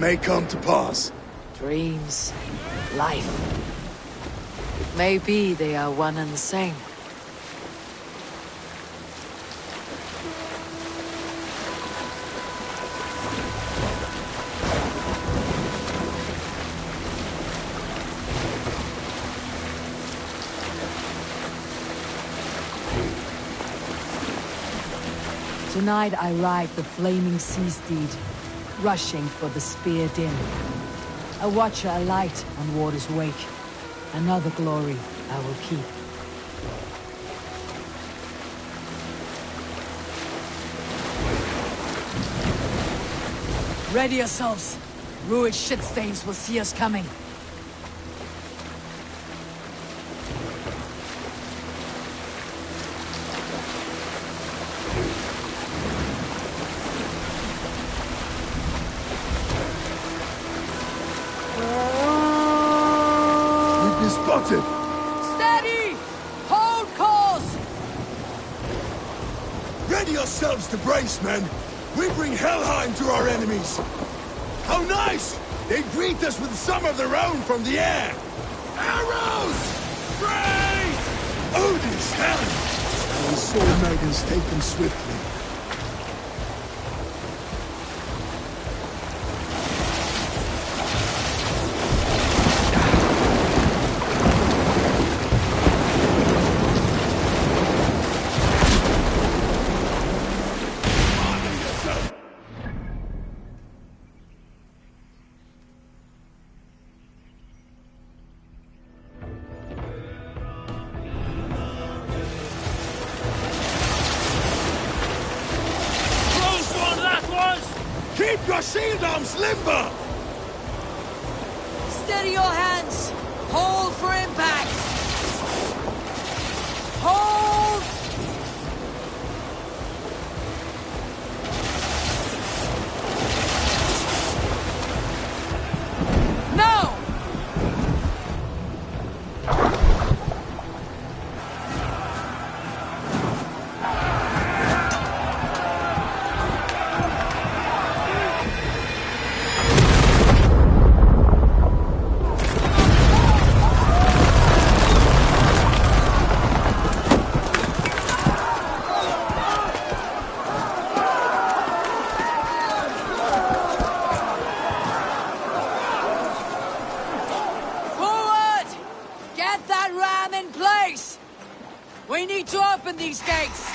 may come to pass. Dreams, life. It may be they are one and the same. Tonight I ride the flaming sea steed, rushing for the spear dim. A watcher alight on water's wake. Another glory I will keep. Ready yourselves. Ruined shit stains will see us coming. Spotted! Steady! Hold course! Ready yourselves to brace, men! We bring Helheim to our enemies! How nice! They greet us with some of their own from the air! Arrows! Brace! Odin's hand! The sword maidens take them swiftly. Keep your shield arms limber! Steady your hands! Hold for impact! Hold! No! We need to open these gates!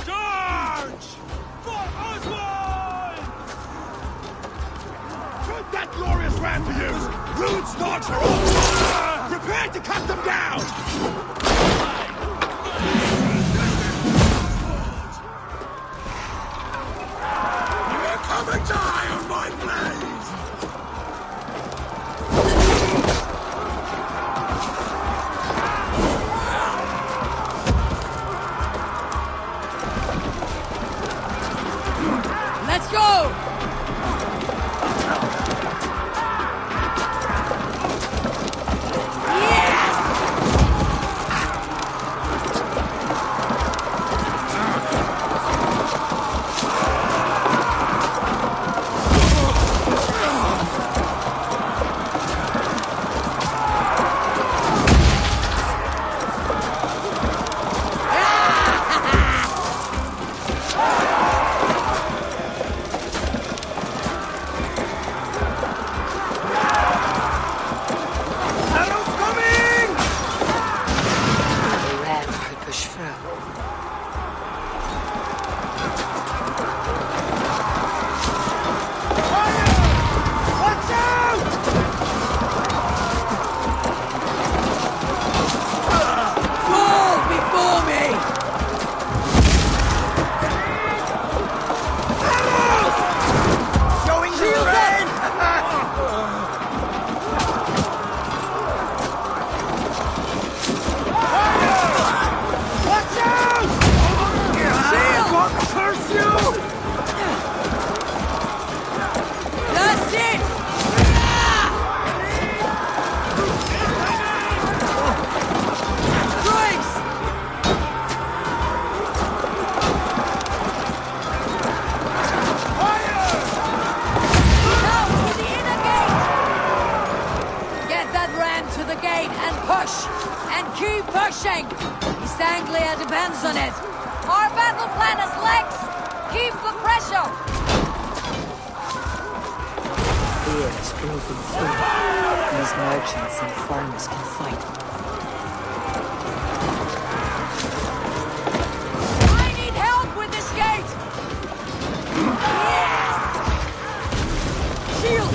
Charge! For Oswald! Put that glorious ram to use! Rude stalks are all... Prepare to cut them down! You're coming to die on my blade! Let's go! Yes! rushing! East Anglia depends on it! Our battle plan has legs! Keep the pressure! Fear is broken through. These merchants and farmers can fight. I need help with this gate! Yes! Shield!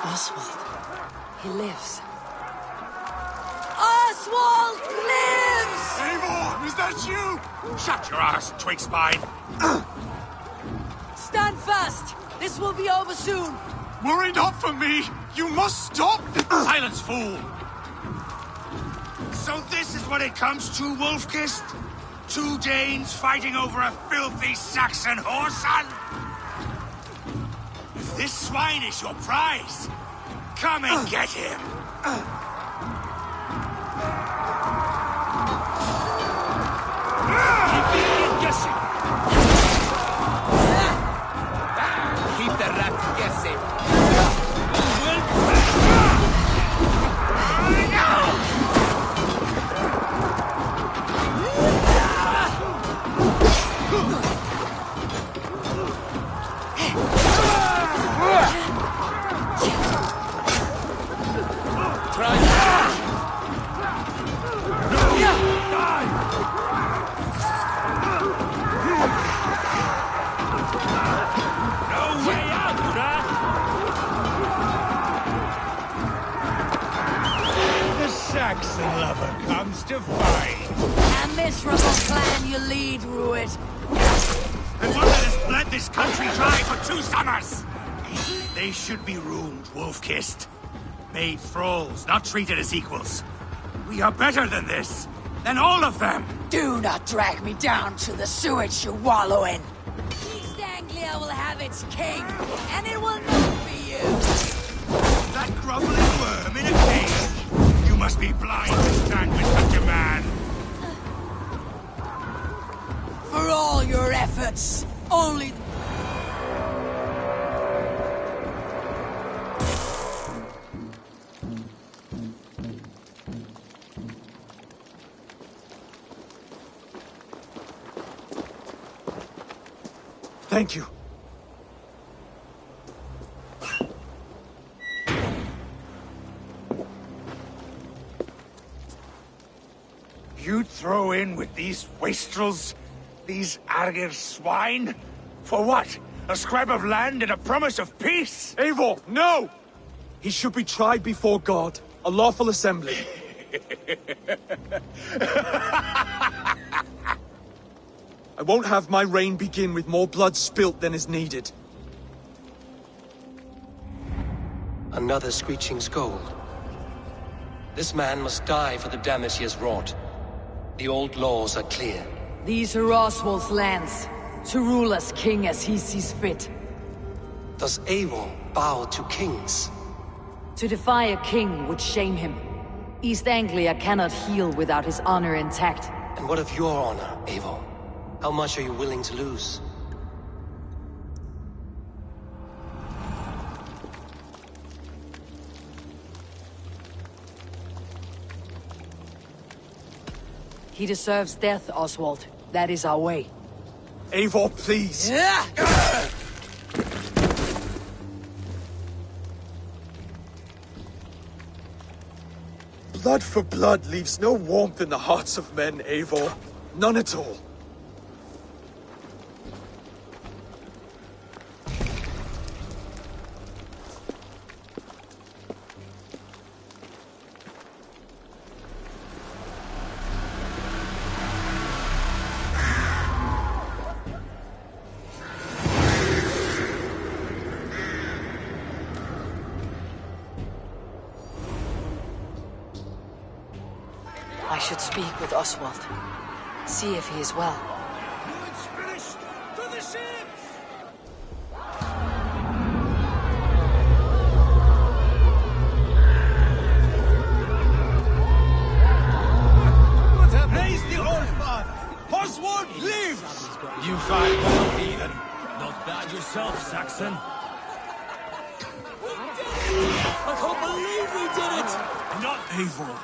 Oswald. He lives. Oswald lives! Eivor, is that you? Shut your ass, twig spine. Stand fast! This will be over soon! Worry not for me! You must stop! Silence, fool! So this is what it comes to, Wolfkist? Two Danes fighting over a filthy Saxon whoreson? If this swine is your prize, come and get him! Keep the miserable clan you lead, Ruit. And one that has bled this country dry for 2 summers! They should be ruled wolf-kissed. Made thralls, not treated as equals. We are better than this. Than all of them! Do not drag me down to the sewage you wallow in. East Anglia will have its king, and it will not be you. That groveling worm in a cage! You must be blind to stand with such a man! For all your efforts, only... Thank you. You'd throw in with these wastrels? These Argir swine? For what? A scrap of land and a promise of peace? Eivor, no! He should be tried before God, a lawful assembly. I won't have my reign begin with more blood spilt than is needed. Another screeching scold. This man must die for the damage he has wrought. The old laws are clear. These are Oswald's lands, to rule as king as he sees fit. Does Eivor bow to kings? To defy a king would shame him. East Anglia cannot heal without his honor intact. And what of your honor, Eivor? How much are you willing to lose? He deserves death, Oswald. That is our way. Eivor, please! Blood for blood leaves no warmth in the hearts of men, Eivor. None at all. I should speak with Oswald. See if he is well. It's finished! To the ships! Praise the Old Father! Oswald lives! You fight well, heathen. Not bad yourself, Saxon. I can't believe we did it! Not Eivor.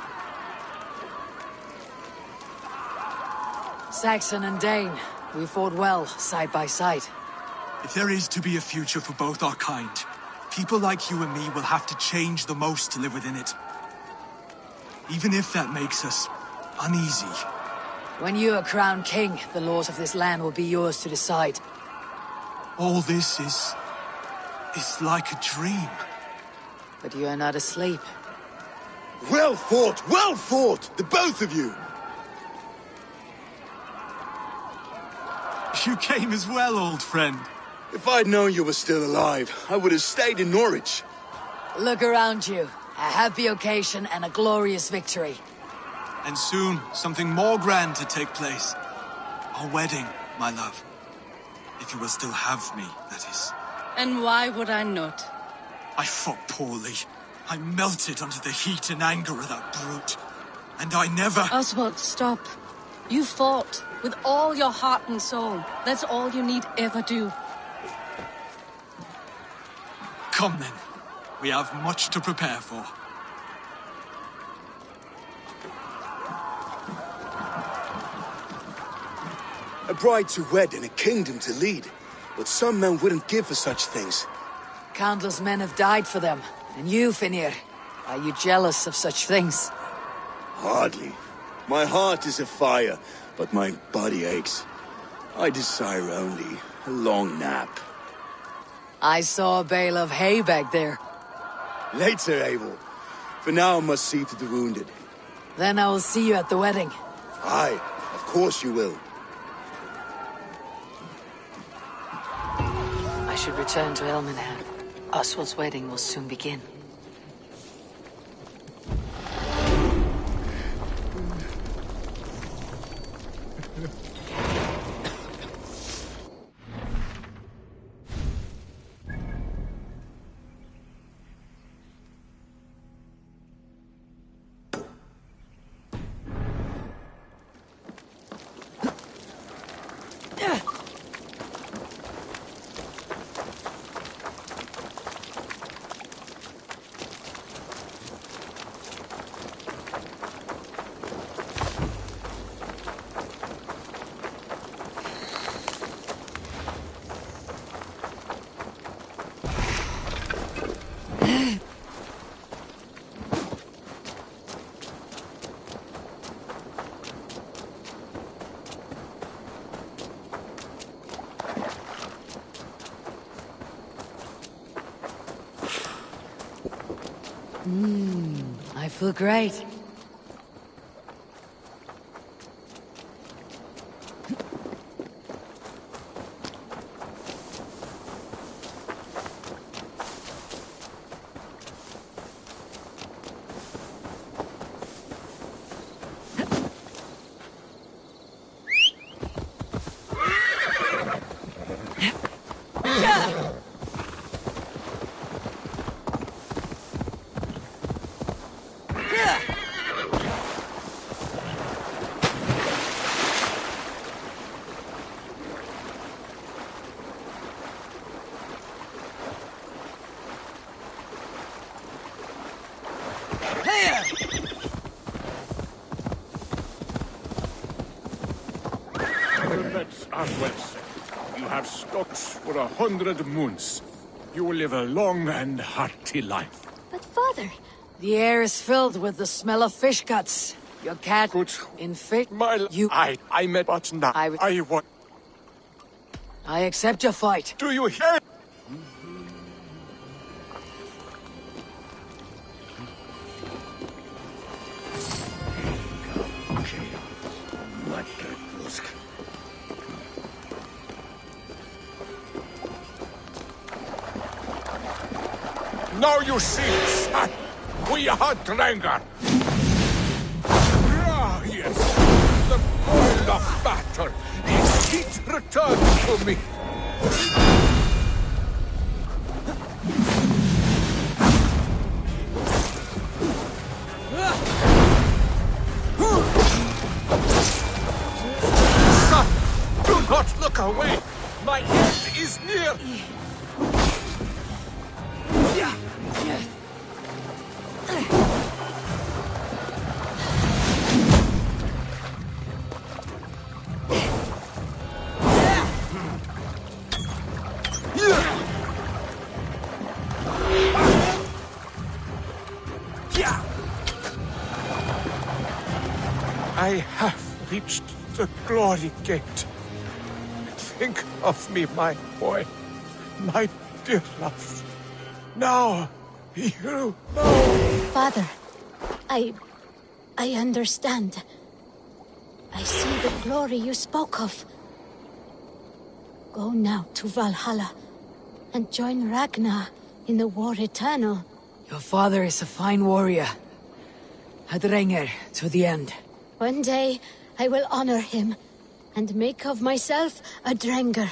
Saxon and Dane, we fought well, side by side. If there is to be a future for both our kind, people like you and me will have to change the most to live within it. Even if that makes us uneasy. When you are crowned king, the laws of this land will be yours to decide. All this is like a dream. But you are not asleep. Well fought, the both of you! You came as well, old friend. If I'd known you were still alive, I would have stayed in Norwich. Look around you. A happy occasion and a glorious victory. And soon, something more grand to take place. Our wedding, my love. If you will still have me, that is. And why would I not? I fought poorly. I melted under the heat and anger of that brute. And I never... Oswald, stop. You fought with all your heart and soul. That's all you need ever do. Come then. We have much to prepare for. A bride to wed and a kingdom to lead. But some men wouldn't give for such things. Countless men have died for them. And you, Finnir, are you jealous of such things? Hardly. My heart is afire, but my body aches. I desire only a long nap. I saw a bale of hay back there. Later, Abel. For now, I must see to the wounded. Then I will see you at the wedding. Aye, of course you will. I should return to Elmenham. Oswald's wedding will soon begin. I feel great. That's well said. You have stocks for 100 moons. You will live a long and hearty life. But father... The air is filled with the smell of fish guts. Your cat Good. in fit. You... I met but now. I want... I accept your fight. Do you hear? Now you see, son, we are Dranger. Ah, yes, the boil of battle. It returned to me. Son, do not look away. My end is near. I have reached the glory gate. Think of me, my boy, my dear love. Now, you know. Father, I understand. I see the glory you spoke of. Go now to Valhalla and join Ragnar in the War Eternal. Your father is a fine warrior. A Drenger to the end. One day, I will honor him and make of myself a Drenger.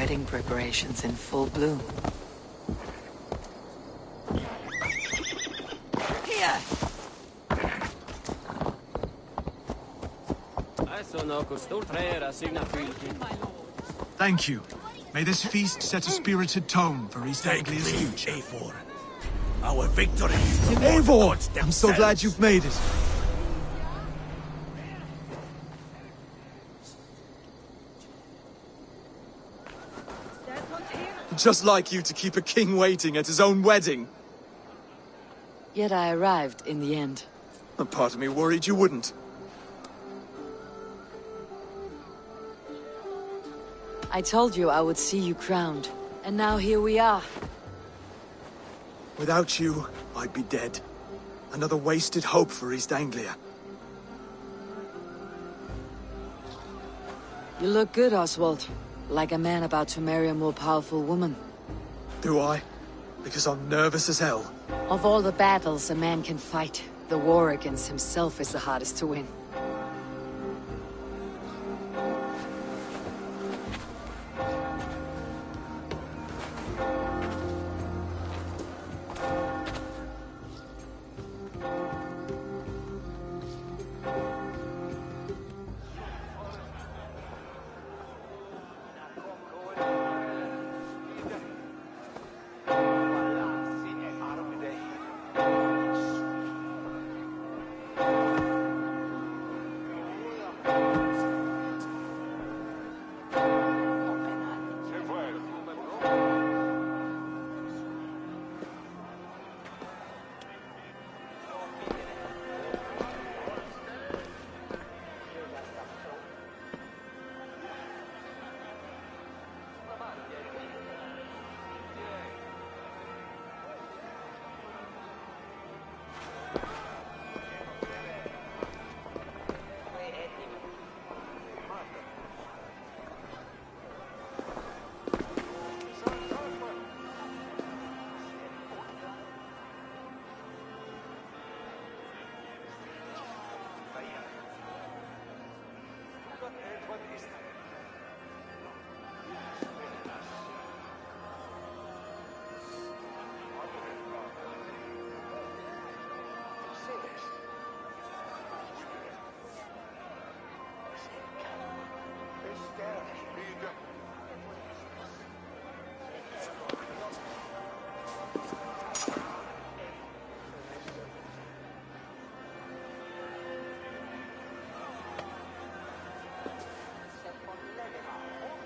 wedding preparations in full bloom. Here! Thank you. May this feast set a spirited tone for East Anglia's future. Eivor. Our victory. Eivor! I'm so glad you've made it. Just like you to keep a king waiting at his own wedding. Yet I arrived in the end. A part of me worried you wouldn't. I told you I would see you crowned, and now here we are. Without you, I'd be dead. Another wasted hope for East Anglia. You look good, Oswald. Like a man about to marry a more powerful woman. Do I? Because I'm nervous as hell. Of all the battles a man can fight, the war against himself is the hardest to win.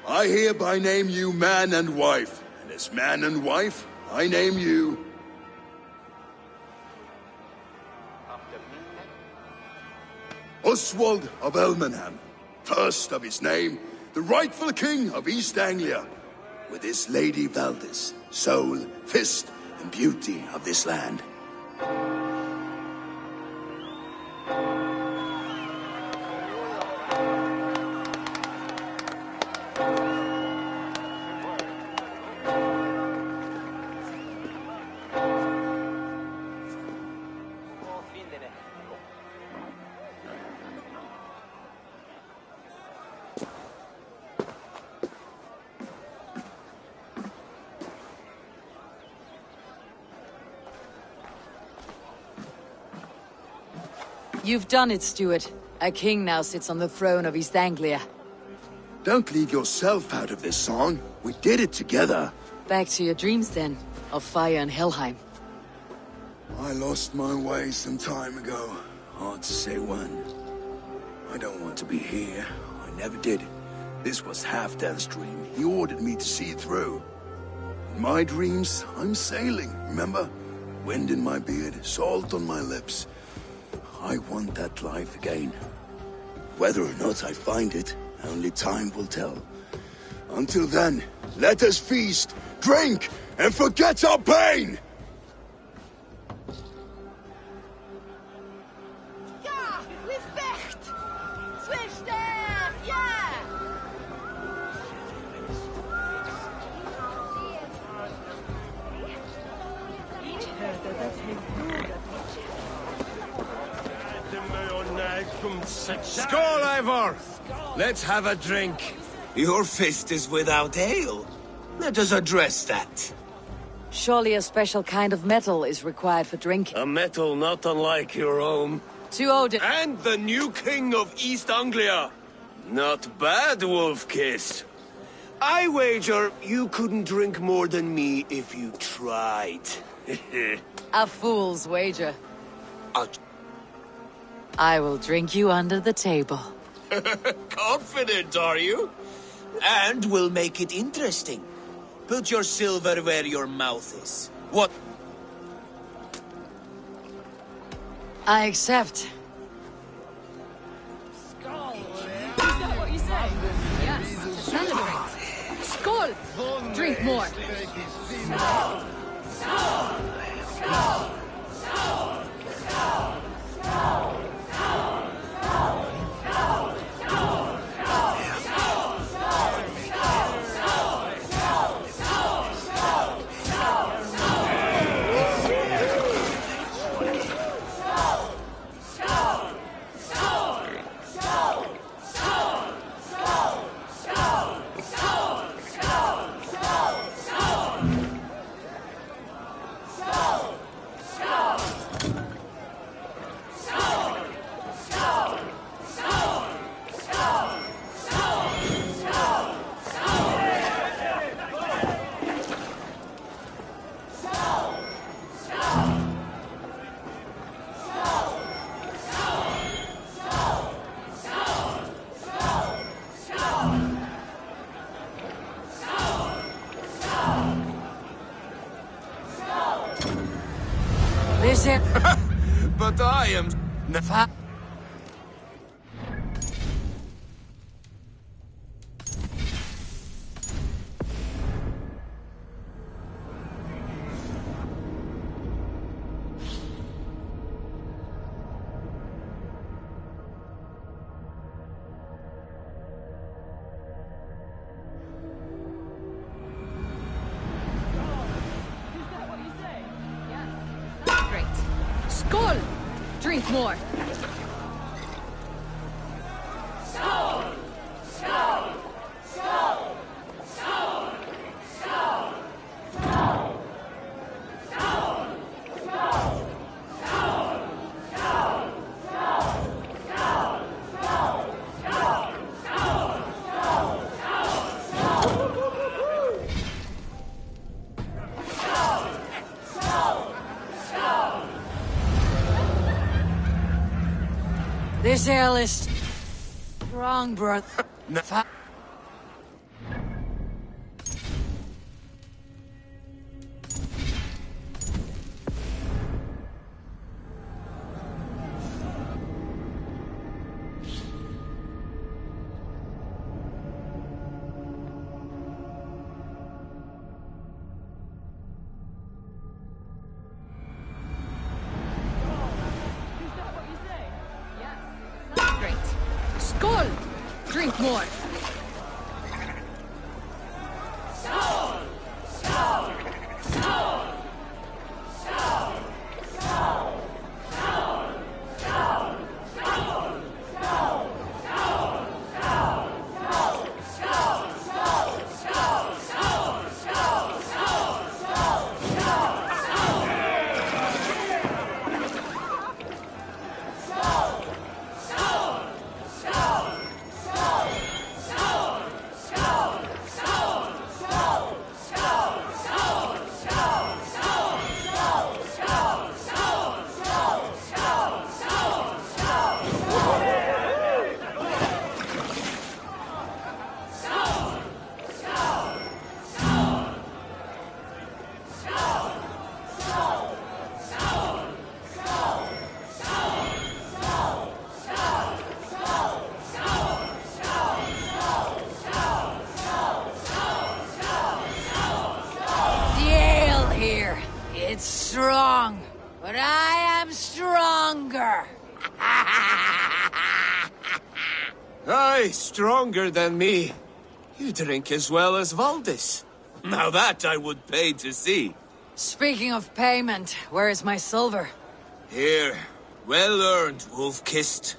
I hereby name you man and wife, and as man and wife, I name you... Oswald of Elmenham, first of his name, the rightful king of East Anglia, with his lady Valdis, soul, fist, and beauty of this land. You've done it, Stuart. A king now sits on the throne of East Anglia. Don't leave yourself out of this song. We did it together. Back to your dreams, then, of fire and Helheim. I lost my way some time ago. Hard to say when. I don't want to be here. I never did. This was Halfdan's dream. He ordered me to see it through. In my dreams, I'm sailing, remember? Wind in my beard, salt on my lips. I want that life again. Whether or not I find it, only time will tell. Until then, let us feast, drink, and forget our pain! Ja, we vecht! Zwichter! Ja! Skål, Eivor! Let's have a drink. Your fist is without ale. Let us address that. Surely a special kind of metal is required for drinking. A metal not unlike your own. To Odin. And the new king of East Anglia. Not bad, Wolf-Kissed. I wager you couldn't drink more than me if you tried. A fool's wager. Uh, I will drink you under the table. Confident, are you? And we'll make it interesting. Put your silver where your mouth is. What? I accept. Is that what you say? Yes. Celebrate. Skål! Drink more. This is... But I am... Great. Skål! Drink more. This ale is... strong, brother. Great. Skål! Drink more. It's strong, but I am stronger. Aye, stronger than me. You drink as well as Valdis. Now that I would pay to see. Speaking of payment, where is my silver? Here. Well earned, Wolf-Kissed.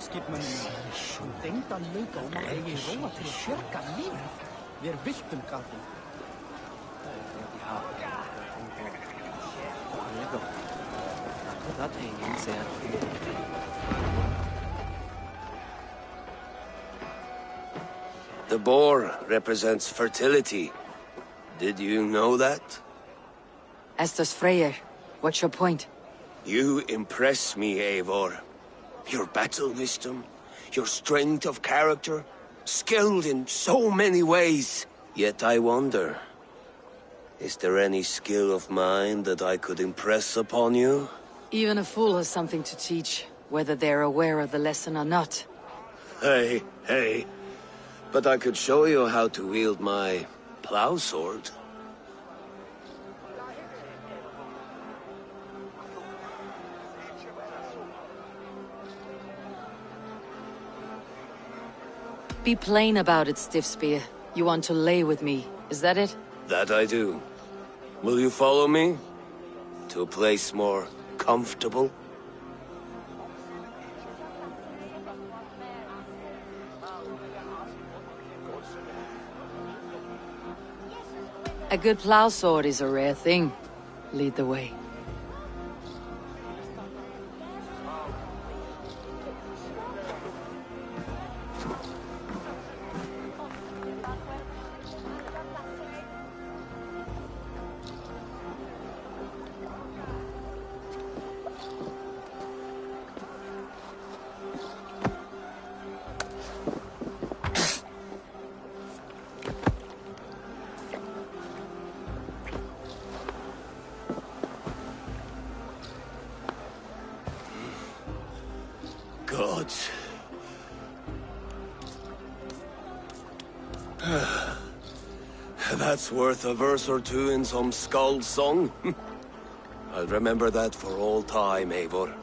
skipmönnum. Hún dengt að leika og maður eigi róa til að björga líf. Við viltum garðin. The boar represents fertility. Did you know that? As does Freyr. What's your point? You impress me, Eivor. Your battle wisdom, your strength of character, skilled in so many ways. Yet I wonder, is there any skill of mine that I could impress upon you? Even a fool has something to teach, whether they're aware of the lesson or not. Hey. But I could show you how to wield my plow sword. Be plain about it, Stiffspear. You want to lay with me, is that it? That I do. Will you follow me? To a place more comfortable? A good plow sword is a rare thing. Lead the way. Gods. That's worth a verse or two in some skald song. I'll remember that for all time, Eivor.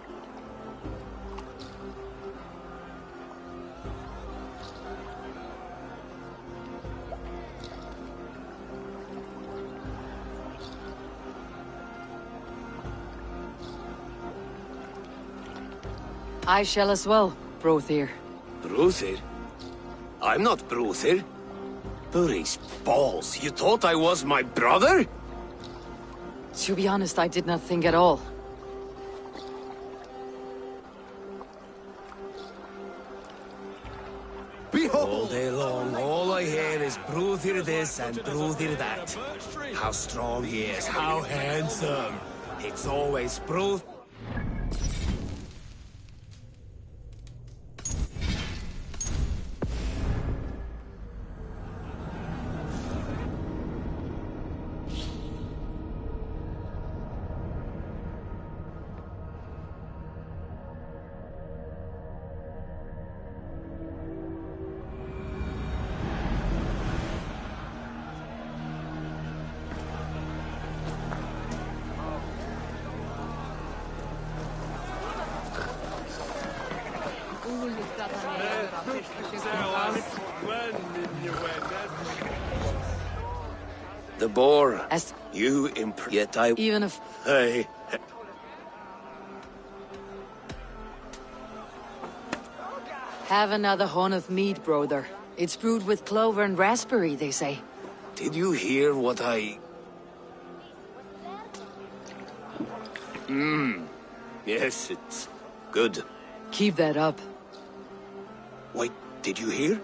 I shall as well, Brothir. Brothir? I'm not Brothir. Burry's balls, you thought I was my brother? To be honest, I did not think at all. All day long, all I hear is Brothir this and Brothir that. How strong he is, how handsome. It's always Brothir. The boar. As you yet I even if Hey. have another horn of mead, brother. It's brewed with clover and raspberry, they say. Did you hear what I... Yes, it's good. Keep that up. Wait, did you hear?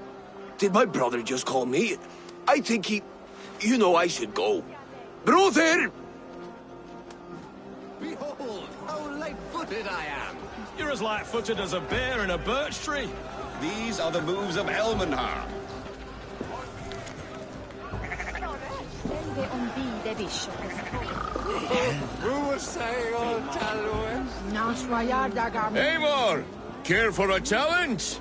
Did my brother just call me? I think he... You know I should go. Brother! Behold, how light-footed I am! You're as light-footed as a bear in a birch tree. These are the moves of Elmenhar. Eivor! Care for a challenge?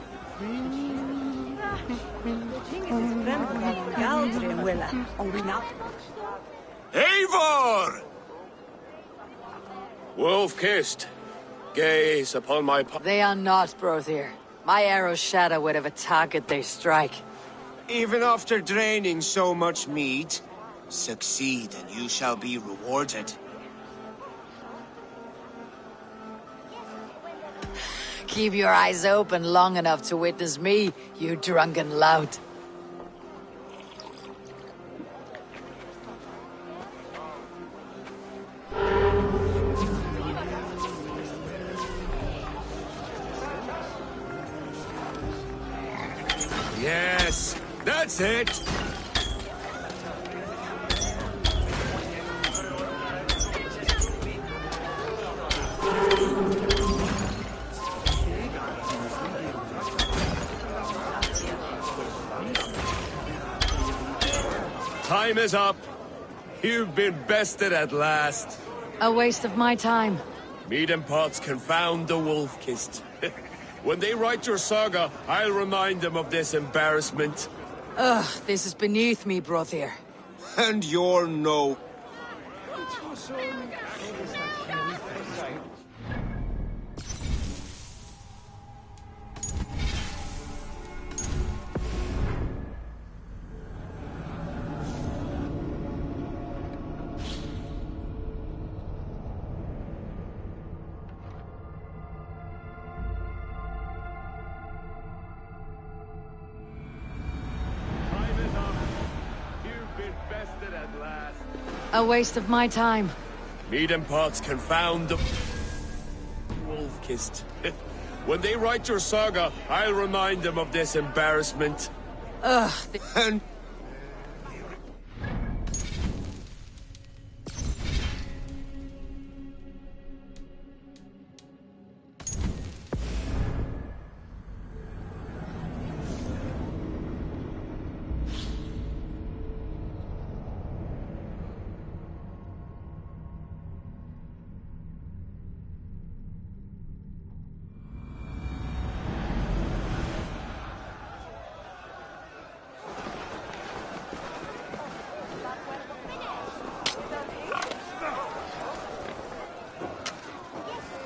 Eivor! Wolf-kissed. Gaze upon my... They are not, Brothir. My arrows shatter whatever target they strike. Even after draining so much mead, succeed and you shall be rewarded. Keep your eyes open long enough to witness me, you drunken lout. Yes, that's it! Time is up. You've been bested at last. A waste of my time. Mead and pots confound the wolf-kissed. When they write your saga, I'll remind them of this embarrassment. Ugh, this is beneath me, Brothier. And you're no... A waste of my time. Mead and pots confound the wolf-kissed. When they write your saga, I'll remind them of this embarrassment. Ugh. And...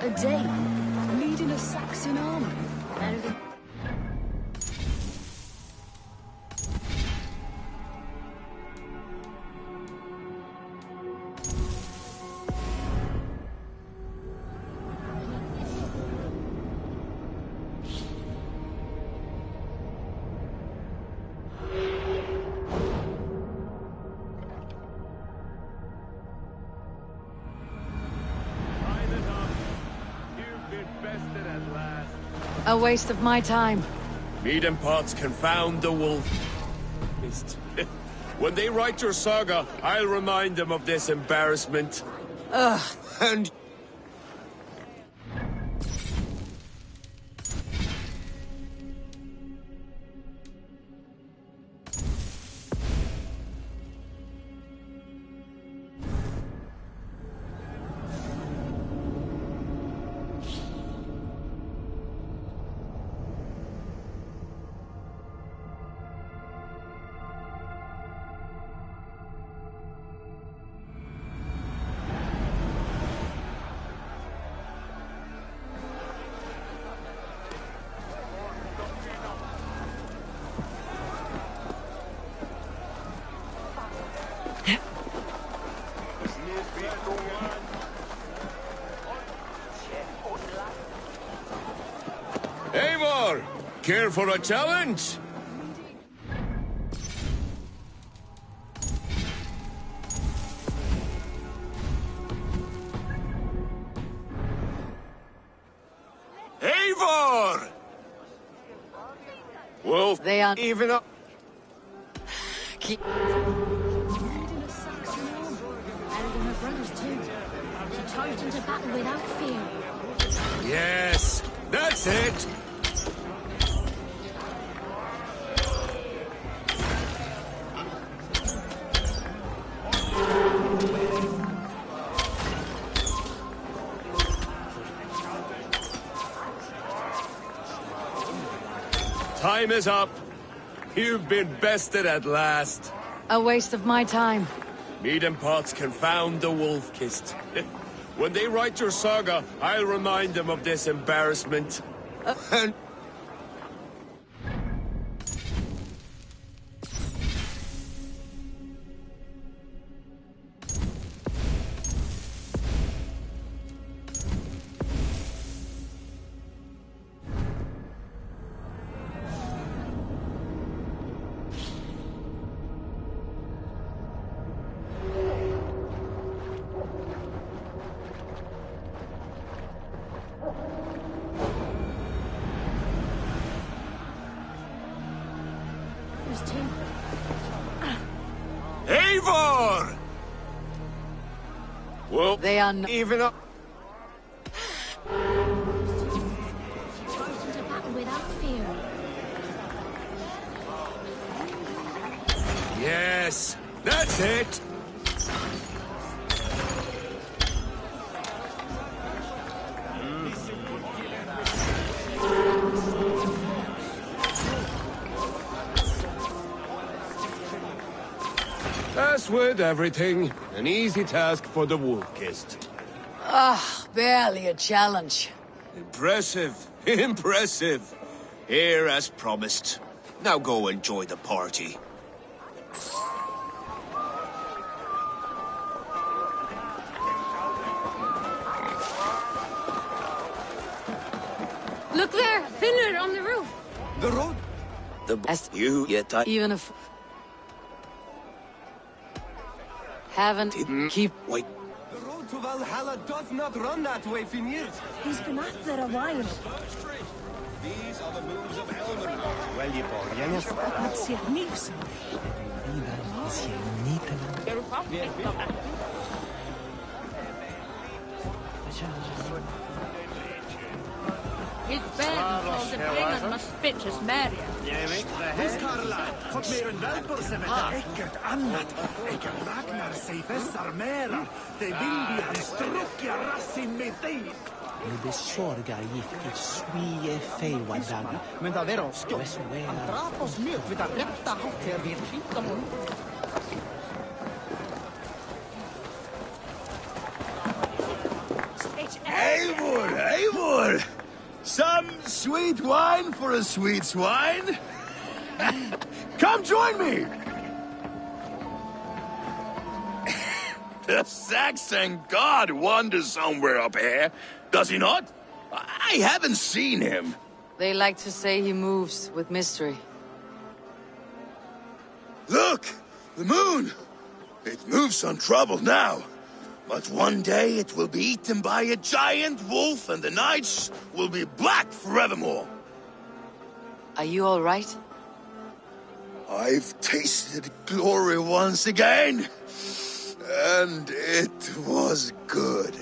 A Dane, leading a Saxon army. A waste of my time. Mead and pots confound the wolf. When they write your saga, I'll remind them of this embarrassment. Ugh. And... Eivor! Care for a challenge? Eivor! Wolf, They are Even up... keep. Leading a Saxon army. Better than her brothers too. She charged into battle without fear. yes, that's it! Time is up. You've been bested at last. A waste of my time. Mead and pots confound the wolf-kissed. When they write your saga, I'll remind them of this embarrassment. And... Well, They are even up. To battle without fear. Yes, that's it. As with everything, an easy task for the Wolf-Kissed. barely a challenge. Impressive. Impressive. Here as promised. Now go enjoy the party. Look there, thinner on the roof. The road? The you yet I Even if... Haven't... didn't Keep... wait. The road to Valhalla does not run that way, Finir. He's been out there a while. These are the moves of Elven. Well, you His bed told the Brennan must spit his Maria. This Karla, fått mer än välbor som ett äckert annat. Äckert Ragnar sig fässar mera. Det vill vi han struckja rassin med dig. Nu besorgar giftigt swie fejwadana. Men da vero skjå. Han drap oss med vid att rätta hatt här vid skittamon. Eivor! Eivor! Some sweet wine for a sweet swine? Come join me! The Saxon god wanders somewhere up here, does he not? I haven't seen him. They like to say he moves with mystery. Look! The moon! It moves untroubled now. But one day it will be eaten by a giant wolf and the nights will be black forevermore. Are you all right? I've tasted glory once again. And it was good.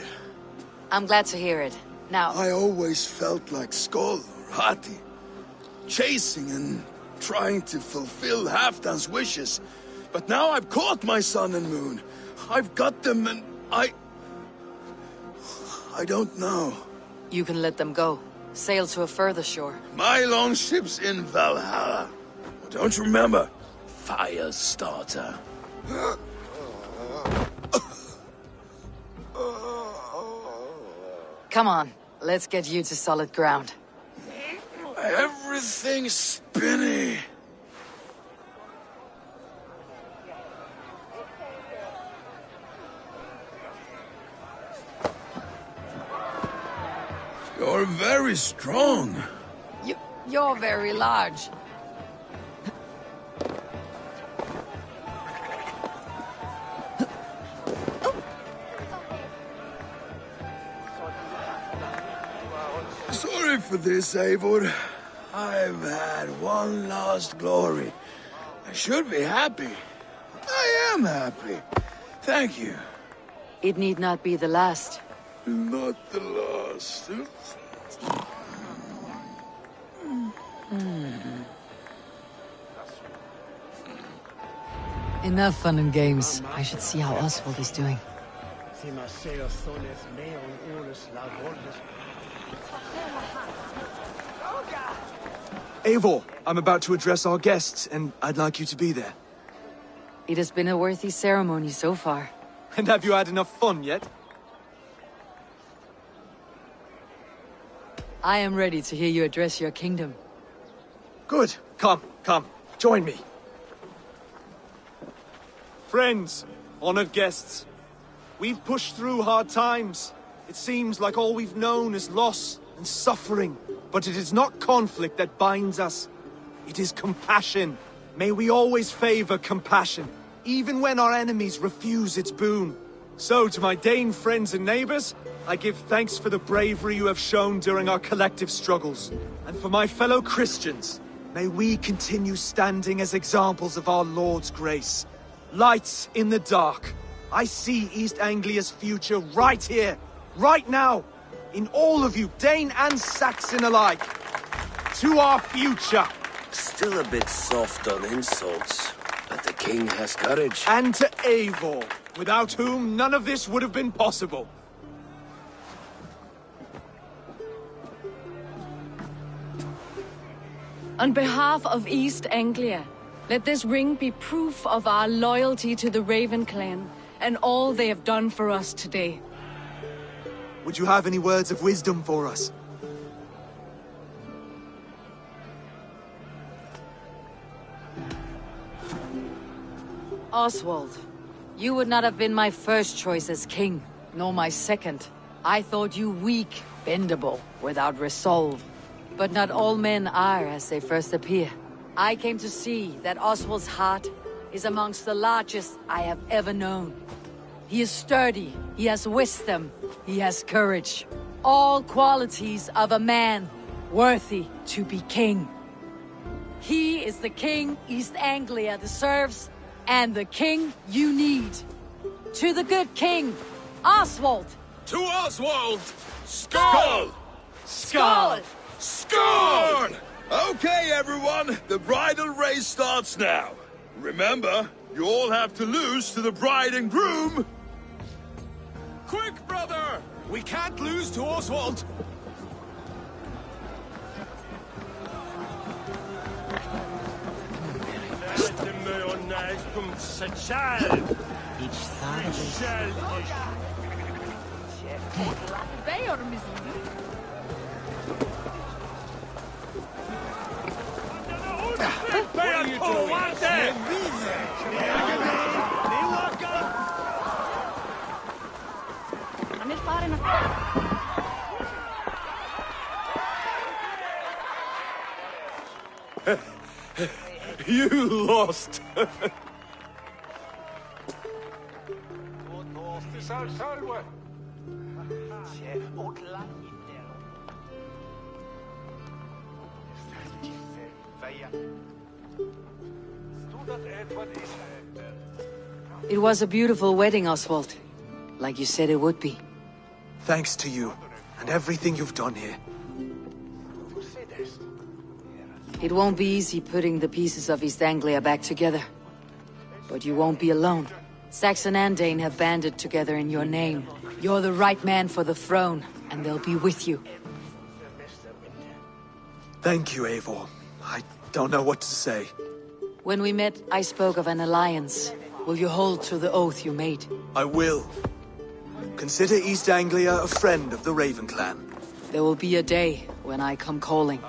I'm glad to hear it. Now... I always felt like Skoll or Hati. Chasing and trying to fulfill Halfdan's wishes. But now I've caught my sun and moon. I've got them and I don't know. You can let them go. Sail to a further shore. My longship's in Valhalla. Don't you remember? Firestarter. Come on, let's get you to solid ground. Everything's spinny. You're very strong. You're very large. Sorry for this, Eivor. I've had one last glory. I should be happy. I am happy. Thank you. It need not be the last. Not the last. Enough fun and games. I should see how Oswald is doing. Eivor, I'm about to address our guests, and I'd like you to be there. It has been a worthy ceremony so far. And have you had enough fun yet? I am ready to hear you address your kingdom. Good. Come, join me. Friends, honored guests, we've pushed through hard times. It seems like all we've known is loss and suffering. But it is not conflict that binds us. It is compassion. May we always favor compassion, even when our enemies refuse its boon. So, to my Dane friends and neighbors, I give thanks for the bravery you have shown during our collective struggles. And for my fellow Christians, may we continue standing as examples of our Lord's grace. Lights in the dark, I see East Anglia's future right here, right now, in all of you, Dane and Saxon alike. To our future. Still a bit soft on insults, but the king has courage. And to Eivor, without whom none of this would have been possible. On behalf of East Anglia, let this ring be proof of our loyalty to the Raven clan and all they have done for us today. Would you have any words of wisdom for us? Oswald, you would not have been my first choice as king, nor my second. I thought you weak, bendable, without resolve. But not all men are as they first appear. I came to see that Oswald's heart is amongst the largest I have ever known. He is sturdy, he has wisdom, he has courage. All qualities of a man worthy to be king. He is the king East Anglia deserves, and the king you need. To the good king, Oswald! To Oswald! Skull! Skull! Skull! Okay, everyone, the bridal race starts now. Remember, you all have to lose to the bride and groom. Quick, brother! We can't lose to Oswald! You lost. It was a beautiful wedding, Oswald. Like you said it would be. Thanks to you, and everything you've done here. It won't be easy putting the pieces of East Anglia back together. But you won't be alone. Saxon and Dane have banded together in your name. You're the right man for the throne, and they'll be with you. Thank you, Eivor. I don't know what to say. When we met, I spoke of an alliance. Will you hold to the oath you made? I will. Consider East Anglia a friend of the Raven clan. There will be a day when I come calling.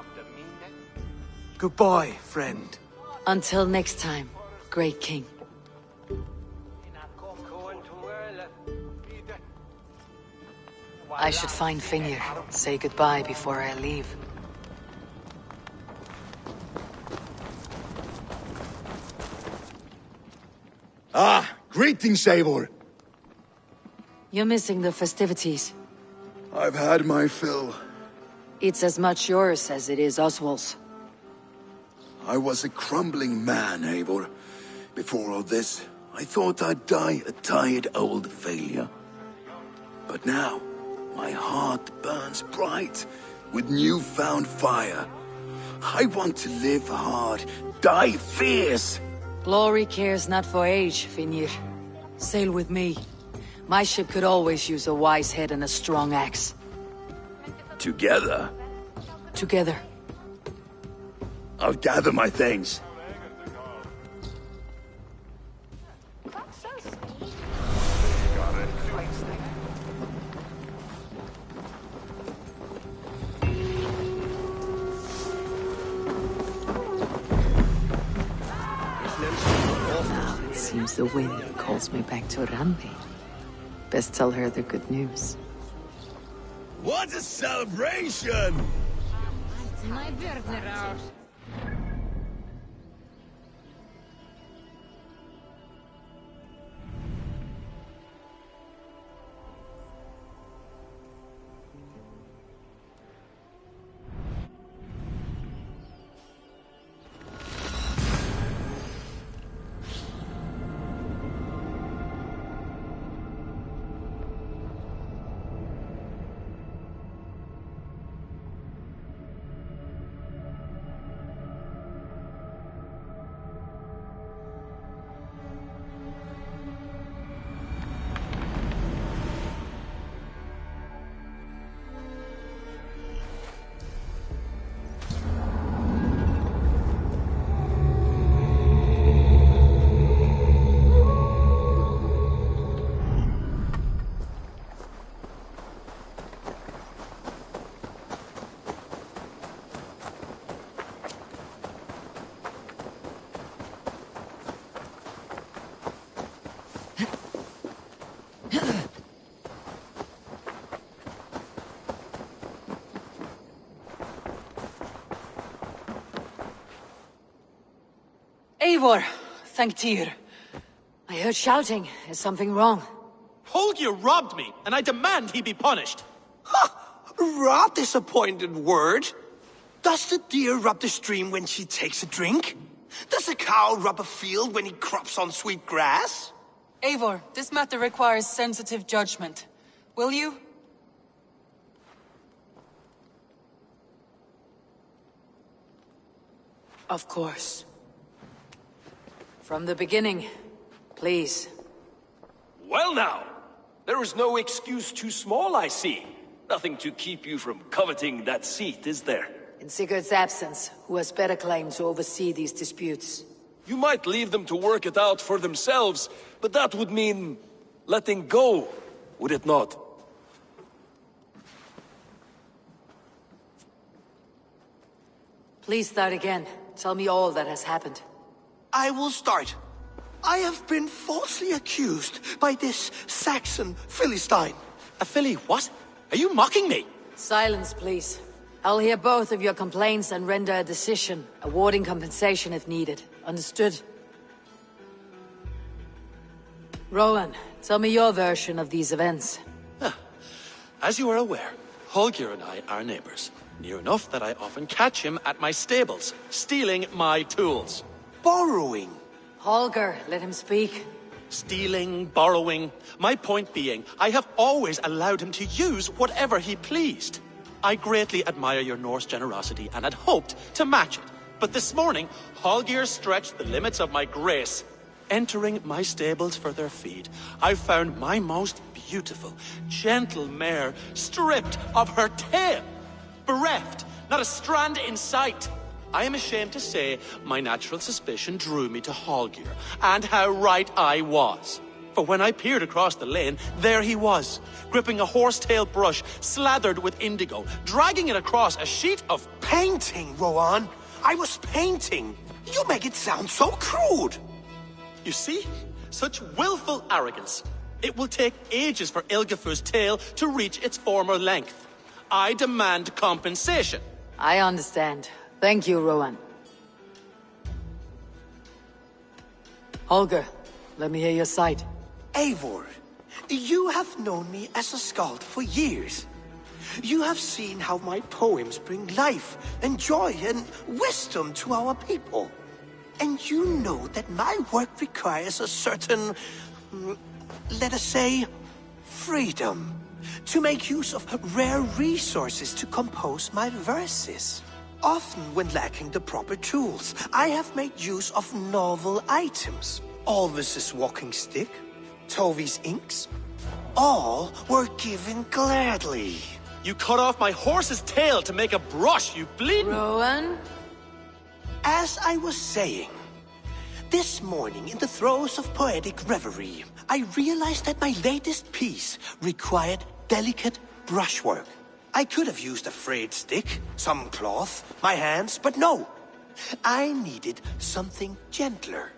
Goodbye, friend. Until next time, great king. I should find Finnr. Say goodbye before I leave. Ah, greetings, Eivor. You're missing the festivities. I've had my fill. It's as much yours as it is Oswald's. I was a crumbling man, Eivor. Before all this, I thought I'd die a tired old failure. But now, my heart burns bright with newfound fire. I want to live hard, die fierce. Glory cares not for age, Finnr. Sail with me. My ship could always use a wise head and a strong axe. Together? Together. I'll gather my things. Now it seems the wind calls me back to Rambi. Best tell her the good news. What a celebration! Eivor, thank Tyr. I heard shouting. Is something wrong? Holger robbed me, and I demand he be punished. Raw disappointed word. Does the deer rub the stream when she takes a drink? Does a cow rub a field when he crops on sweet grass? Eivor, this matter requires sensitive judgment. Will you? Of course. From the beginning, please. Well now, there is no excuse too small, I see. Nothing to keep you from coveting that seat, is there? In Sigurd's absence, who has better claim to oversee these disputes? You might leave them to work it out for themselves, but that would mean letting go, would it not? Please start again. Tell me all that has happened. I will start. I have been falsely accused by this Saxon Philistine. A Philly what? Are you mocking me? Silence, please. I'll hear both of your complaints and render a decision, awarding compensation if needed. Understood? Rowan, tell me your version of these events. As you are aware, Holger and I are neighbors. Near enough that I often catch him at my stables, stealing my tools. Borrowing. Holger, let him speak. Stealing, borrowing. My point being, I have always allowed him to use whatever he pleased. I greatly admire your Norse generosity and had hoped to match it. But this morning, Holger stretched the limits of my grace. Entering my stables for their feed, I found my most beautiful, gentle mare stripped of her tail. Bereft, not a strand in sight. I am ashamed to say my natural suspicion drew me to Holger, and how right I was. For when I peered across the lane, there he was, gripping a horsetail brush slathered with indigo, dragging it across a sheet of painting, Rowan. I was painting. You make it sound so crude. You see? Such willful arrogance. It will take ages for Ilgafur's tail to reach its former length. I demand compensation. I understand. Thank you, Rowan. Holger, let me hear your side. Eivor, you have known me as a skald for years. You have seen how my poems bring life and joy and wisdom to our people. And you know that my work requires a certain, let us say, freedom. To make use of rare resources to compose my verses. Often when lacking the proper tools, I have made use of novel items. Alvis's walking stick, Tovi's inks, all were given gladly. You cut off my horse's tail to make a brush, you bleeding... Rowan? As I was saying, this morning in the throes of poetic reverie, I realized that my latest piece required delicate brushwork. I could have used a frayed stick, some cloth, my hands, but no. I needed something gentler,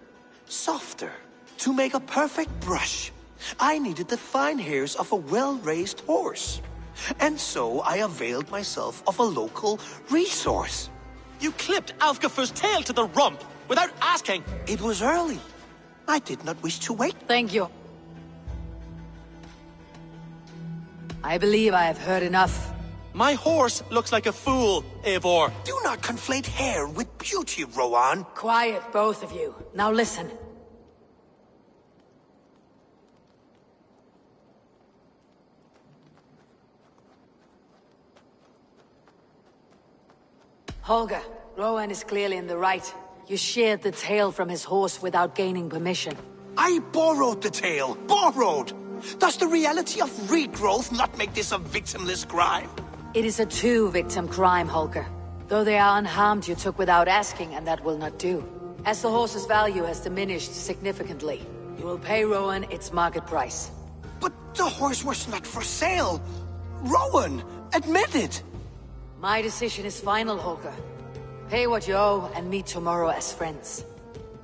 softer. To make a perfect brush, I needed the fine hairs of a well-raised horse. And so I availed myself of a local resource. You clipped Alfgafur's tail to the rump without asking. It was early. I did not wish to wait. Thank you. I believe I have heard enough. My horse looks like a fool, Eivor. Do not conflate hair with beauty, Rowan. Quiet, both of you. Now listen. Holger, Rowan is clearly in the right. You sheared the tail from his horse without gaining permission. I borrowed the tail. Borrowed! Does the reality of regrowth not make this a victimless crime? It is a two-victim crime, Holger. Though they are unharmed, you took without asking, and that will not do. As the horse's value has diminished significantly, you will pay Rowan its market price. But the horse was not for sale. Rowan, admit it. My decision is final, Holger. Pay what you owe and meet tomorrow as friends.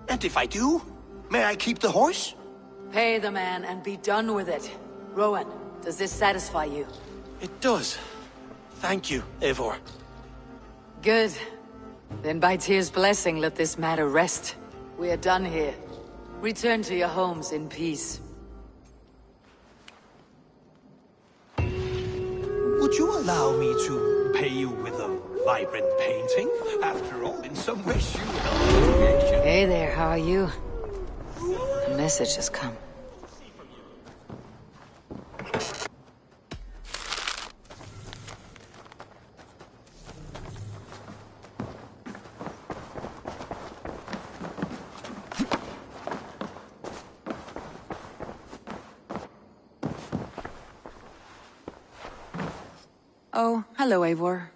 And if I do, may I keep the horse? Pay the man and be done with it. Rowan, does this satisfy you? It does. Thank you, Eivor. Good. Then by Tyr's blessing, let this matter rest. We are done here. Return to your homes in peace. Would you allow me to pay you with a vibrant painting? After all, in some ways you helped creation. Hey there, how are you? A message has come. Oh, hello, Eivor.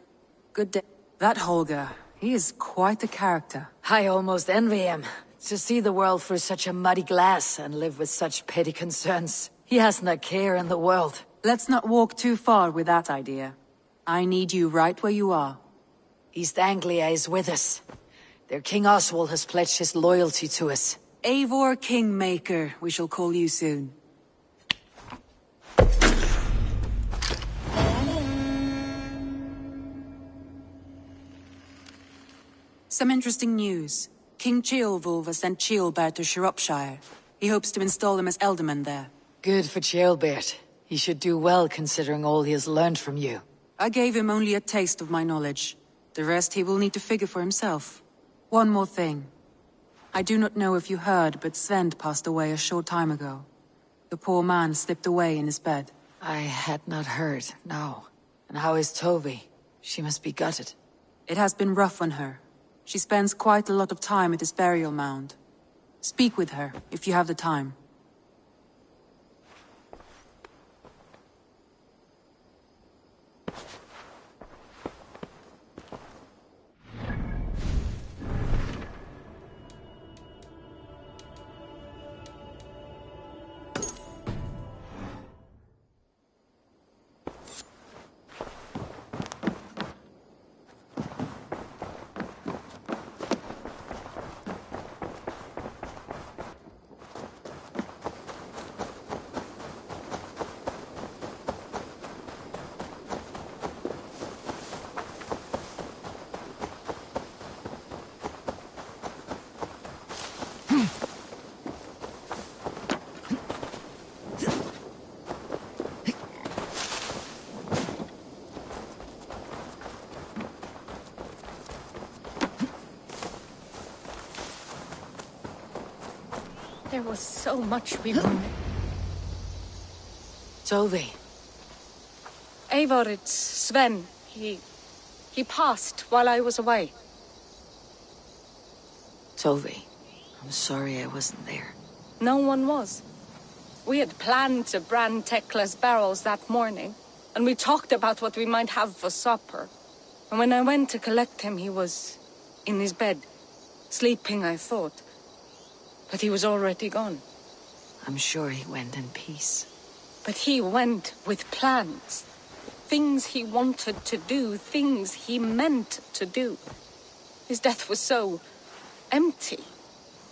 Good day. That Holger, he is quite a character. I almost envy him. To see the world through such a muddy glass and live with such petty concerns. He hasn't a care in the world. Let's not walk too far with that idea. I need you right where you are. East Anglia is with us. Their King Oswald has pledged his loyalty to us. Eivor Kingmaker, we shall call you soon. Some interesting news. King Ceolwulf has sent Ceolbert to Shropshire. He hopes to install him as Elderman there. Good for Ceolbert. He should do well considering all he has learned from you. I gave him only a taste of my knowledge. The rest he will need to figure for himself. One more thing. I do not know if you heard, but Svend passed away a short time ago. The poor man slipped away in his bed. I had not heard, no. And how is Tove? She must be gutted. It has been rough on her. She spends quite a lot of time at his burial mound. Speak with her, if you have the time. There was so much we wanted. Tove. Eivor, it's Sven. He passed while I was away. Tove, I'm sorry I wasn't there. No one was. We had planned to brand Tekla's barrels that morning, and we talked about what we might have for supper. And when I went to collect him, he was in his bed, sleeping, I thought. But he was already gone. I'm sure he went in peace. But he went with plans. Things he wanted to do, things he meant to do. His death was so empty.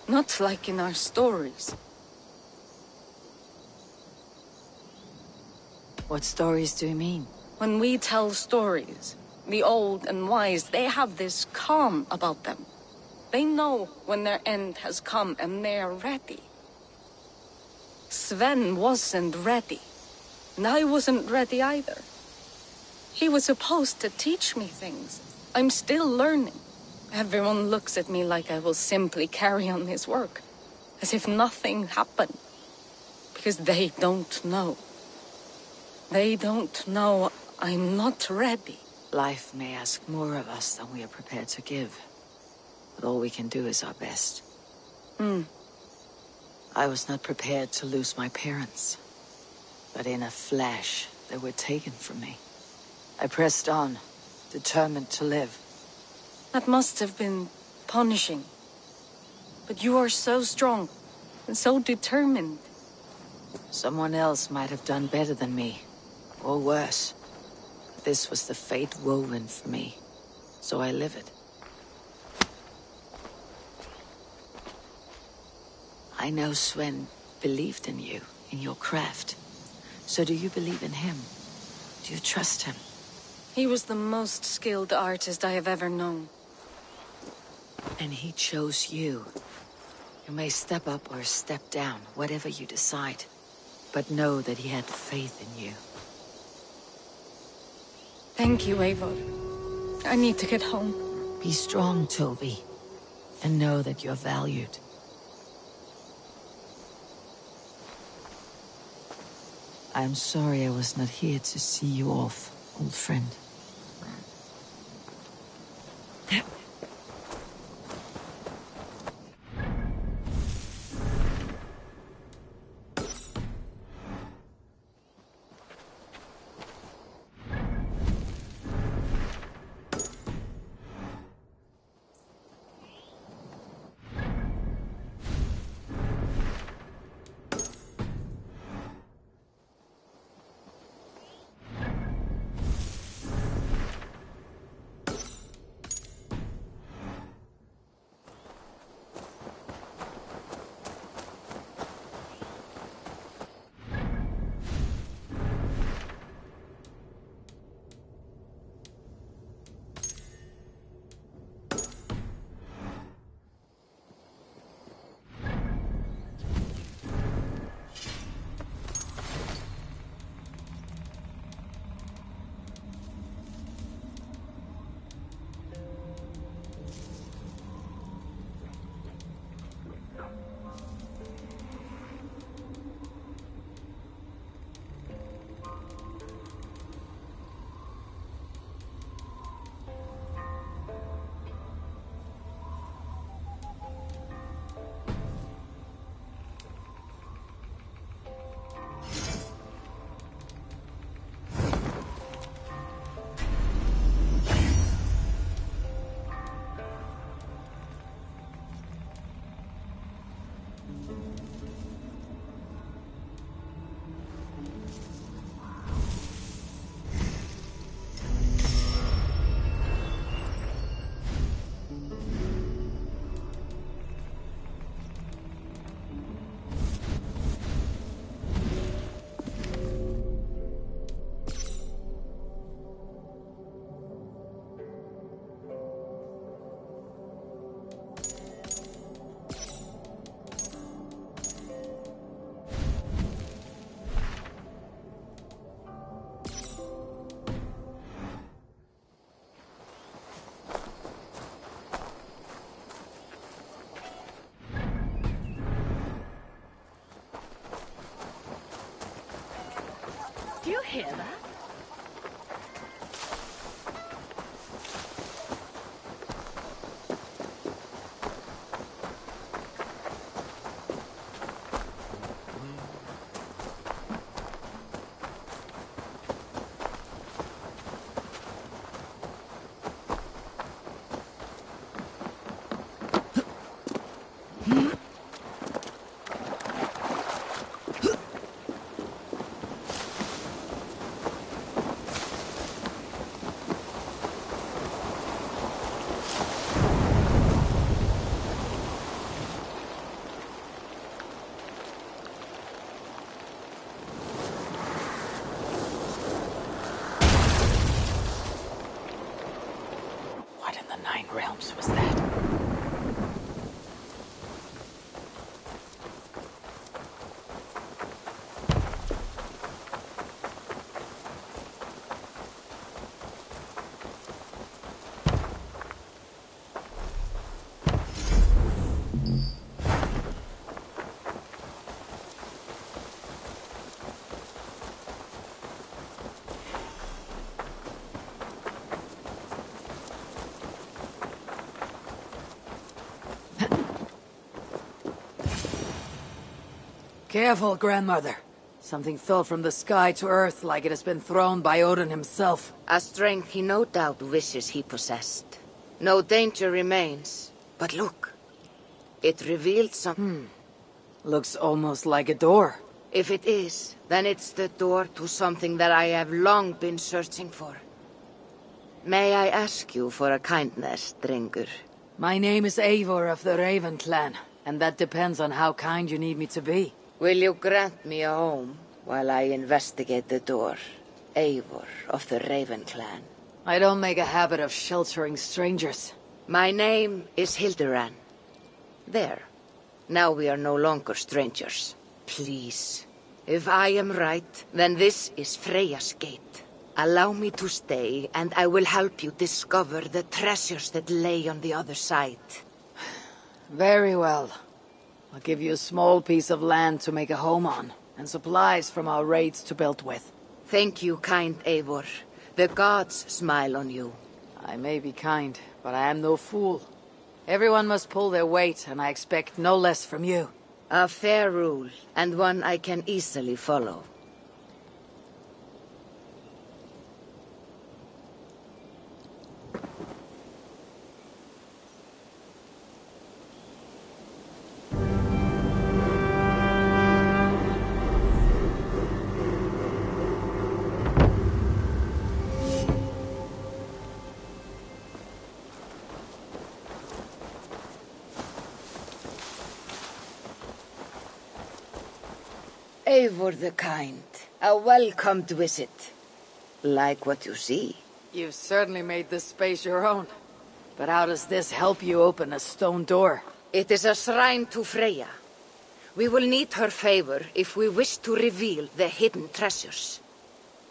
Not like in our stories. What stories do you mean? When we tell stories, the old and wise, they have this calm about them. They know when their end has come and they are ready. Sven wasn't ready. And I wasn't ready either. He was supposed to teach me things. I'm still learning. Everyone looks at me like I will simply carry on his work. As if nothing happened. Because they don't know. They don't know I'm not ready. Life may ask more of us than we are prepared to give. But all we can do is our best. I was not prepared to lose my parents. But in a flash, they were taken from me. I pressed on, determined to live. That must have been punishing. But you are so strong, and so determined. Someone else might have done better than me, or worse. But this was the fate woven for me, so I live it. I know Sven believed in you, in your craft. So do you believe in him? Do you trust him? He was the most skilled artist I have ever known. And he chose you. You may step up or step down, whatever you decide. But know that he had faith in you. Thank you, Eivor. I need to get home. Be strong, Toby. And know that you're valued. I'm sorry I was not here to see you off, old friend. Do you hear that? What in the Nine Realms was that? Careful, grandmother. Something fell from the sky to earth like it has been thrown by Odin himself. A strength he no doubt wishes he possessed. No danger remains. But look. It revealed some... Looks almost like a door. If it is, then it's the door to something that I have long been searching for. May I ask you for a kindness, Drengur? My name is Eivor of the Raven clan, and that depends on how kind you need me to be. Will you grant me a home while I investigate the door? Eivor of the Raven clan. I don't make a habit of sheltering strangers. My name is Hilderan. There. Now we are no longer strangers. Please. If I am right, then this is Freya's gate. Allow me to stay, and I will help you discover the treasures that lay on the other side. Very well. I'll give you a small piece of land to make a home on, and supplies from our raids to build with. Thank you, kind Eivor. The gods smile on you. I may be kind, but I am no fool. Everyone must pull their weight, and I expect no less from you. A fair rule, and one I can easily follow. Eivor the Kind, a welcomed visit. Like what you see. You've certainly made this space your own. But how does this help you open a stone door? It is a shrine to Freya. We will need her favor if we wish to reveal the hidden treasures.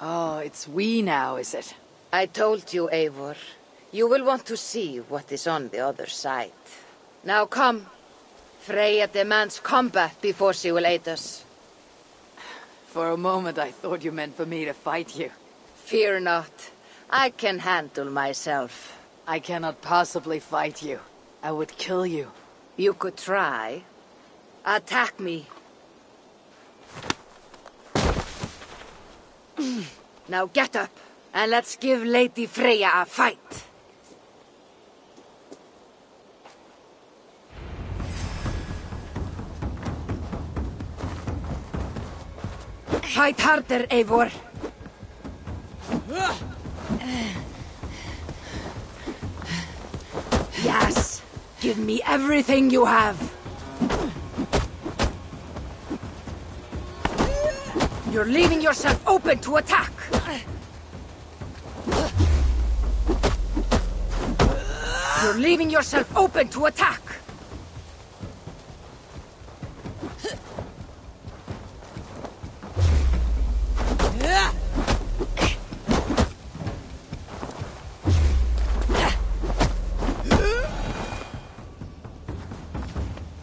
Oh, it's we now, is it? I told you, Eivor. You will want to see what is on the other side. Now come. Freya demands combat before she will aid us. For a moment I thought you meant for me to fight you. Fear not. I can handle myself. I cannot possibly fight you. I would kill you. You could try. Attack me. Now get up, and let's give Lady Freya a fight. Fight harder, Eivor. Yes. Give me everything you have. You're leaving yourself open to attack. You're leaving yourself open to attack.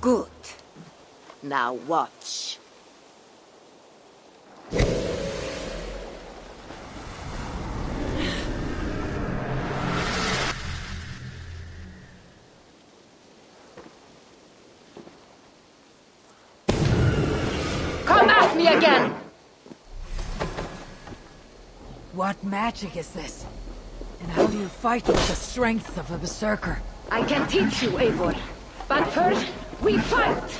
Good. Now watch. Come at me again! What magic is this? And how do you fight with the strength of a berserker? I can teach you, Eivor. But first, we fight!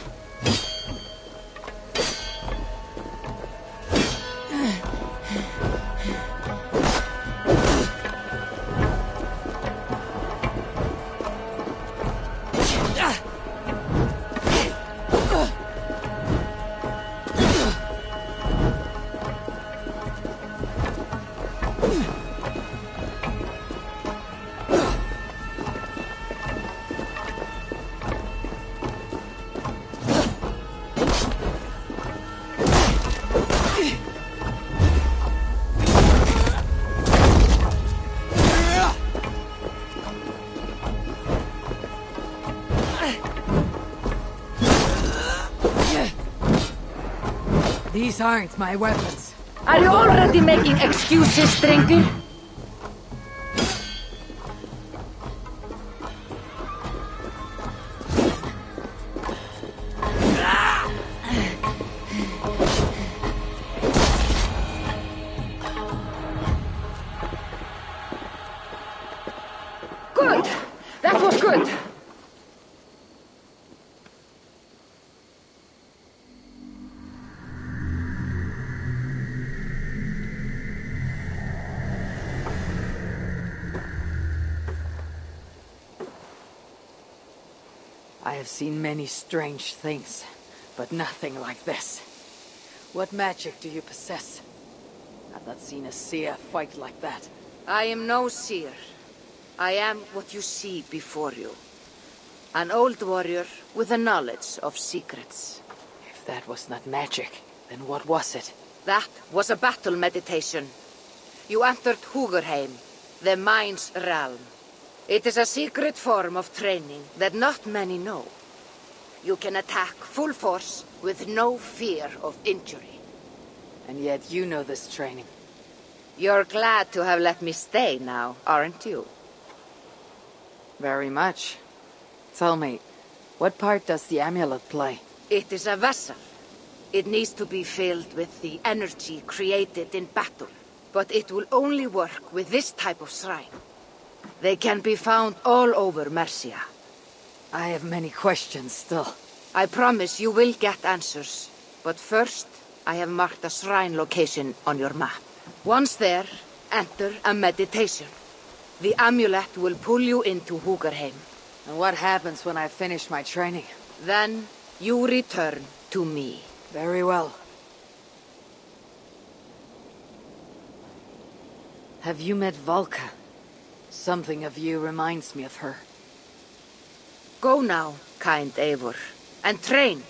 These aren't my weapons. Are you already making excuses, Strengur? Good! That was good! I have seen many strange things, but nothing like this. What magic do you possess? I've not seen a seer fight like that. I am no seer. I am what you see before you. An old warrior with a knowledge of secrets. If that was not magic, then what was it? That was a battle meditation. You entered Hugerheim, the mind's realm. It is a secret form of training that not many know. You can attack full force with no fear of injury. And yet you know this training. You're glad to have let me stay now, aren't you? Very much. Tell me, what part does the amulet play? It is a vessel. It needs to be filled with the energy created in battle. But it will only work with this type of shrine. They can be found all over Mercia. I have many questions still. I promise you will get answers. But first, I have marked a shrine location on your map. Once there, enter a meditation. The amulet will pull you into Hugerheim. And what happens when I finish my training? Then, you return to me. Very well. Have you met Valka? Something of you reminds me of her. Go now, kind Eivor, and train.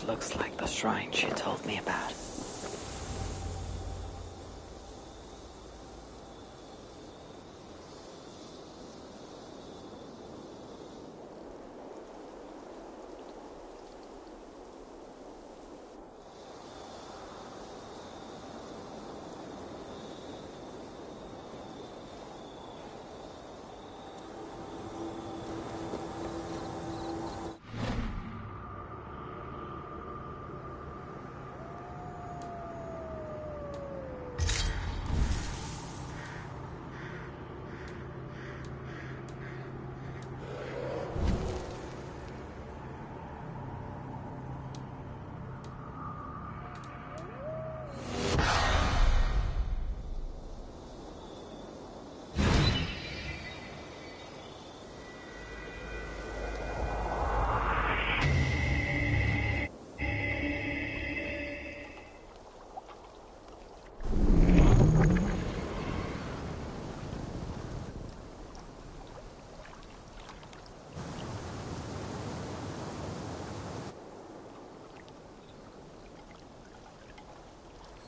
Looks like the shrine she told me about.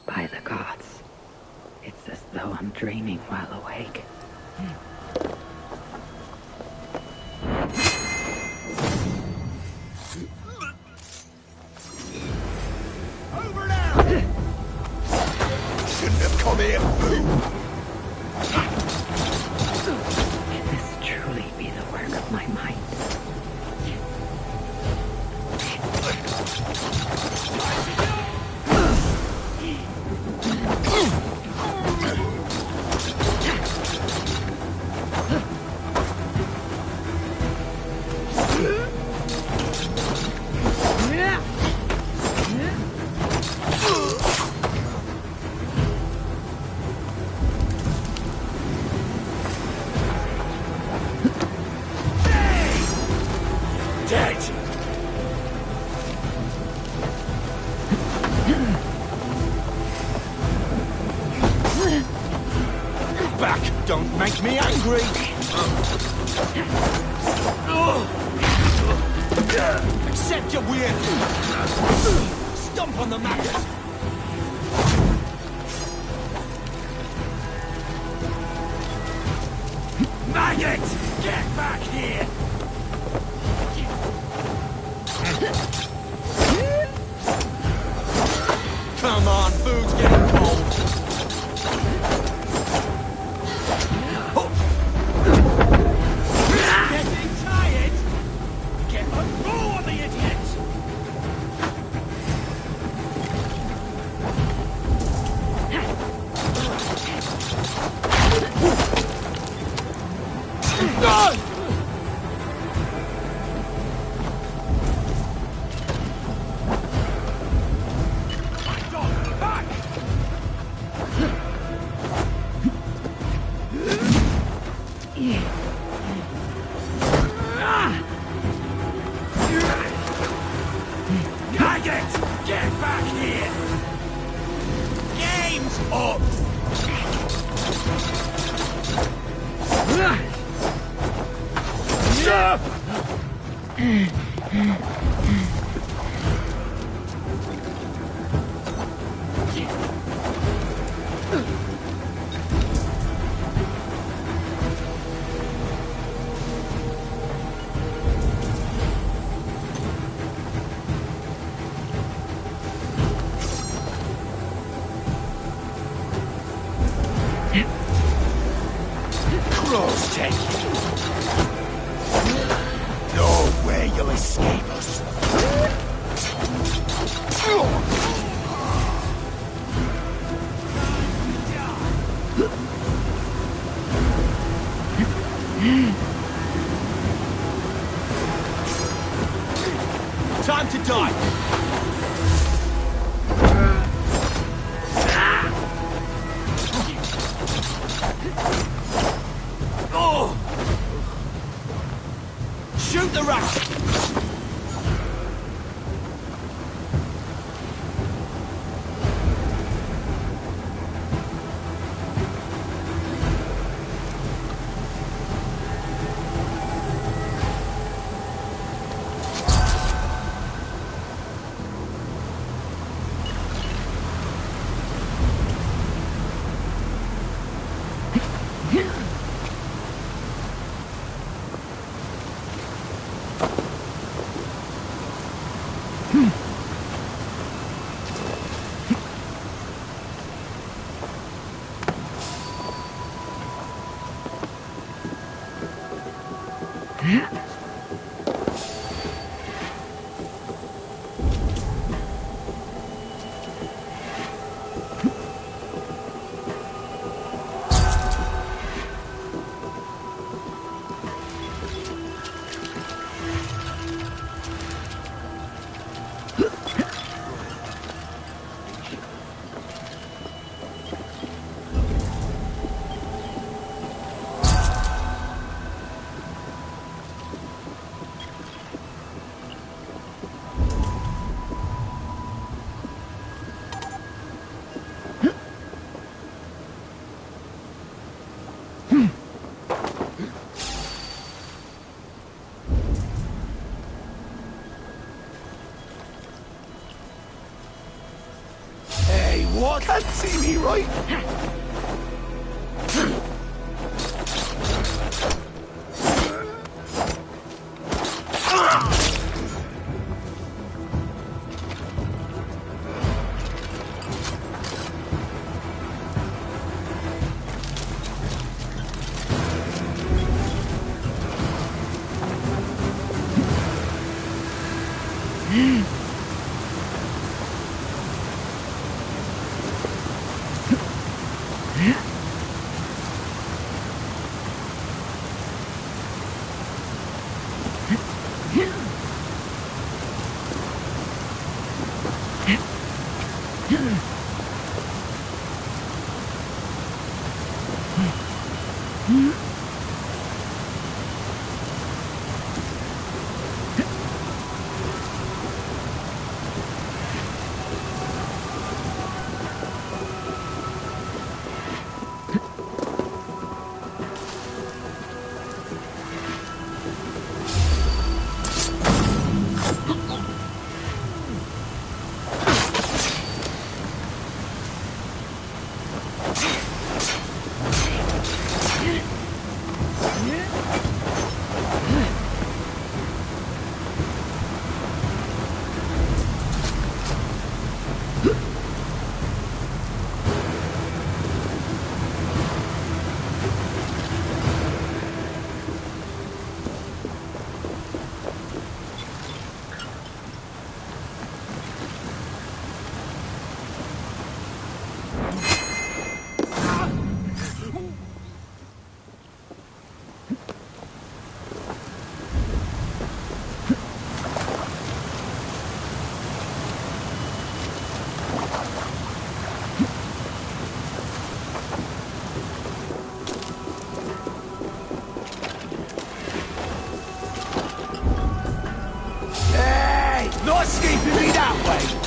By the gods, it's as though I'm dreaming while awake. Over now! Shouldn't have come here, fool! Can this truly be the work of my mind? me angry! Accept your weird! Stomp on the maggot! Maggot! Get back here! Come on, food's getting cold! Getting tired? Get a go on the idiot! Maggot! Get back here! Game's up! Cross take you! No way you'll escape us! Time to die! Oh! Shoot the rat! What? Can't see me, right? No escaping me that way!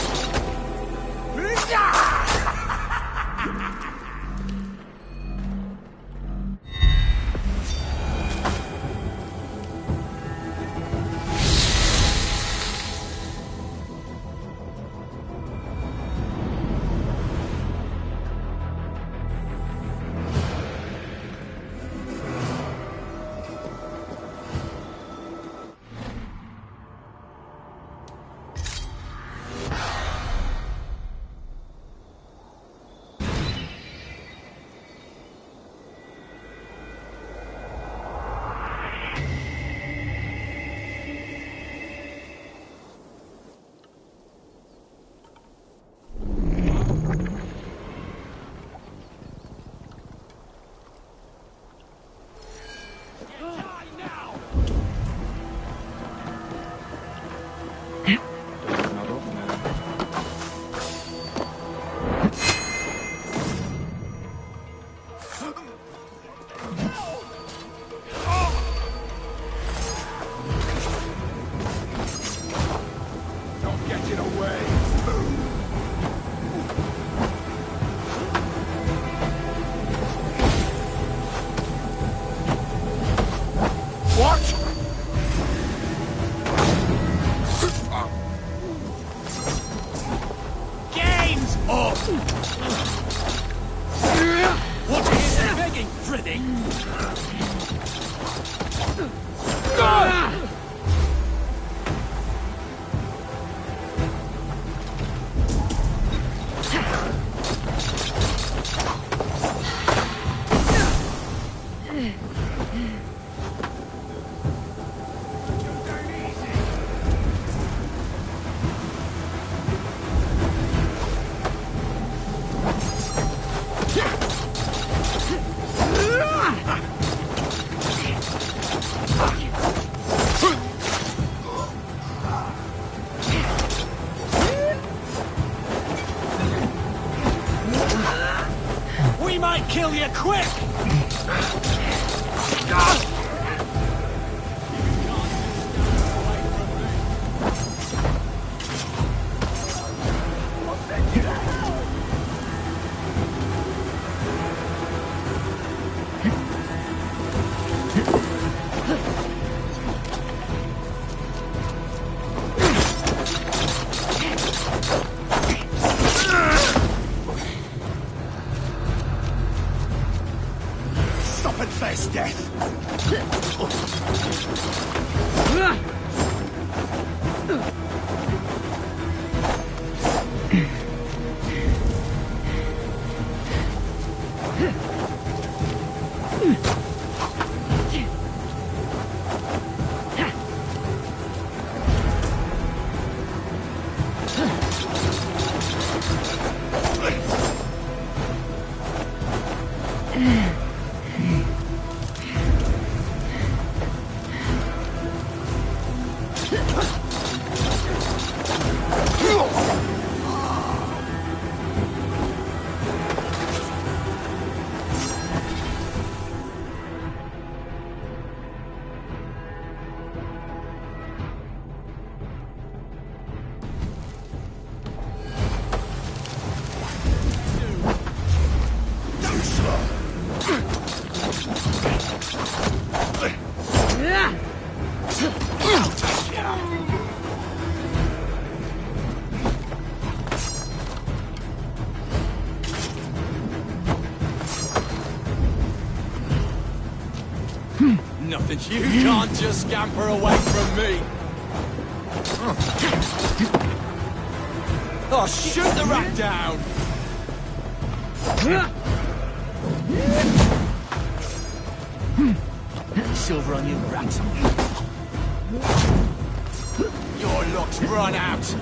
Kill you quick! Nothing you can't just scamper away from me. Oh, shoot the rat down! Silver on you, rat. Your luck's run out.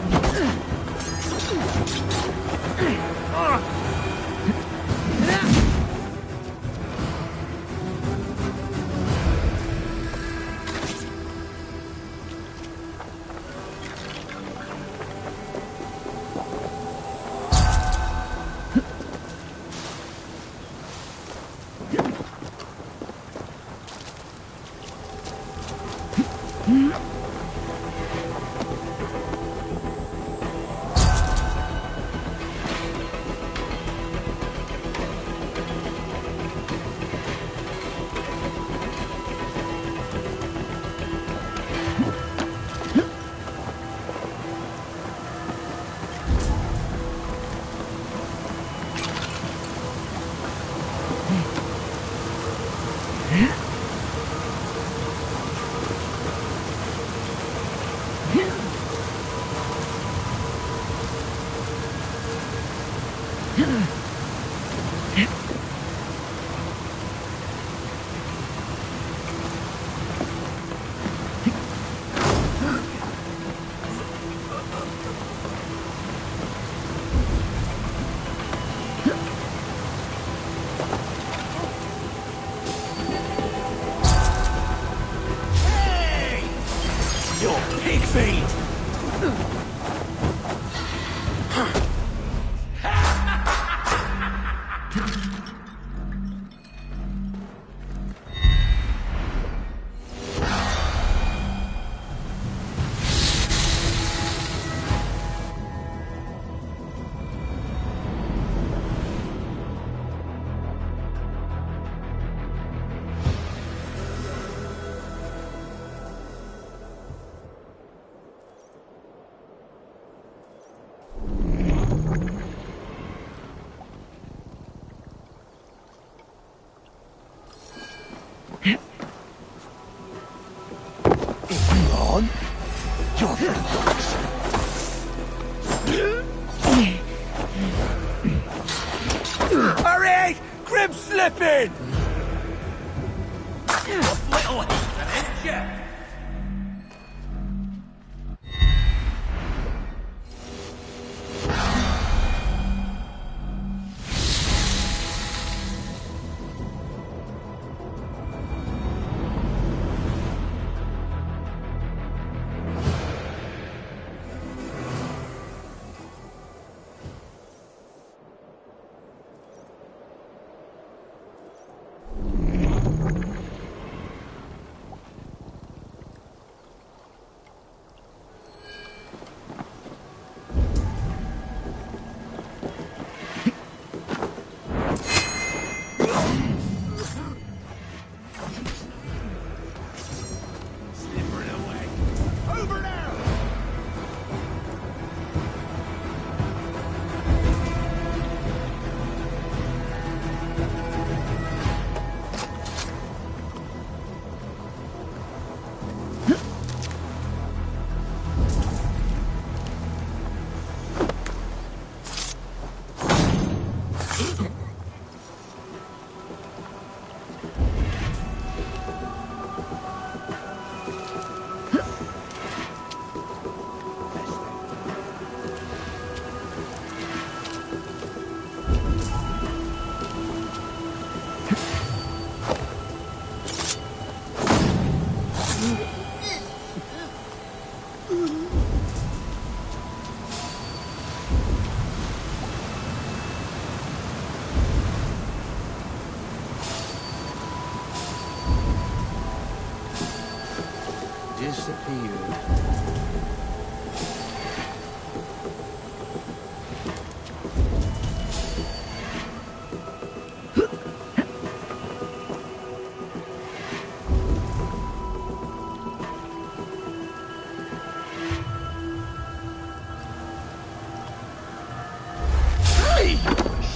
Hurry! Crib slipping! Little ain't you?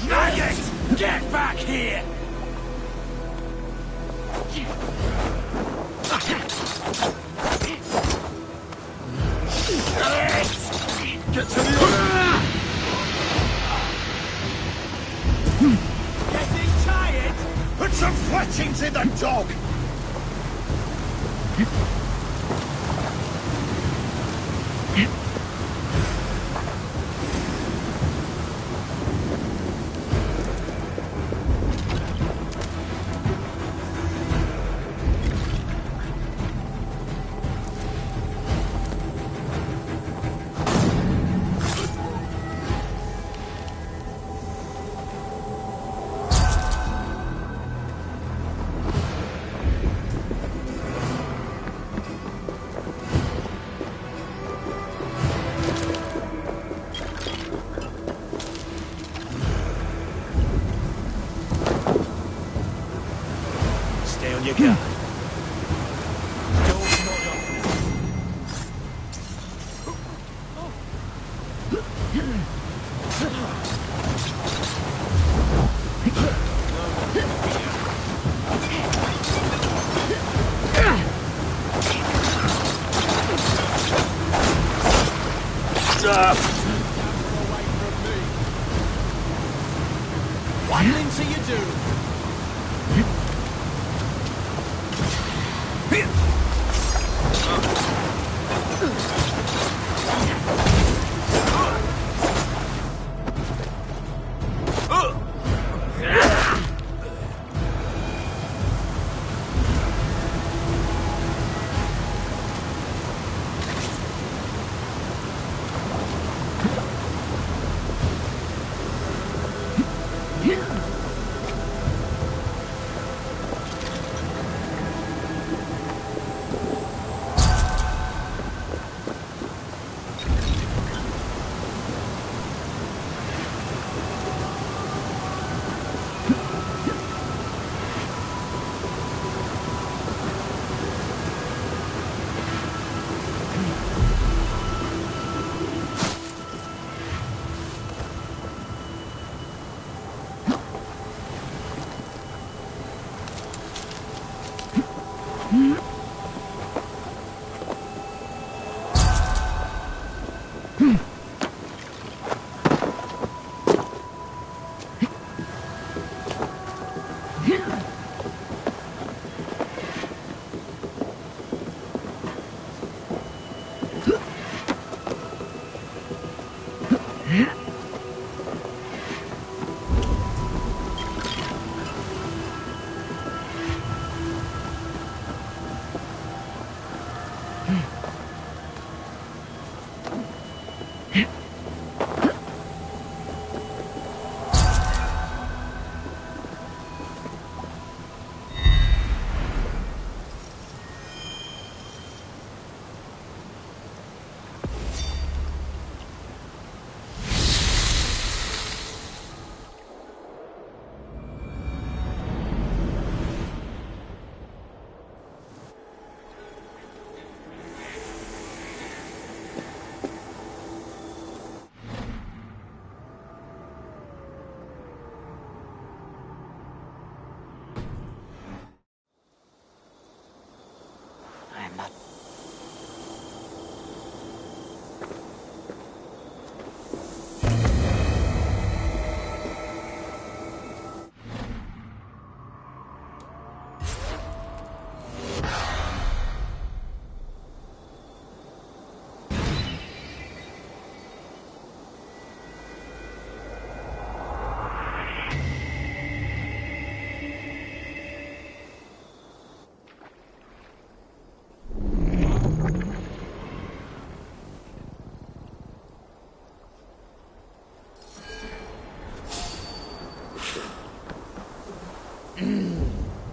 Maggot! Get back here! Get to the other! Getting tired? Put some fletchings in the dog! You got. Waddling to you do.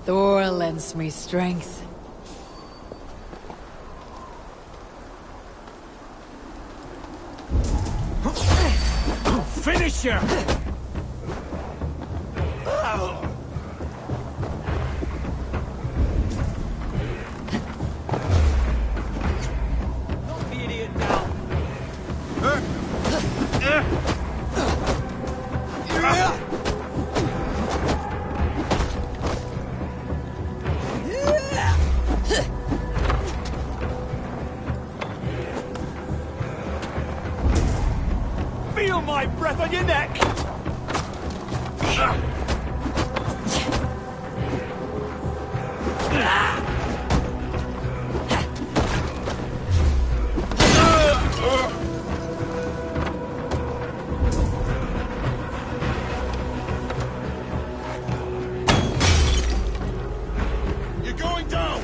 Thor lends me strength. Finisher! Knock the idiot down. Feel my breath on your neck! You're going down!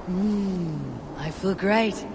I feel great.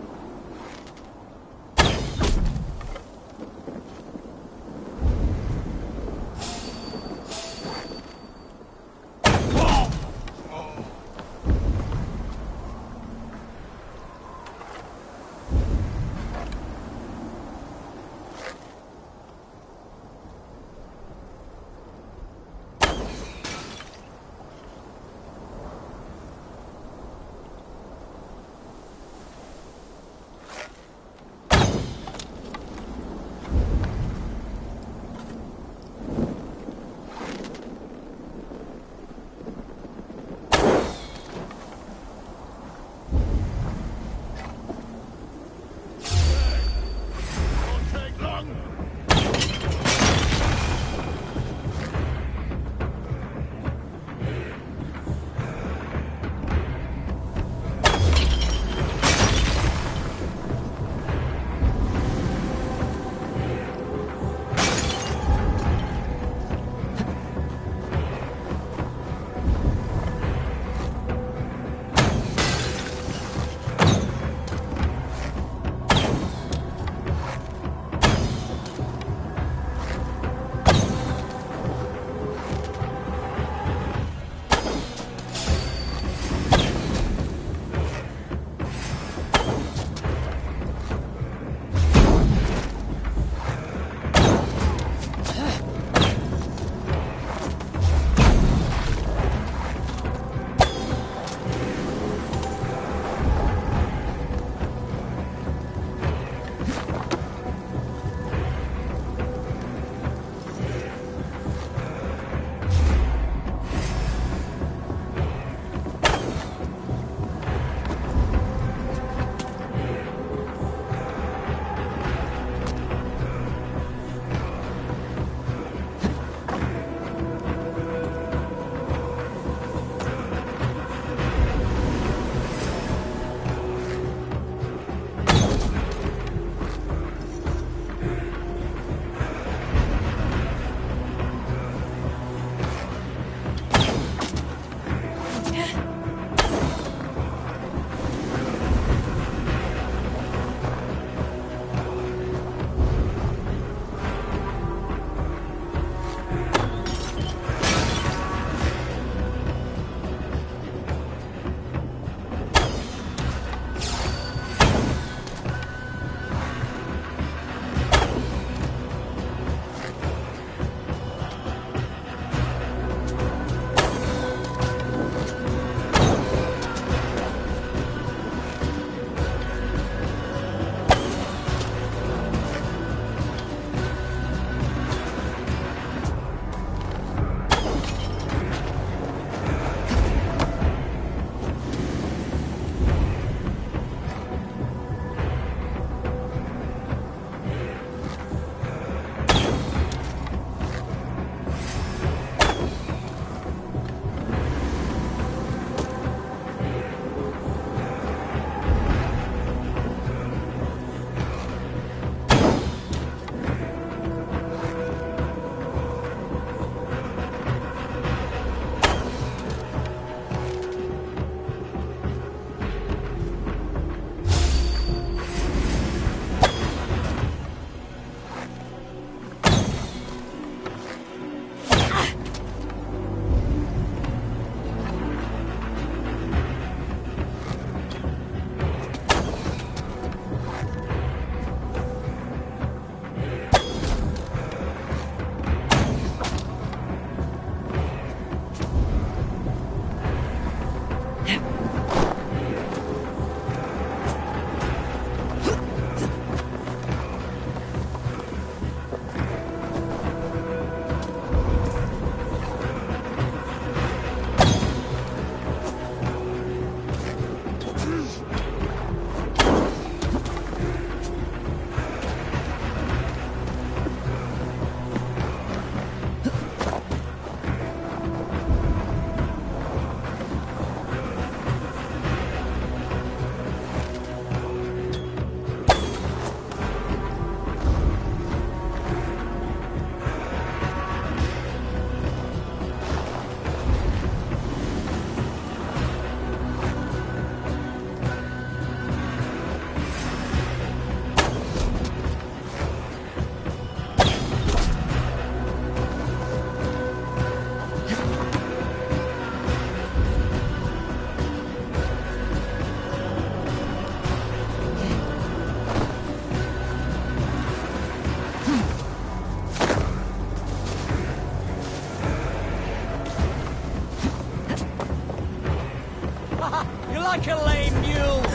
You're like a lame mule.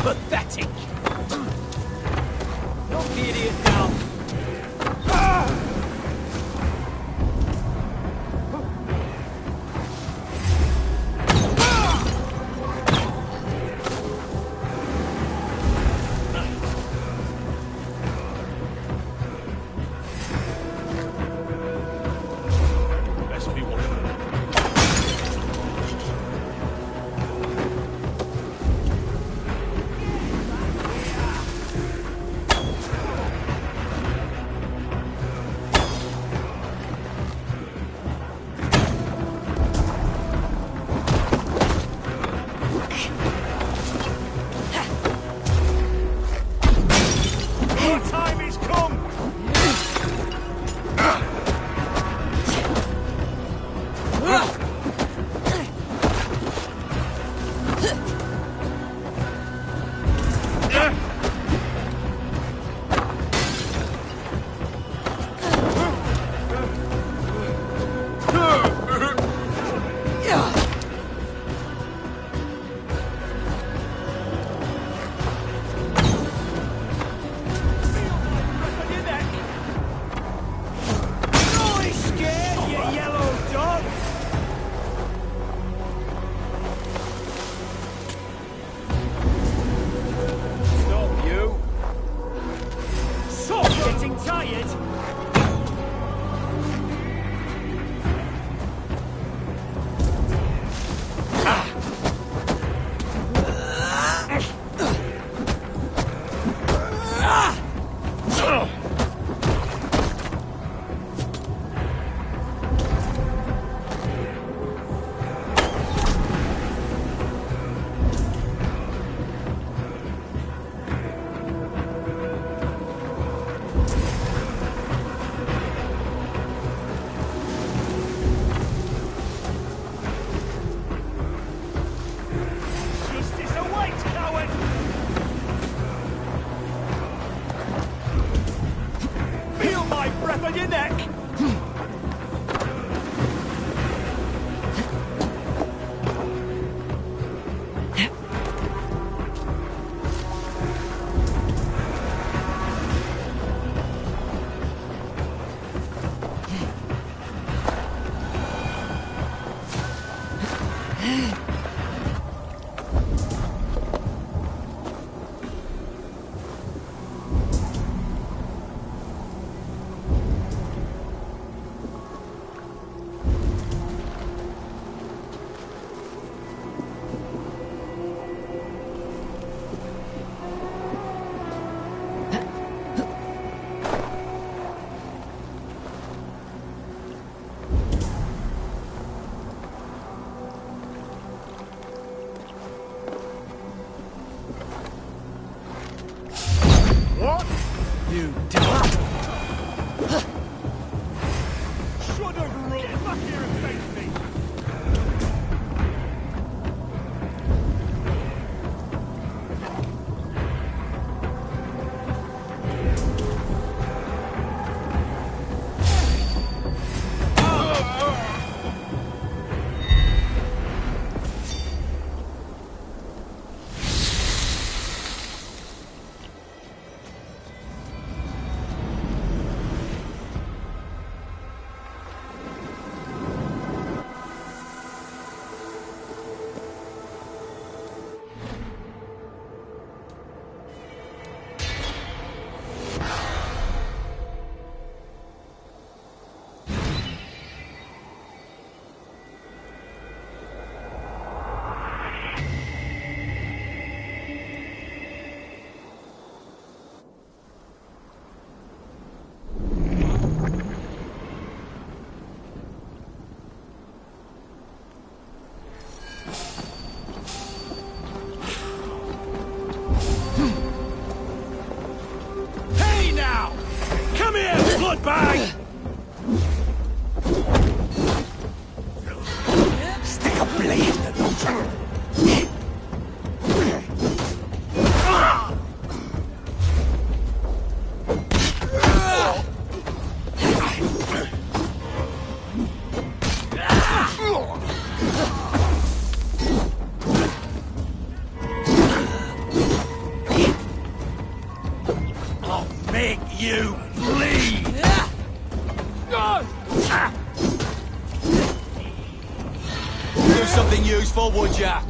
Pathetic! Knock the idiot down! Best be watchful. Your time is come! Breath on your neck! What? You done? Should have run! Get back here and face me! Hey now! Come here, bloodbag! Stick a blade in the nose. I'll make you bleed! Do something useful, would ya?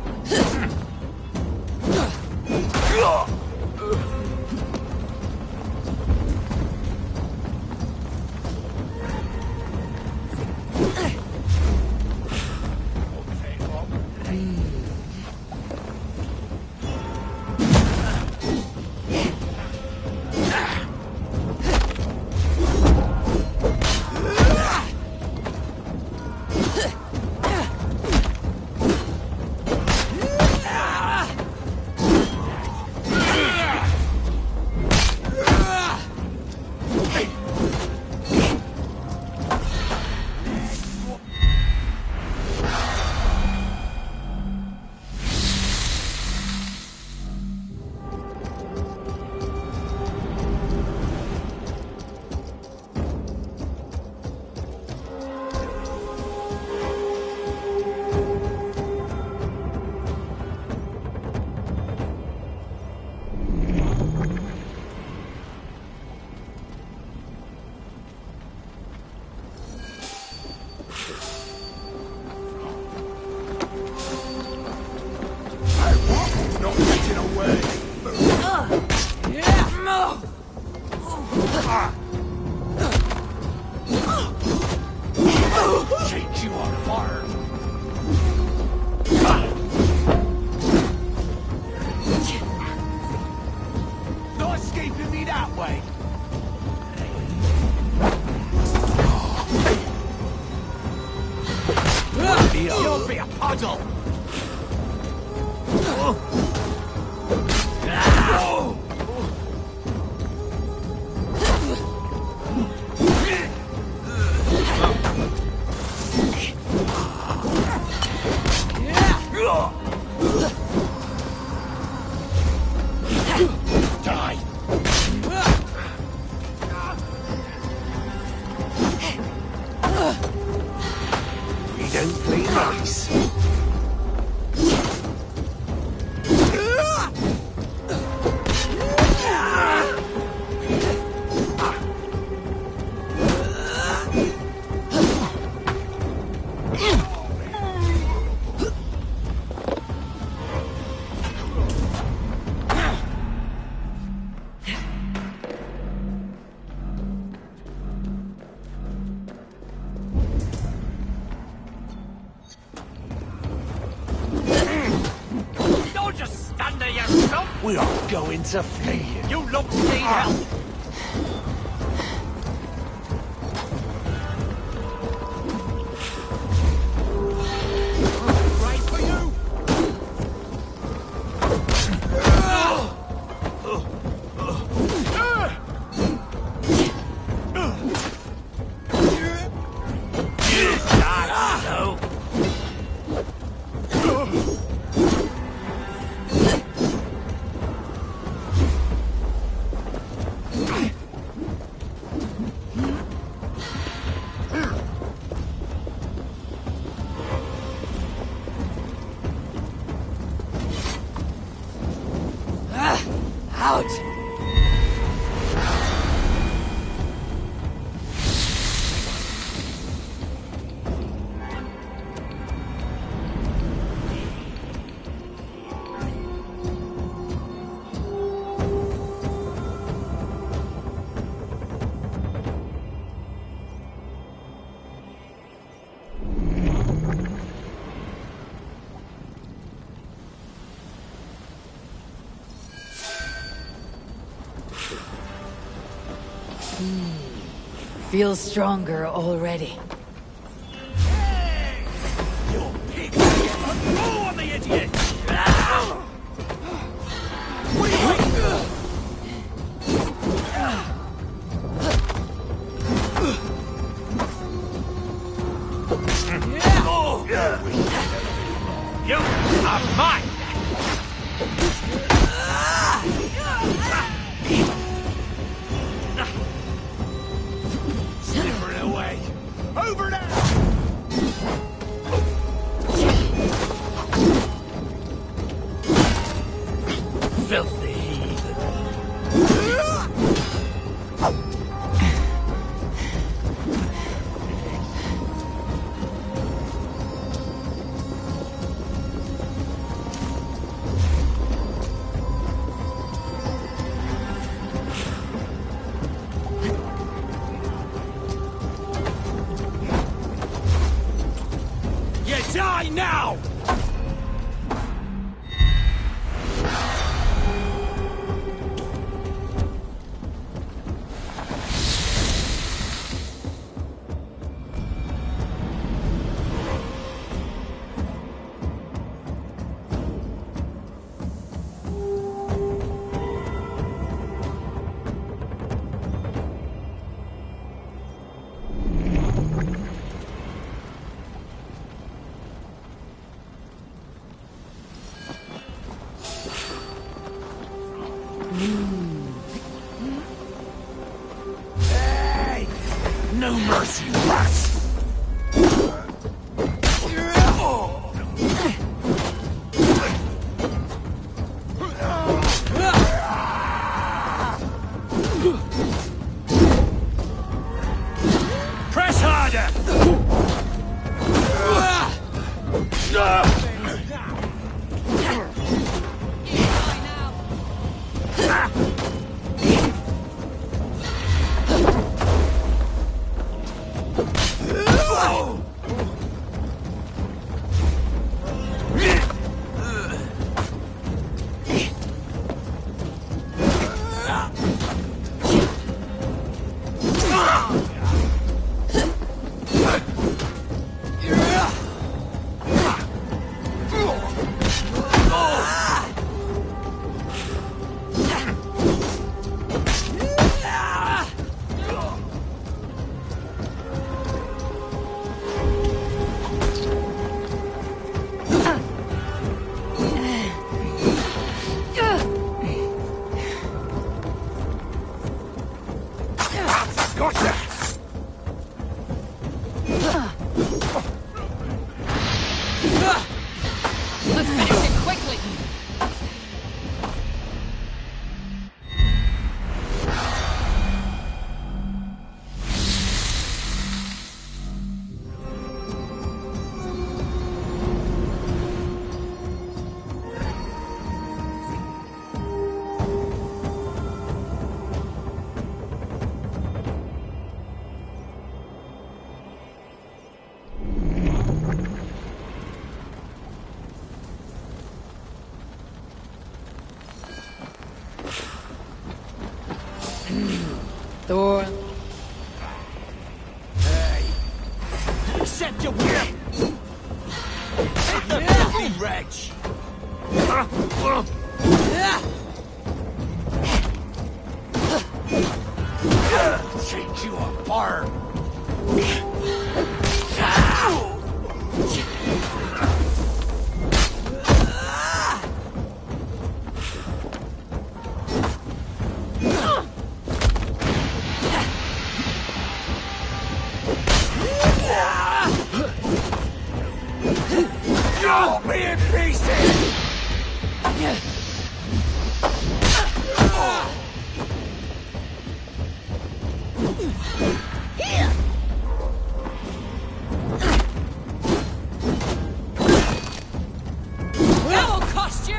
Not getting away! Change you on fire! No escaping me that way! You'll be a puddle! Die! don't play nice. Don't just stand there, you stump! We are going to flee. You lumps need help! Right for you! Out! Feels stronger already. You pig! Roll on the idiot! You are mine! Slipper it away! Over there! Filthy heathen! You die now! Hey! No mercy, rats! Press harder! Intercept your whip! Hit the filthy wretch! Take you apart! You'll be in pieces! That will cost you!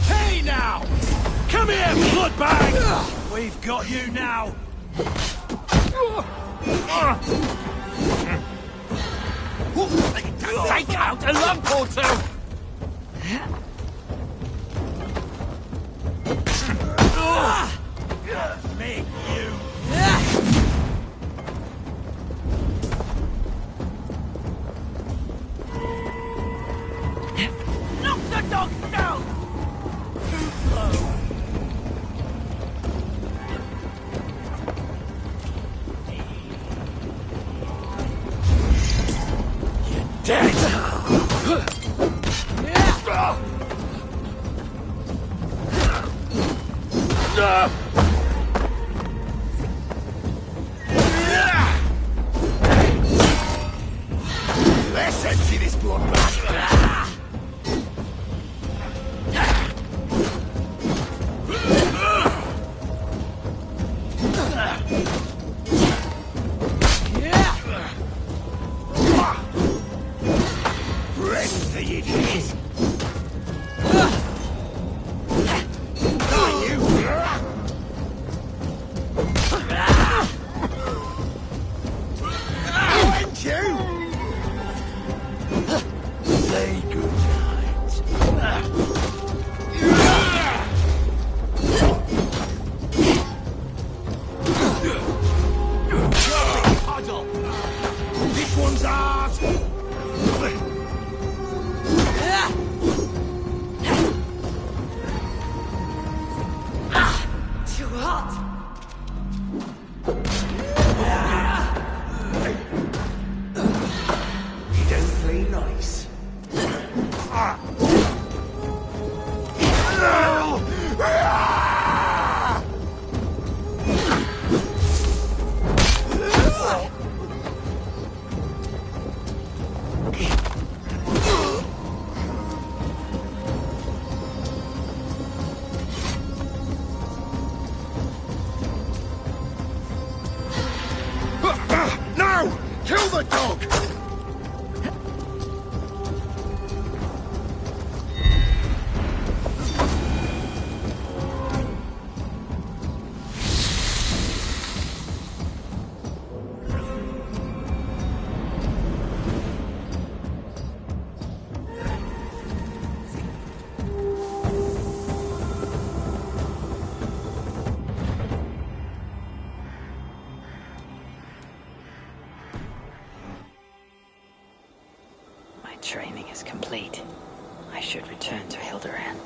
Hey now! Come here, bloodbag! We've got you now! Take out a lump or two! Make you! Knock the dog down! Dead! Let's empty this bloodbath! Ready for the idiot! Die, you! Thank you! Say goodnight. Puddle! This one's ours! Too hot! We don't play nice. No! Kill the dog! My training is complete. I should return to Hilderan.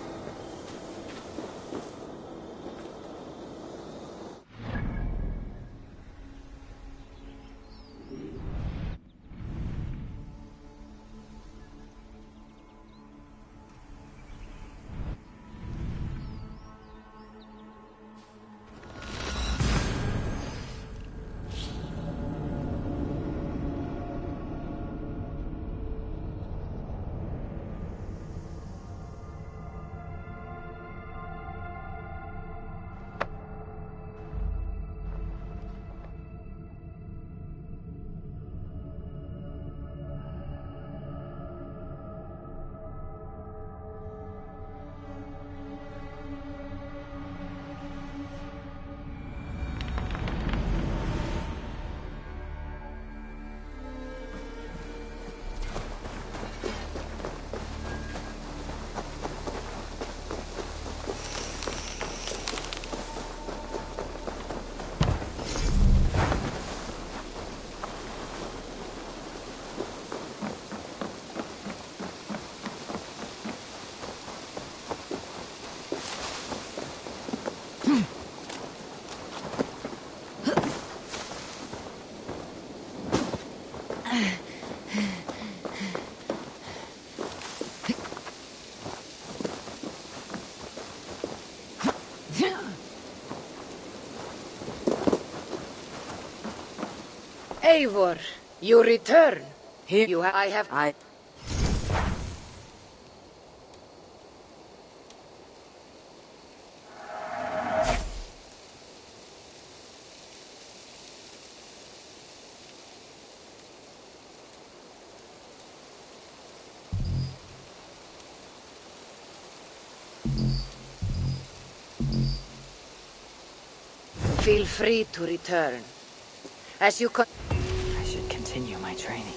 Eivor, you return. Here you I have... Feel free to return. As you con... I should continue my training.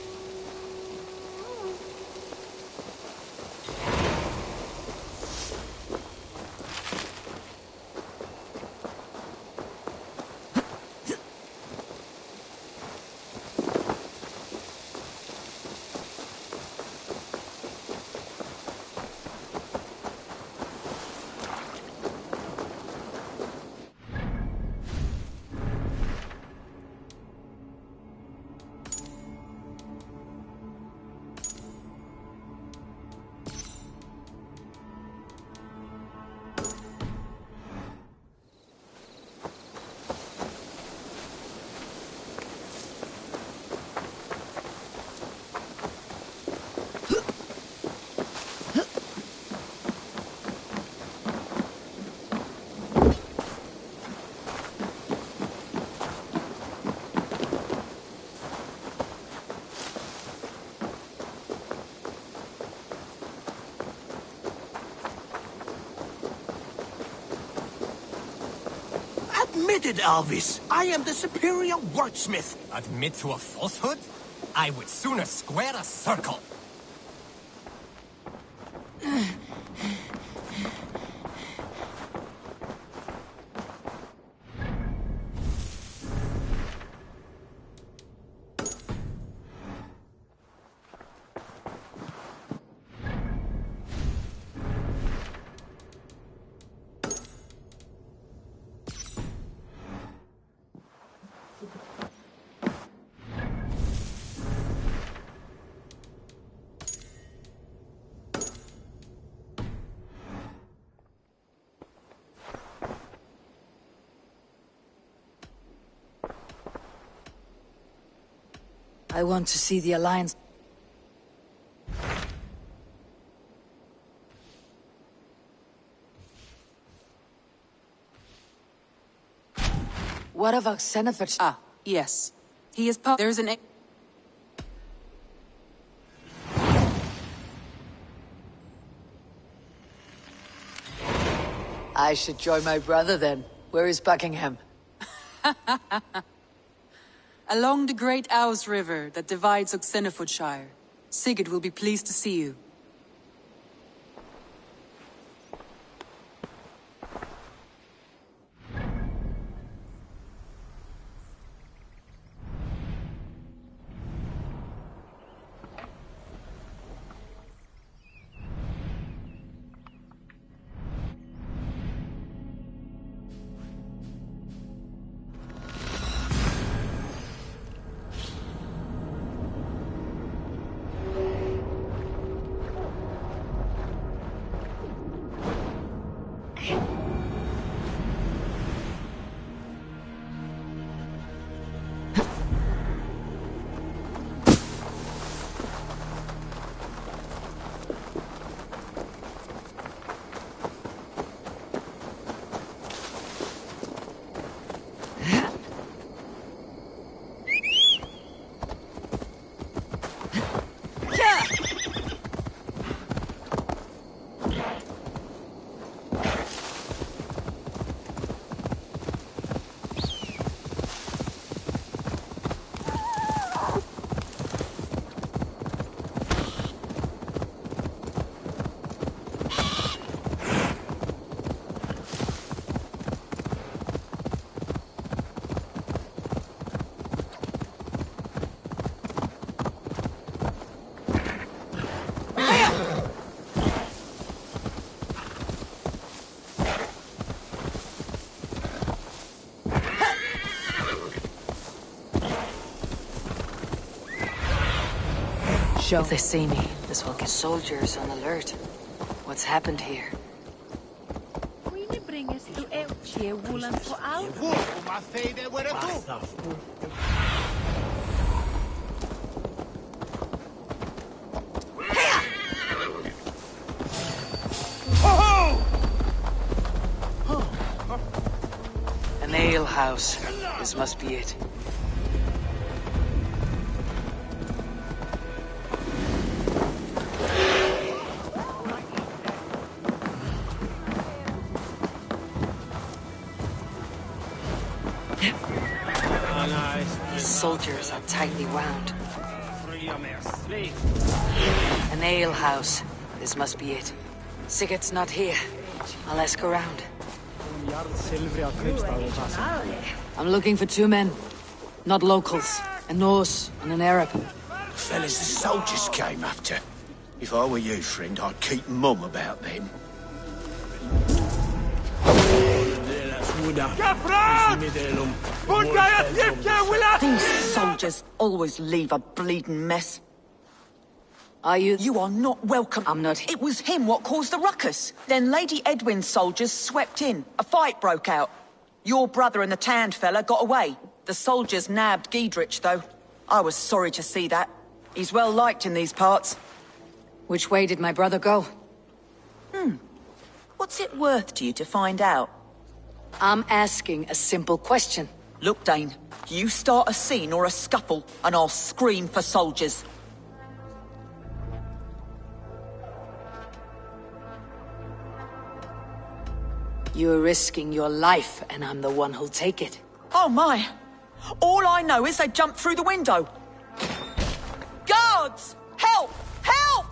Admitted, Alvis. I am the superior wordsmith. Admit to a falsehood? I would sooner square a circle. I want to see the Alliance. What of Xenophage? Ah, yes. He is part. There's an... I should join my brother then. Where is Buckingham? Along the great Ouse River that divides Oxenfordshire. Sigurd will be pleased to see you. If they see me, this will get soldiers on alert. What's happened here? alehouse. This must be it. The soldiers are tightly wound. An alehouse. This must be it. Sigurd's not here. I'll ask around. I'm looking for 2 men. Not locals. A Norse and an Arab. The fellas the soldiers came after. If I were you, friend, I'd keep mum about them. These soldiers always leave a bleeding mess. Are you? You are not welcome. I'm not. It was him what caused the ruckus. Then Lady Edwin's soldiers swept in. A fight broke out. Your brother and the tanned fella got away. The soldiers nabbed Giedrich, though. I was sorry to see that. He's well liked in these parts. Which way did my brother go? What's it worth to you to find out? I'm asking a simple question. Look, Dane, you start a scene or a scuffle, and I'll scream for soldiers. You're risking your life, and I'm the one who'll take it. Oh my! All I know is they jumped through the window. Guards! Help! Help!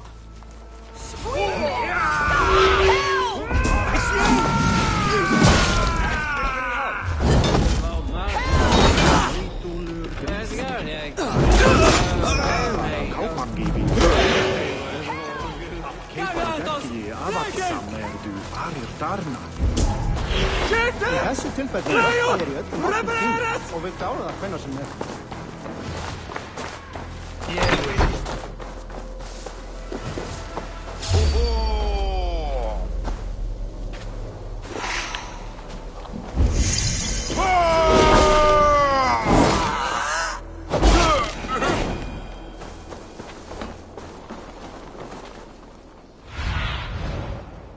Í þessu tilfelli er í öllum tímum og við dána það hvenær sem er.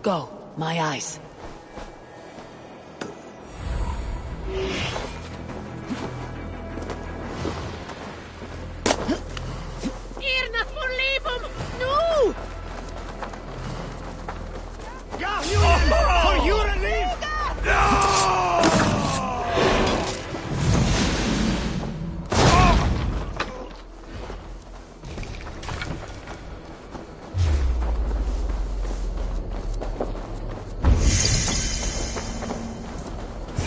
Go, my eyes.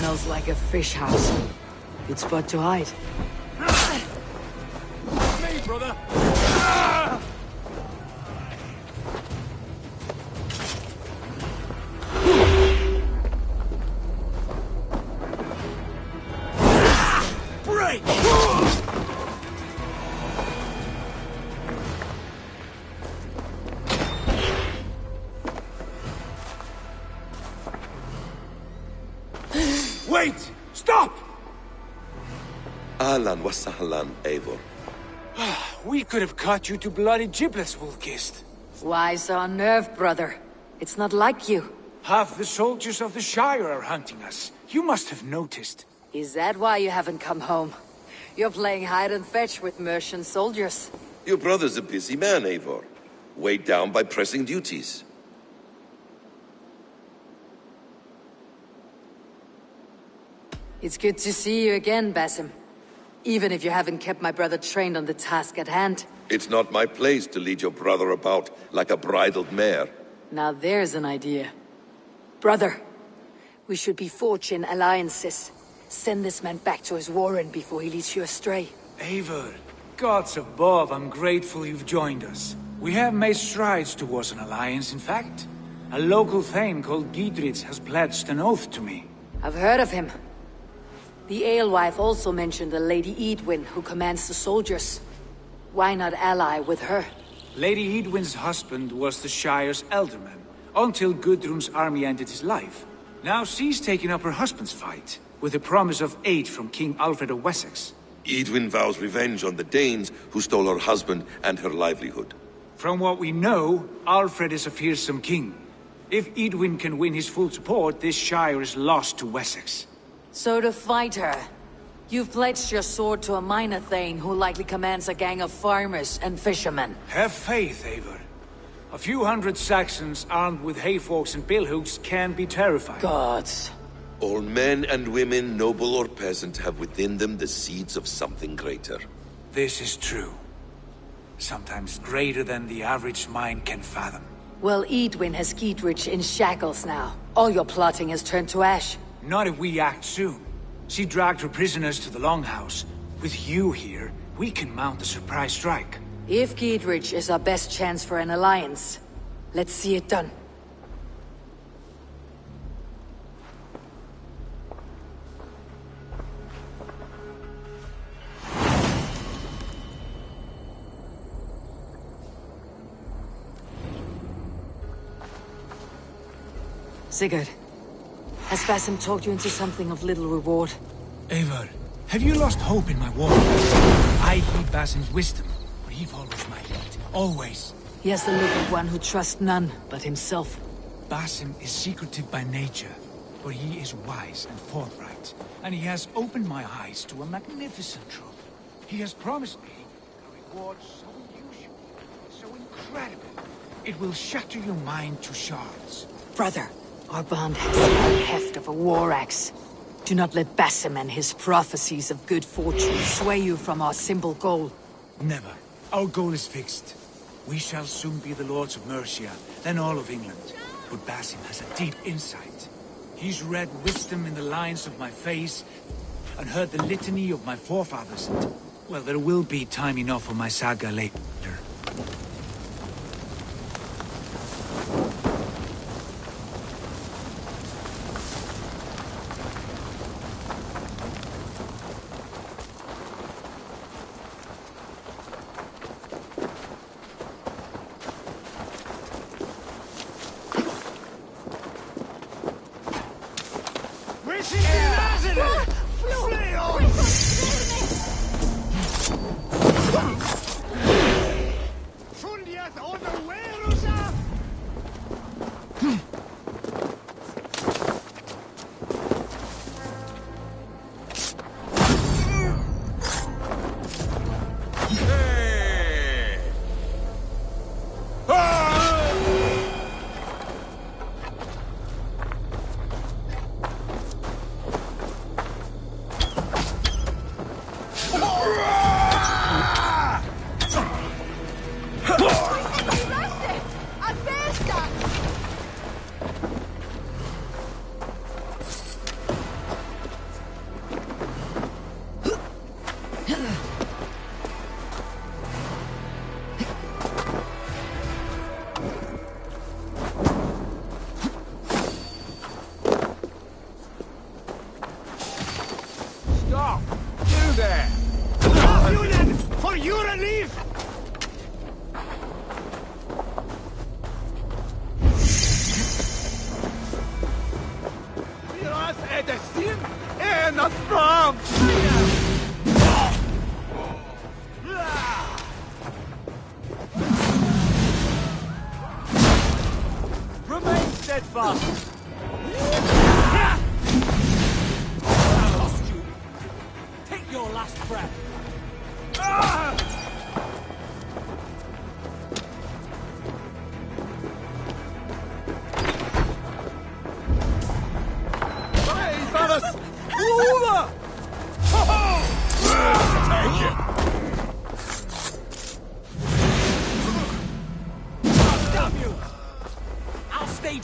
Smells like a fish house. Good spot to hide. Me, brother! Break! Wait! Stop! Ahlan wa sahlan, Eivor. We could have cut you to bloody giblets, Wolf-Kissed. Why so unnerved, brother? It's not like you. Half the soldiers of the Shire are hunting us. You must have noticed. Is that why you haven't come home? You're playing hide and fetch with Mercian soldiers. Your brother's a busy man, Eivor. Weighed down by pressing duties. It's good to see you again, Basim. Even if you haven't kept my brother trained on the task at hand. It's not my place to lead your brother about like a bridled mare. Now there's an idea. Brother, we should be forging alliances. Send this man back to his warren before he leads you astray. Eivor, gods above, I'm grateful you've joined us. We have made strides towards an alliance, in fact. A local thane called Giedrich has pledged an oath to me. I've heard of him. The alewife also mentioned a Lady Edwin who commands the soldiers. Why not ally with her? Lady Edwin's husband was the Shire's elderman, until Gudrun's army ended his life. Now she's taking up her husband's fight, with the promise of aid from King Alfred of Wessex. Edwin vows revenge on the Danes who stole her husband and her livelihood. From what we know, Alfred is a fearsome king. If Edwin can win his full support, this Shire is lost to Wessex. So to fight her, you've pledged your sword to a minor thane who likely commands a gang of farmers and fishermen. Have faith, Eivor. A few hundred Saxons armed with hayforks and billhooks can be terrifying. Gods. All men and women, noble or peasant, have within them the seeds of something greater. This is true. Sometimes greater than the average mind can fathom. Well, Edwin has Geedrich in shackles now. All your plotting has turned to ash. Not if we act soon. She dragged her prisoners to the Longhouse. With you here, we can mount a surprise strike. If Geedrich is our best chance for an alliance, let's see it done. Sigurd, has Basim talked you into something of little reward? Eivor, have you lost hope in my war? I heed Basim's wisdom, but he follows my lead, always. He has the look of one who trusts none but himself. Basim is secretive by nature, but he is wise and forthright, and he has opened my eyes to a magnificent truth. He has promised me a reward so unusual, so incredible, it will shatter your mind to shards. Brother, our bond has the heft of a war axe. Do not let Basim and his prophecies of good fortune sway you from our simple goal. Never. Our goal is fixed. We shall soon be the lords of Mercia, then all of England. But Basim has a deep insight. He's read wisdom in the lines of my face, and heard the litany of my forefathers. Well, there will be time enough for my saga later. Remain steadfast! Take your last breath!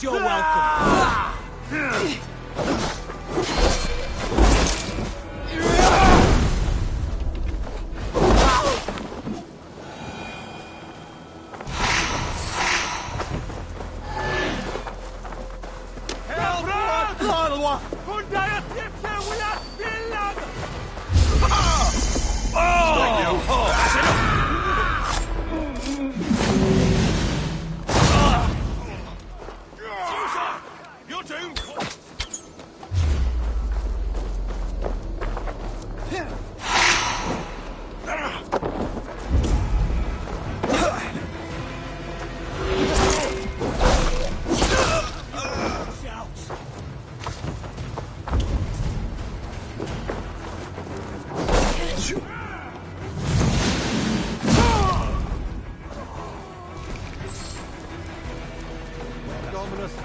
You're welcome.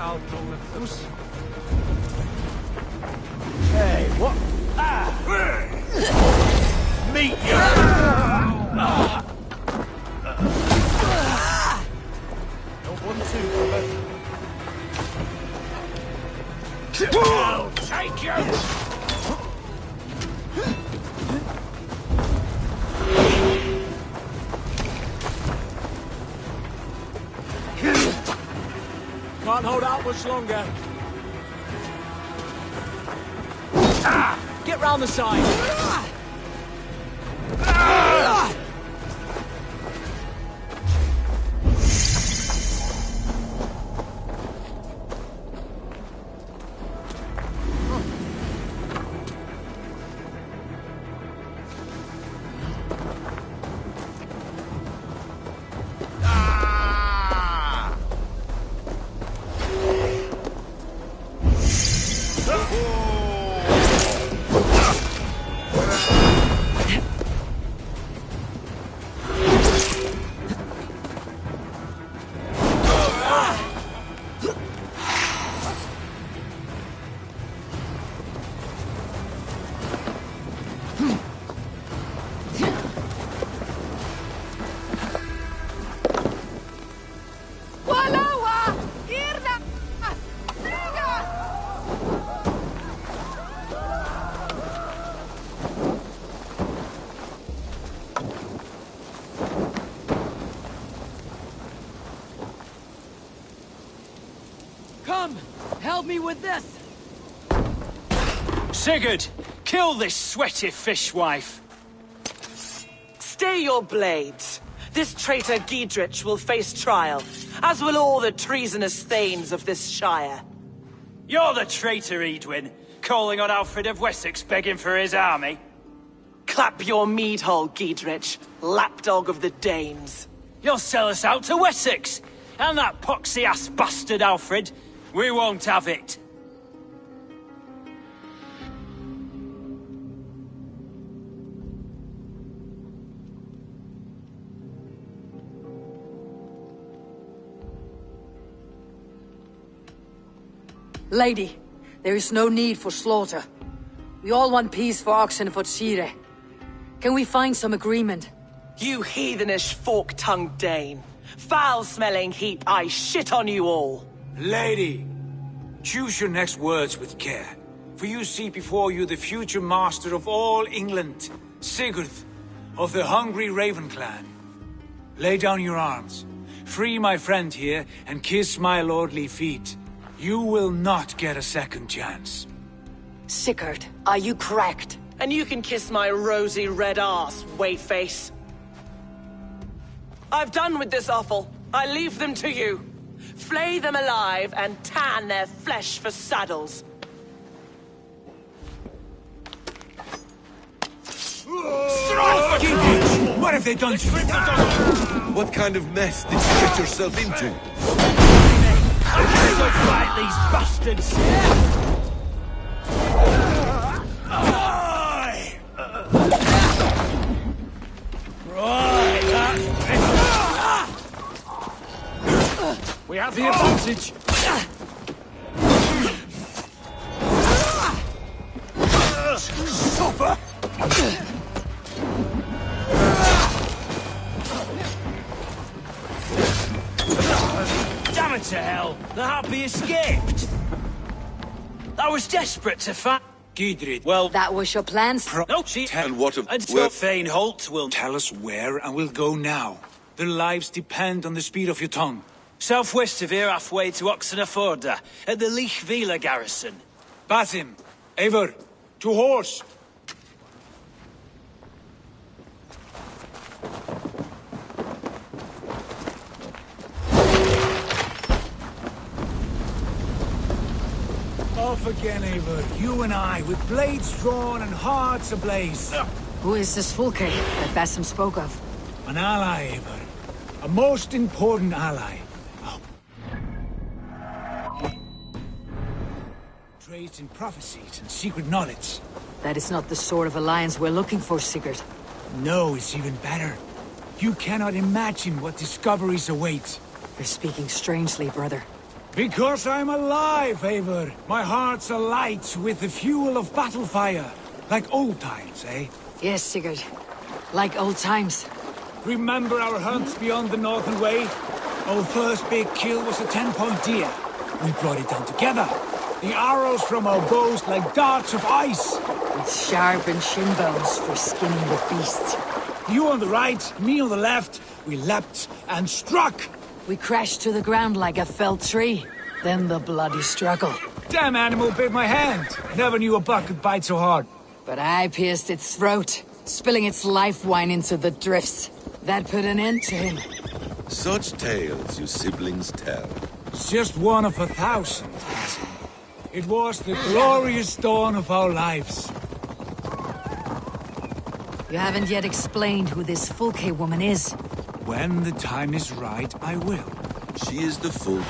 I'll go loose. Hey, what? Meet you! No one to I'll take you! Can't hold out much longer. Get round the side. Come! Help me with this! Sigurd, kill this sweaty fishwife. Stay your blades. This traitor Giedrich will face trial, as will all the treasonous thanes of this shire. You're the traitor, Edwin, calling on Alfred of Wessex begging for his army. Clap your mead hole, Giedrich, lapdog of the Danes. You'll sell us out to Wessex, and that poxy-ass bastard Alfred. We won't have it. Lady, there is no need for slaughter. We all want peace for oxen for Tsire. Can we find some agreement? You heathenish fork-tongued Dane. Foul-smelling heap, I shit on you all. Lady, choose your next words with care, for you see before you the future master of all England, Sigurd, of the hungry Raven clan. Lay down your arms, free my friend here, and kiss my lordly feet. You will not get a second chance. Sigurd, are you cracked? And you can kiss my rosy red ass, wayface. I've done with this offal. I leave them to you. Flay them alive and tan their flesh for saddles. What have they done to you? What kind of mess did you get yourself into? I'll fight these bastards! Right, that's better. We have the advantage. Suffer! Damn it to hell! The Happy escaped! I was desperate to find... Giedrich, well... That was your plans? No, she... And what of... Until Thane Holt will... Tell us where, and we'll go now. Their lives depend on the speed of your tongue. Southwest of here, halfway to Oxenaforda, at the Lichvila garrison. Basim, Eivor, to horse! Off again, Eivor. You and I, with blades drawn and hearts ablaze. Who is this Fulke that Basim spoke of? An ally, Eivor. A most important ally. Oh. Trades in prophecies and secret knowledge. That is not the sort of alliance we're looking for, Sigurd. No, it's even better. You cannot imagine what discoveries await. You're speaking strangely, brother. Because I'm alive, Eivor. My heart's alight with the fuel of battle fire. Like old times, eh? Yes, Sigurd. Like old times. Remember our hunts beyond the Northern Way? Our first big kill was a 10-point deer. We brought it down together. The arrows from our bows like darts of ice. With sharpened shin bones for skinning the beast. You on the right, me on the left. We leapt and struck. We crashed to the ground like a felled tree. Then the bloody struggle. Damn animal bit my hand. Never knew a buck could bite so hard. But I pierced its throat, spilling its life wine into the drifts. That put an end to him. Such tales you siblings tell. It's just one of 1,000, Basim. It was the glorious dawn of our lives. You haven't yet explained who this Fulke woman is. When the time is right, I will. She is the Fulke.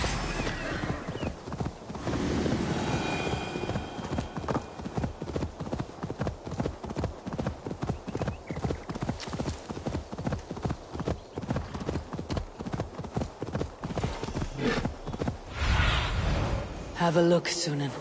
Have a look, Sunan.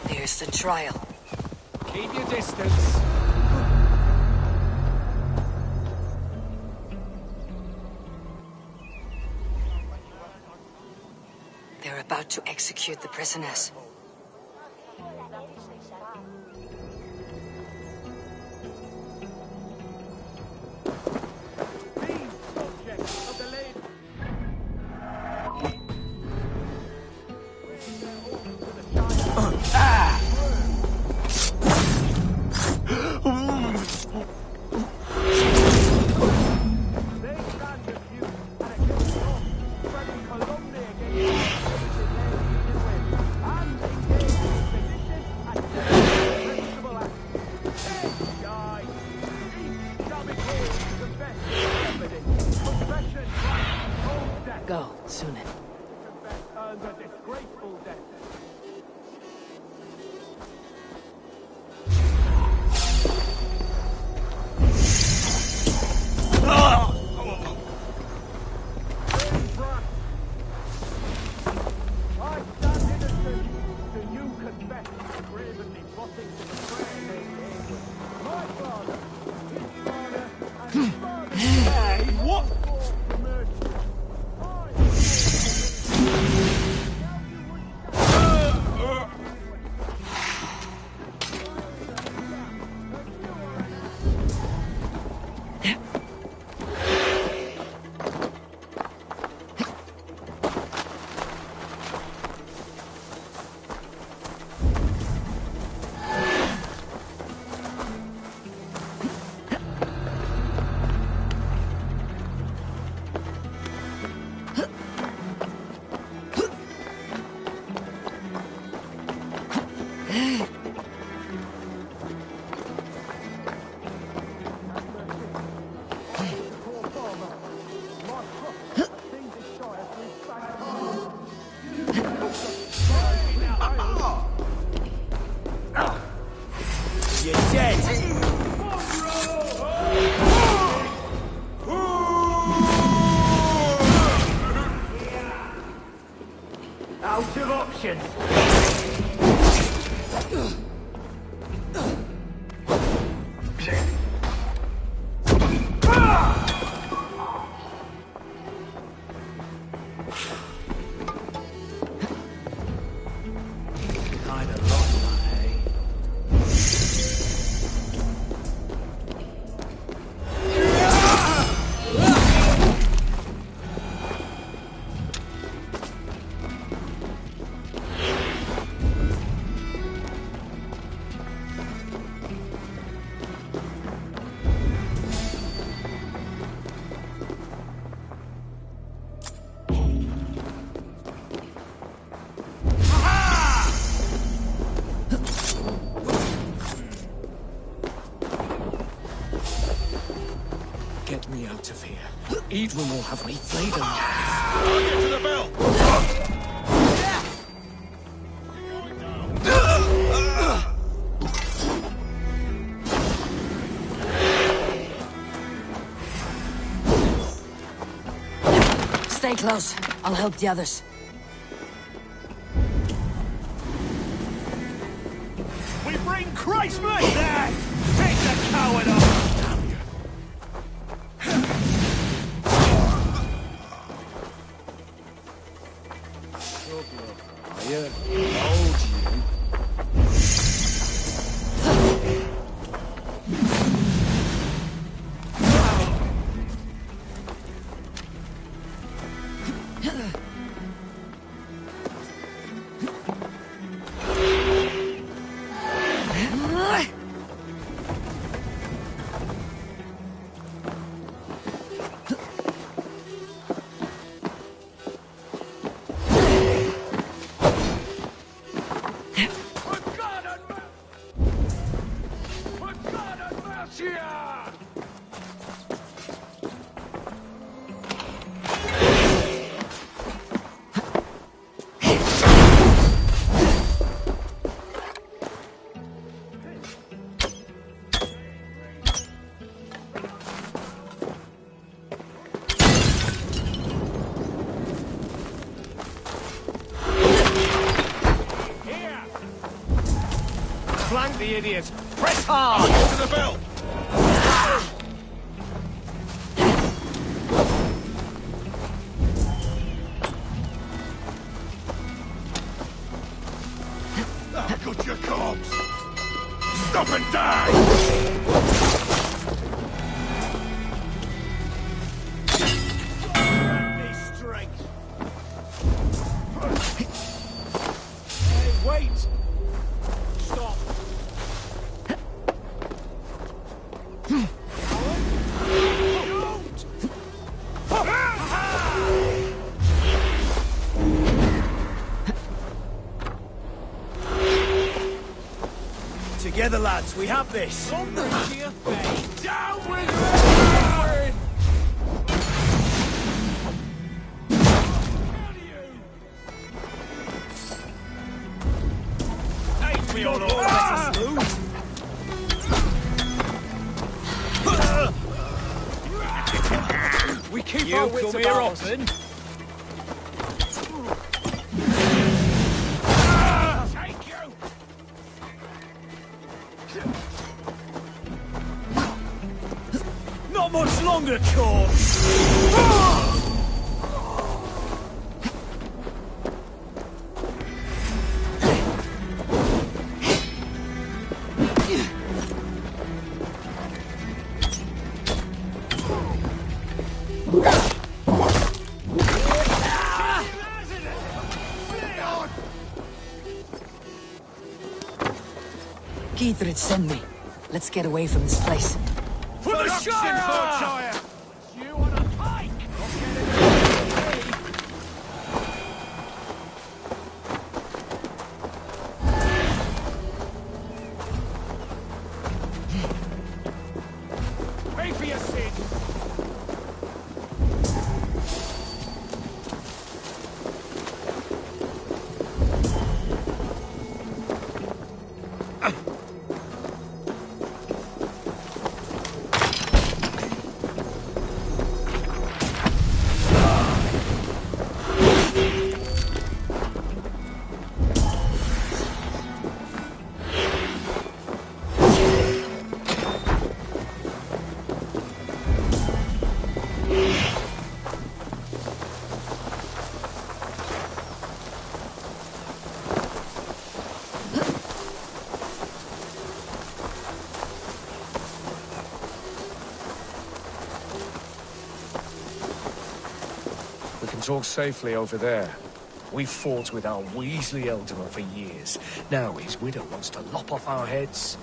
There's the trial. Keep your distance. They're about to execute the prisoners. Go, Sunan. out of here. Edwin will have me flayed alive. I'll get to the bell! Stay close. I'll help the others. We bring Christ back there! Take the coward off! Damn you. Flank the idiot! Press hard! Get to the bell! I've got your corpse! Stop and die! Hey, wait! Stop! Together, lads, we have this! Down with Edward! Hey, we all Don't let us lose! We keep You our wits come here about often? us. Take you! Not much longer, corpse! Geethrid, send me. Let's get away from this place. For the Shire! You on a pike! Pay for your sin! We can talk safely over there. We've fought with our Weasley Elderman for years. Now his widow wants to lop off our heads.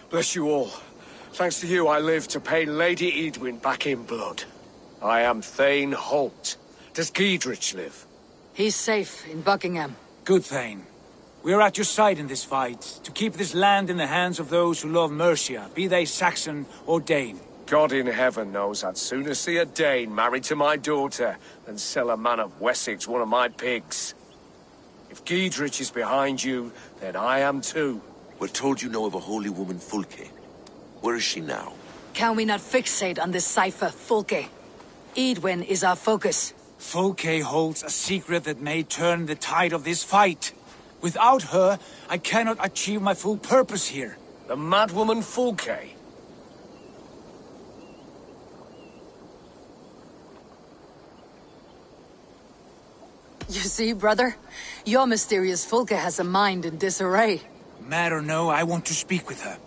Bless you all. Thanks to you, I live to pay Lady Edwin back in blood. I am Thane Holt. Does Giedrich live? He's safe in Buckingham. Good, Thane. We are at your side in this fight, to keep this land in the hands of those who love Mercia, be they Saxon or Dane. God in heaven knows I'd sooner see a Dane married to my daughter than sell a man of Wessex one of my pigs. If Giedrich is behind you, then I am too. We're told you know of a holy woman, Fulke. Where is she now? Can we not fixate on this cipher, Fulke? Edwin is our focus. Fulke holds a secret that may turn the tide of this fight. Without her, I cannot achieve my full purpose here. The madwoman Fulke? You see, brother? Your mysterious Fulke has a mind in disarray. Mad or no, I want to speak with her.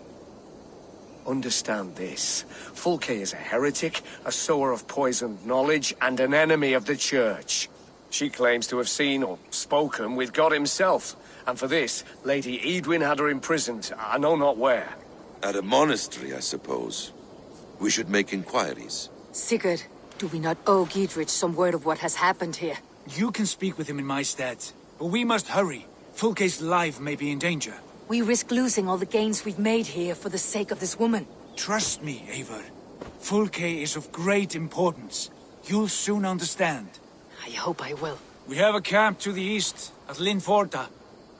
Understand this. Fulke is a heretic, a sower of poisoned knowledge, and an enemy of the Church. She claims to have seen or spoken with God himself. And for this, Lady Edwin had her imprisoned, I know not where. At a monastery, I suppose. We should make inquiries. Sigurd, do we not owe Giedrich some word of what has happened here? You can speak with him in my stead, but we must hurry. Fulke's life may be in danger. We risk losing all the gains we've made here for the sake of this woman. Trust me, Eivor. Fulke is of great importance. You'll soon understand. I hope I will. We have a camp to the east, at Linforta.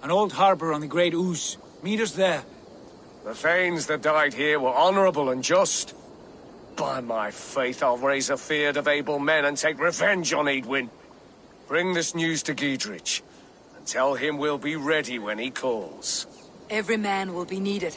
An old harbor on the Great Ouse. Meet us there. The Thanes that died here were honorable and just. By my faith, I'll raise a feared of able men and take revenge on Edwin. Bring this news to Giedrich, and tell him we'll be ready when he calls. Every man will be needed.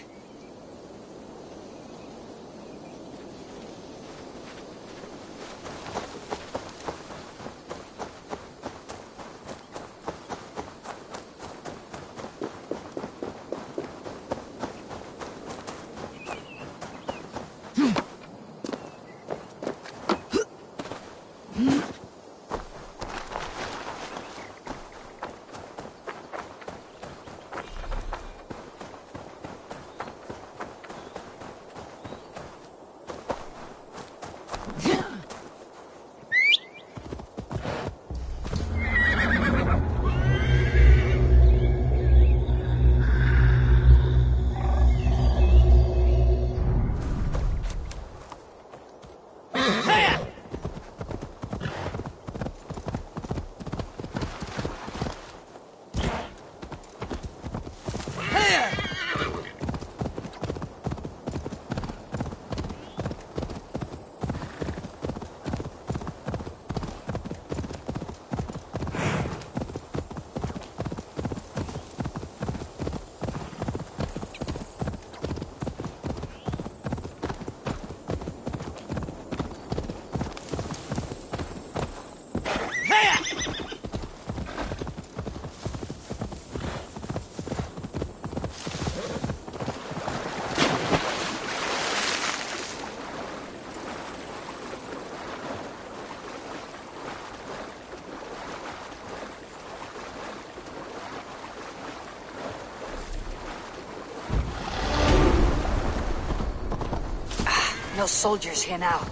No soldiers here now.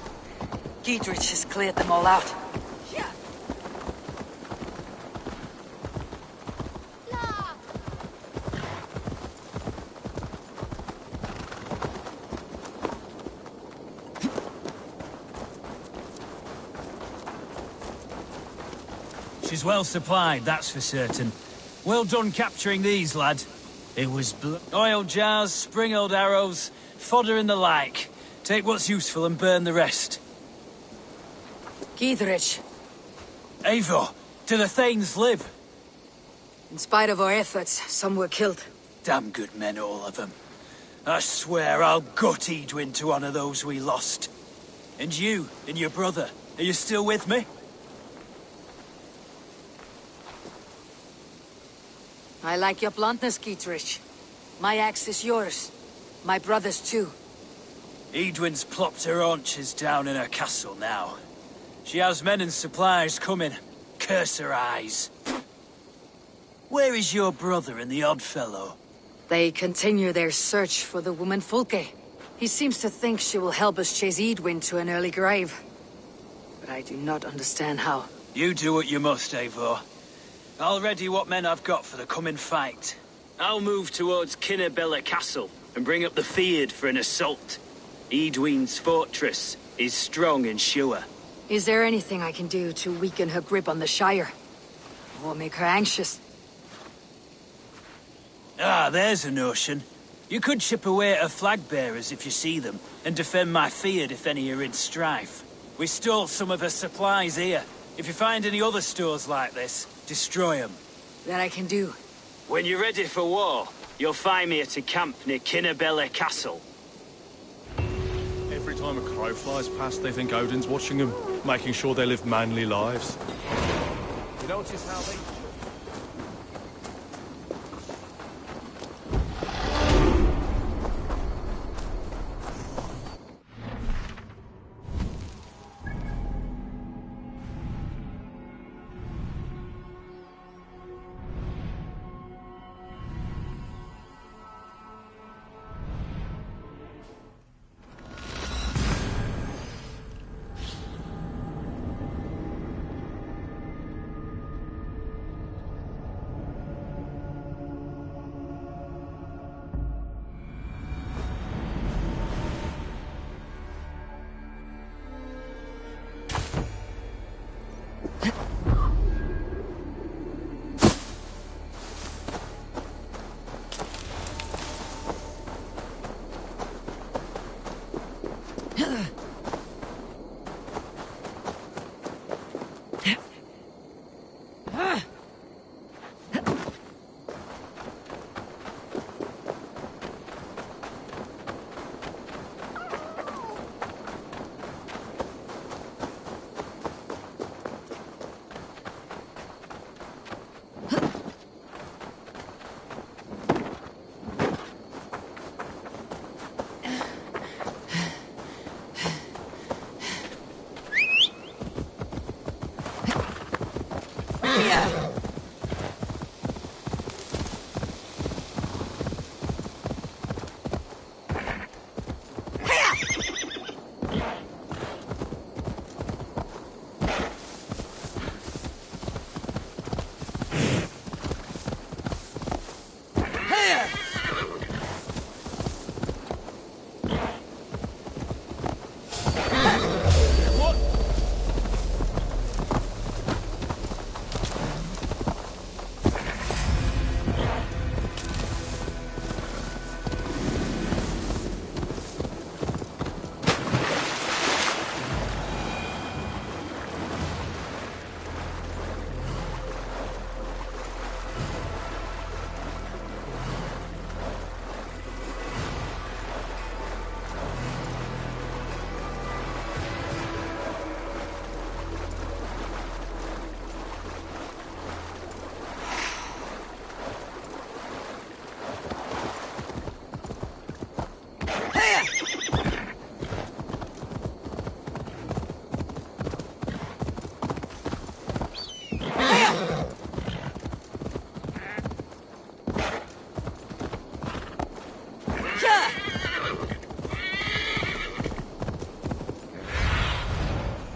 Giedrich has cleared them all out. She's well supplied, that's for certain. Well done capturing these, lad. It was oil jars, spring-oiled arrows, fodder and the like. Take what's useful and burn the rest. Giedrich. Eivor, do the Thanes live? In spite of our efforts, some were killed. Damn good men, all of them. I swear I'll gut Edwin to honor those we lost. And you, and your brother, are you still with me? I like your bluntness, Giedrich. My axe is yours. My brother's too. Edwin's plopped her haunches down in her castle now. She has men and supplies coming. Curse her eyes. Where is your brother and the odd fellow? They continue their search for the woman Fulke. He seems to think she will help us chase Edwin to an early grave. But I do not understand how. You do what you must, Eivor. I'll ready what men I've got for the coming fight. I'll move towards Kinnabella Castle and bring up the Fyrd for an assault. Edwin's fortress is strong and sure. Is there anything I can do to weaken her grip on the Shire? Or make her anxious? Ah, there's a notion. You could chip away at her flag bearers if you see them, and defend my Fyrd if any are in strife. We stole some of her supplies here. If you find any other stores like this, destroy them. That I can do. When you're ready for war, you'll find me at a camp near Kinnabella Castle. Every time a crow flies past, they think Odin's watching them, making sure they live manly lives. You notice how they...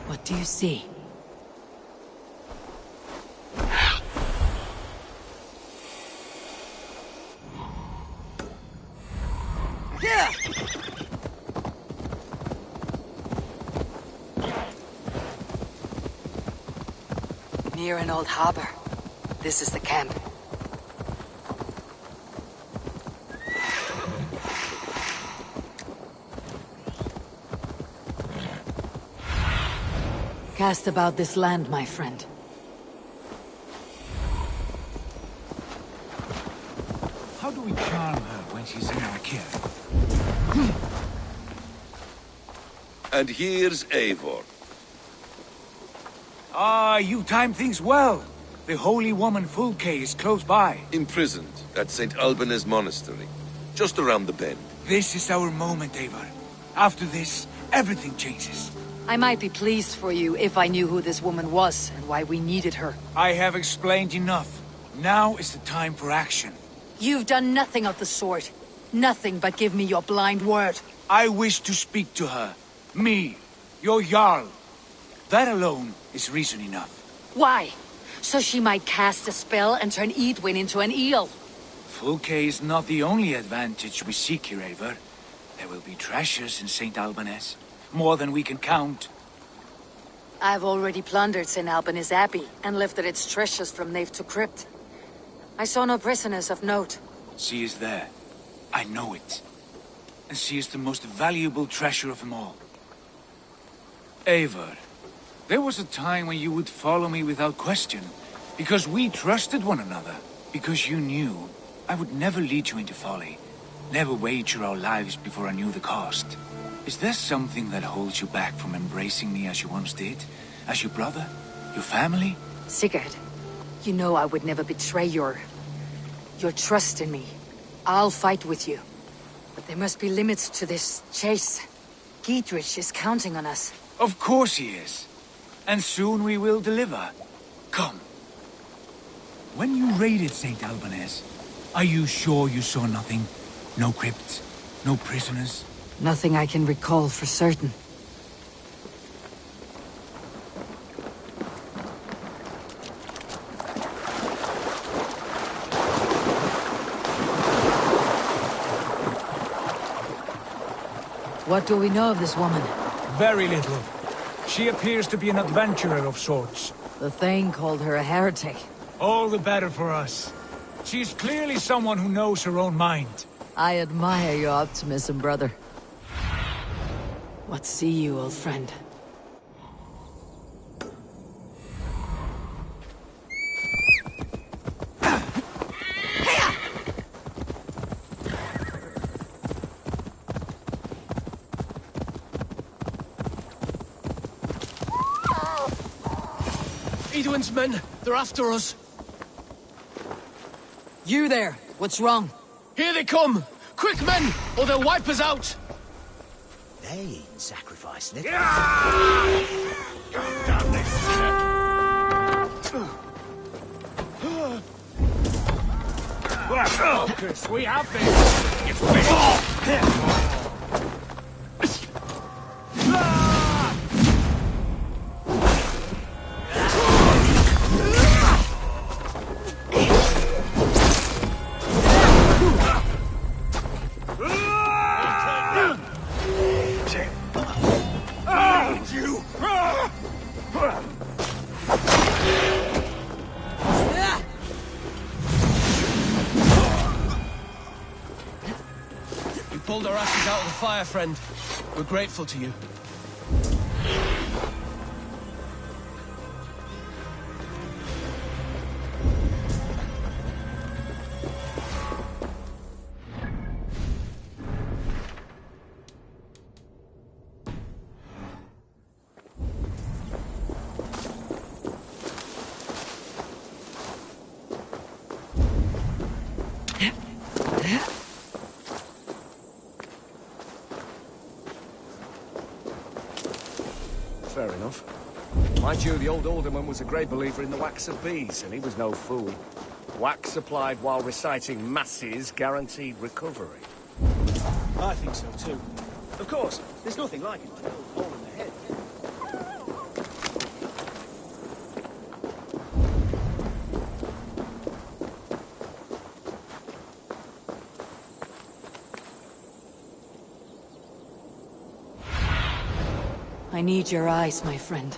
What do you see? Near an old harbor. This is the camp. Cast about this land, my friend. How do we charm her when she's in our care? And here's Eivor. Ah, you timed things well. The holy woman Fulke is close by. Imprisoned at St. Alban's Monastery, just around the bend. This is our moment, Eivor. After this, everything changes. I might be pleased for you if I knew who this woman was and why we needed her. I have explained enough. Now is the time for action. You've done nothing of the sort. Nothing but give me your blind word. I wish to speak to her. Me, your Jarl. That alone is reason enough. Why? So she might cast a spell and turn Edwin into an eel. Fulke is not the only advantage we seek here, Eivor. There will be treasures in St. Albanese. More than we can count. I've already plundered St. Albanese Abbey and lifted its treasures from nave to crypt. I saw no prisoners of note. She is there. I know it. And she is the most valuable treasure of them all. Eivor, there was a time when you would follow me without question, because we trusted one another, because you knew I would never lead you into folly, never wager our lives before I knew the cost. Is there something that holds you back from embracing me as you once did? As your brother? Your family? Sigurd, you know I would never betray your trust in me. I'll fight with you. But there must be limits to this chase. Giedrich is counting on us. Of course he is. And soon we will deliver. Come. When you raided St. Albanese, are you sure you saw nothing? No crypts? No prisoners? Nothing I can recall for certain. What do we know of this woman? Very little. She appears to be an adventurer of sorts. The Thane called her a heretic. All the better for us. She's clearly someone who knows her own mind. I admire your optimism, brother. What see you, old friend? Edwin's men, they're after us. You there, what's wrong? Here they come! Quick, men, or they'll wipe us out! They ain't sacrificed it. Damn this Focus, we have this! It's finished! Pulled our asses out of the fire, friend. We're grateful to you. Fair enough. Mind you, the old alderman was a great believer in the wax of bees, and he was no fool. Wax supplied while reciting masses guaranteed recovery. I think so too. Of course, there's nothing like it. Hole in the head. I need your eyes, my friend.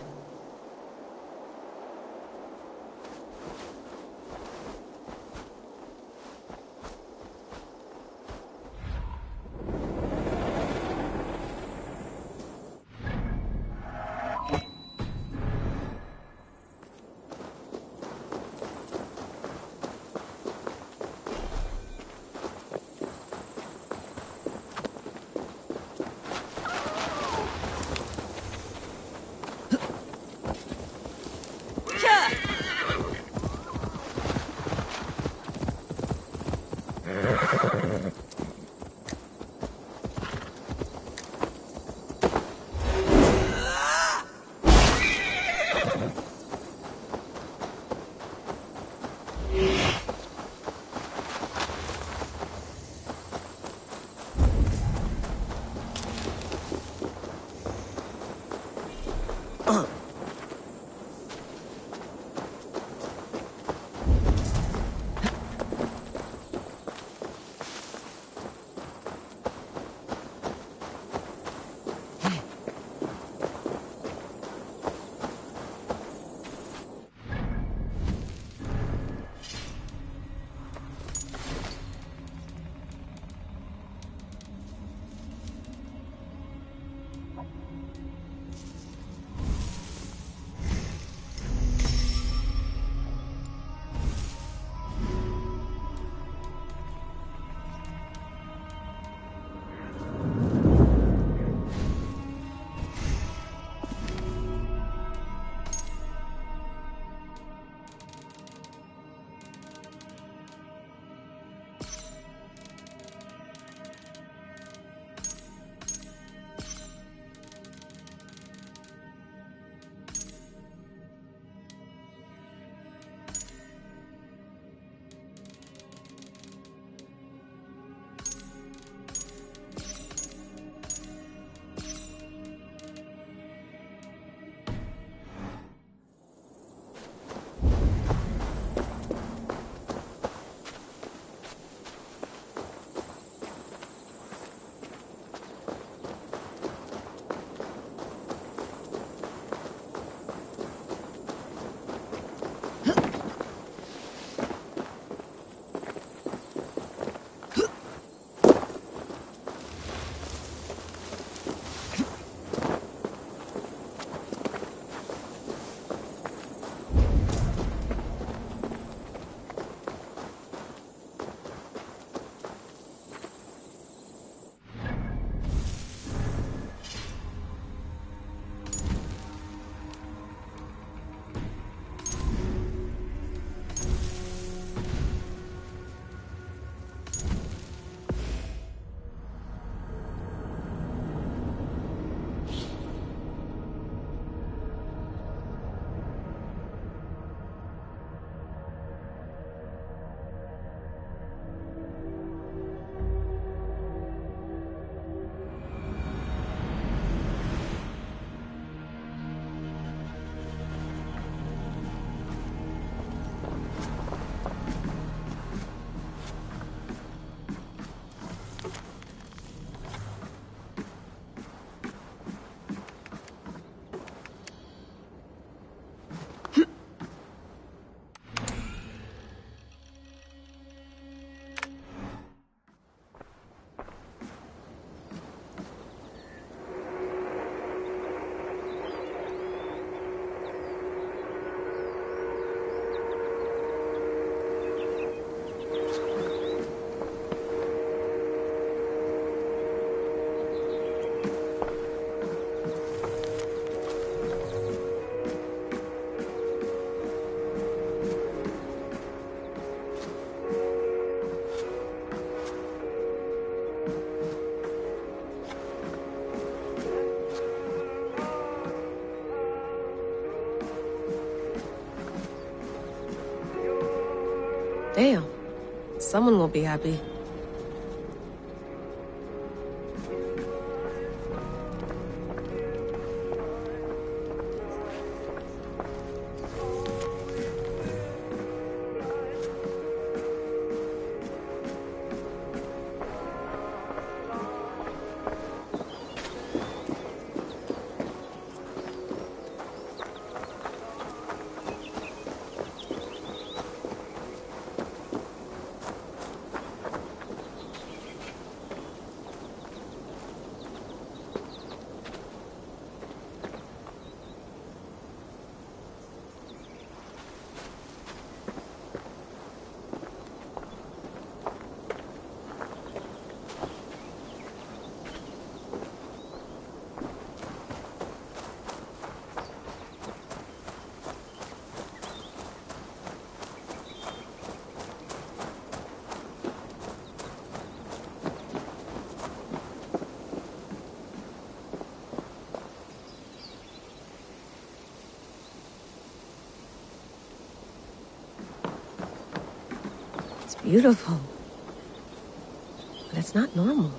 Damn. Someone will be happy. It's beautiful. But it's not normal.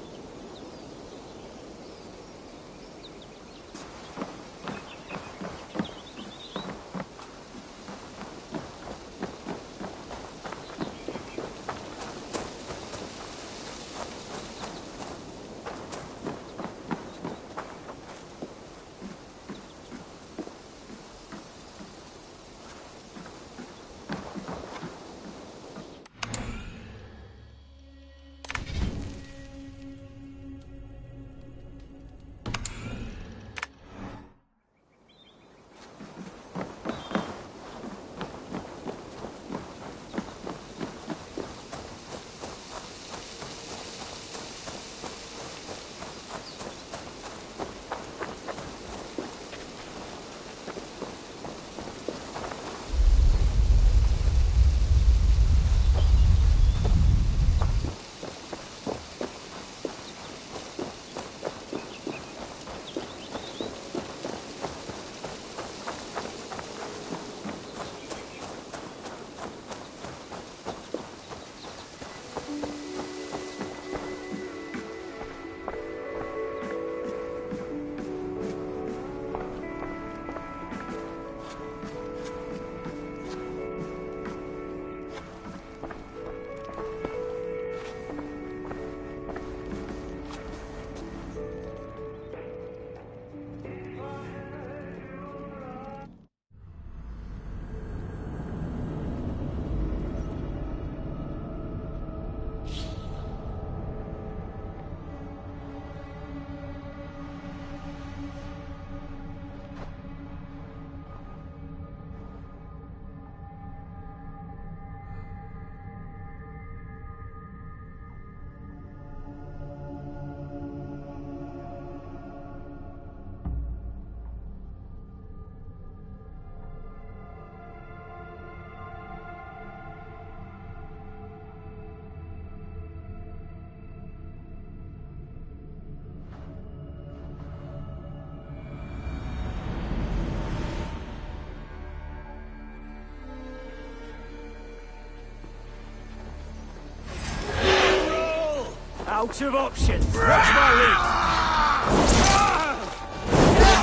Out of options. Watch my lead.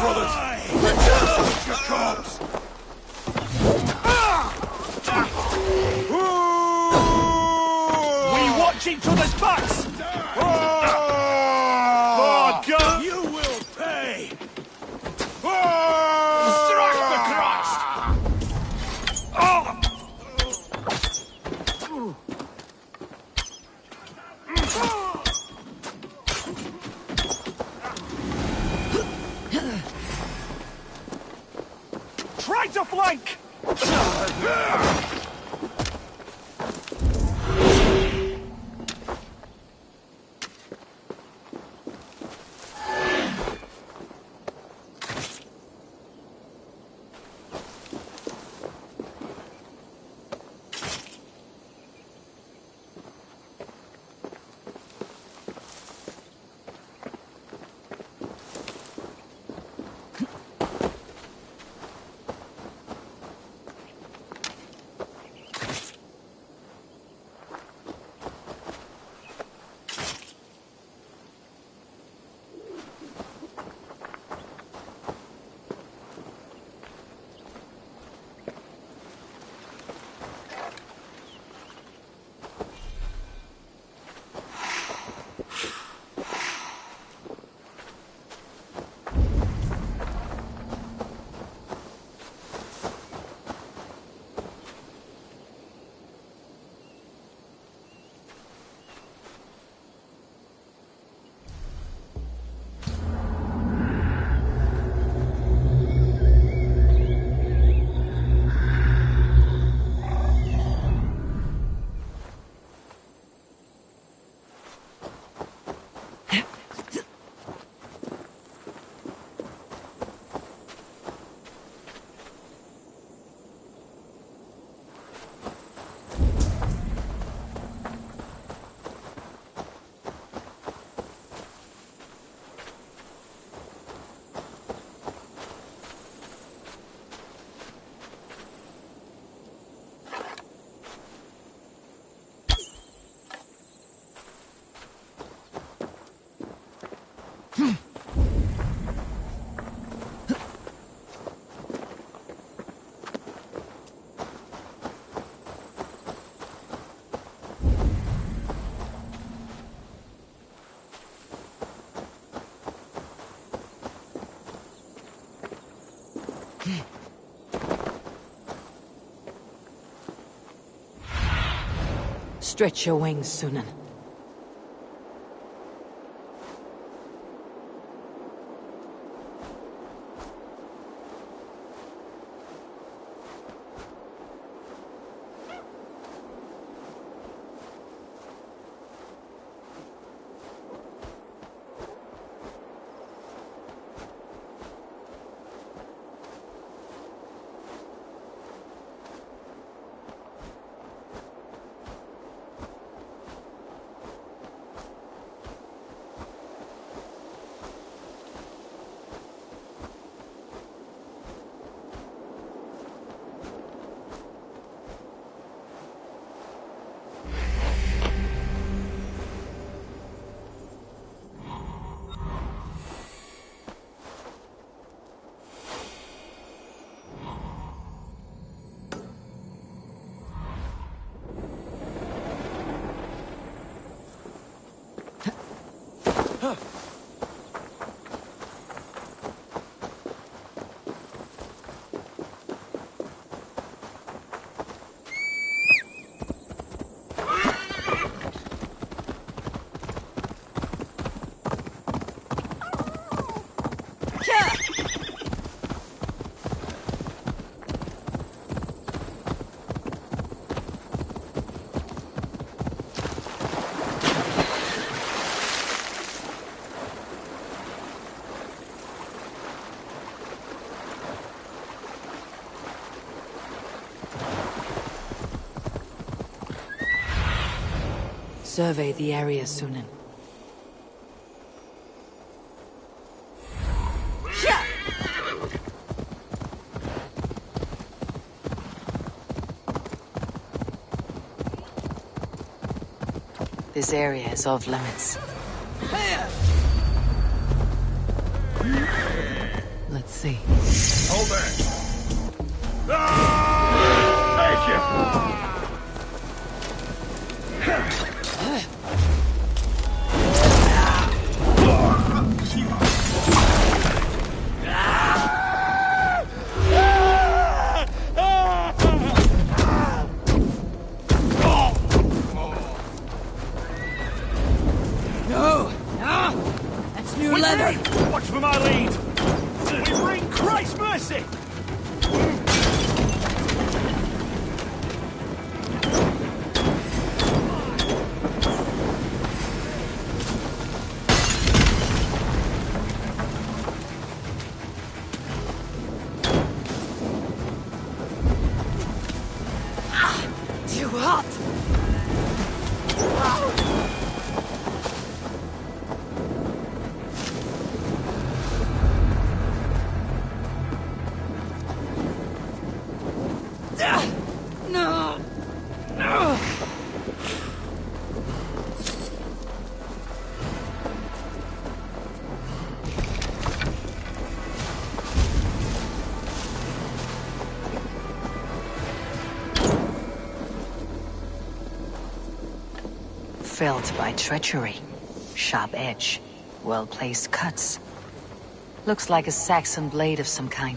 Brothers, return your corpse. We watch each other's backs. Oh, God! You will pay! Strike the Christ! Stretch your wings, Sunan. Survey the area, Sunan. This area is off limits. Let's see. Hold back. Thank you. Watch for my lead! We bring Christ's mercy! Too hot! Felled by treachery. Sharp edge. Well-placed cuts. Looks like a Saxon blade of some kind.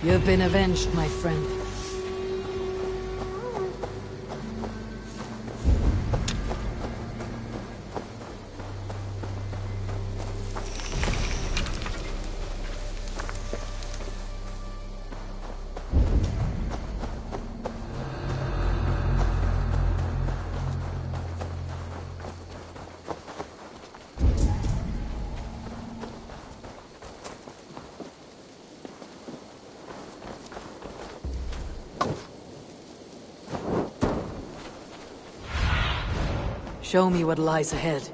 You've been avenged, my friend. Show me what lies ahead.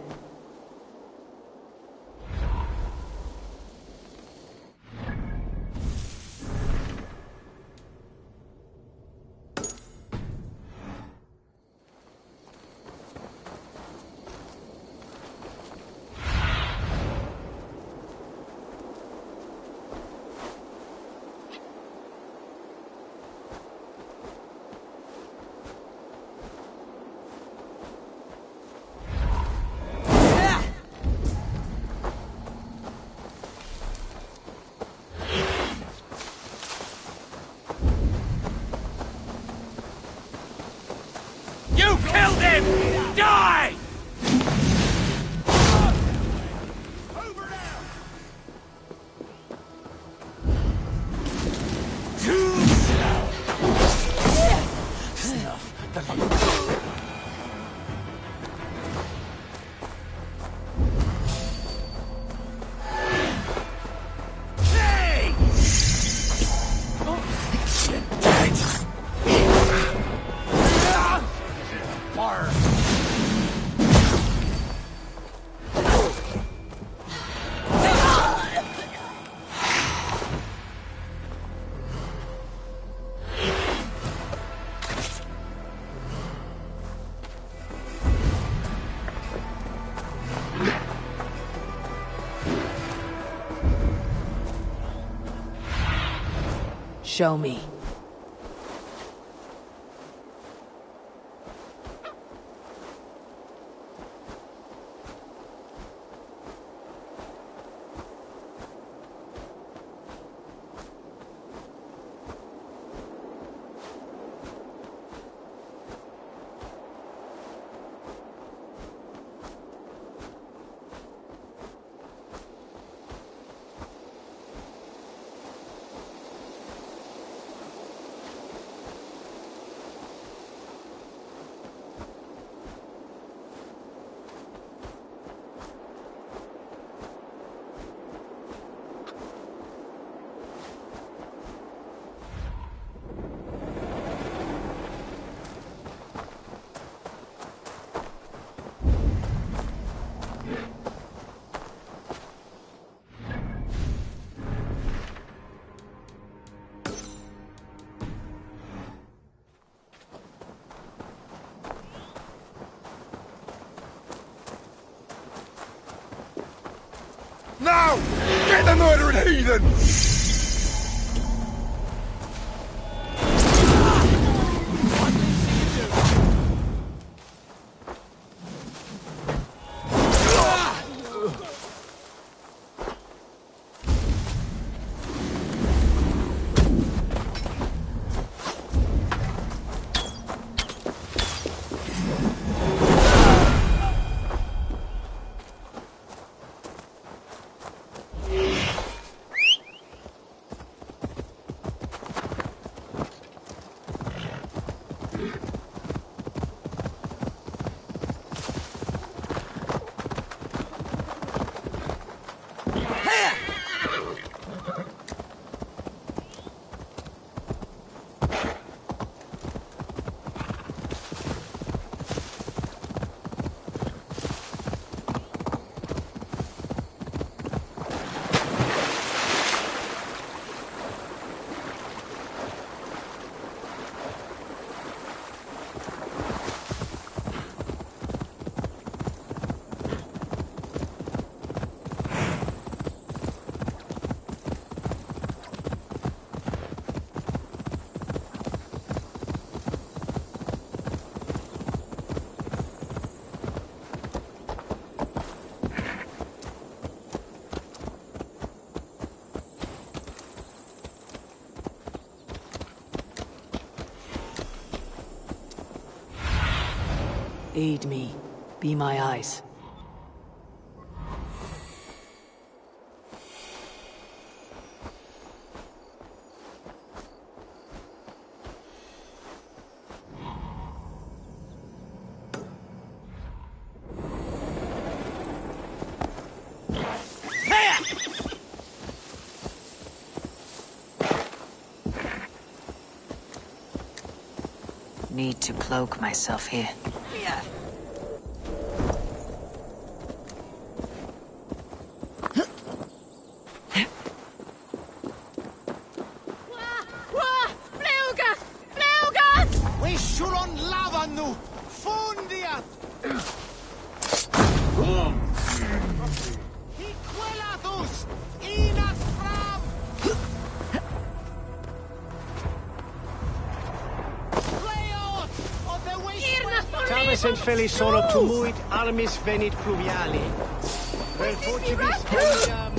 You killed him! Die! Show me. Now! Get the murdering heathen! Aid me. Be my eyes. Need to cloak myself here. Tames en feli sono tumuit armis venit pluviali. Per fortibus omnia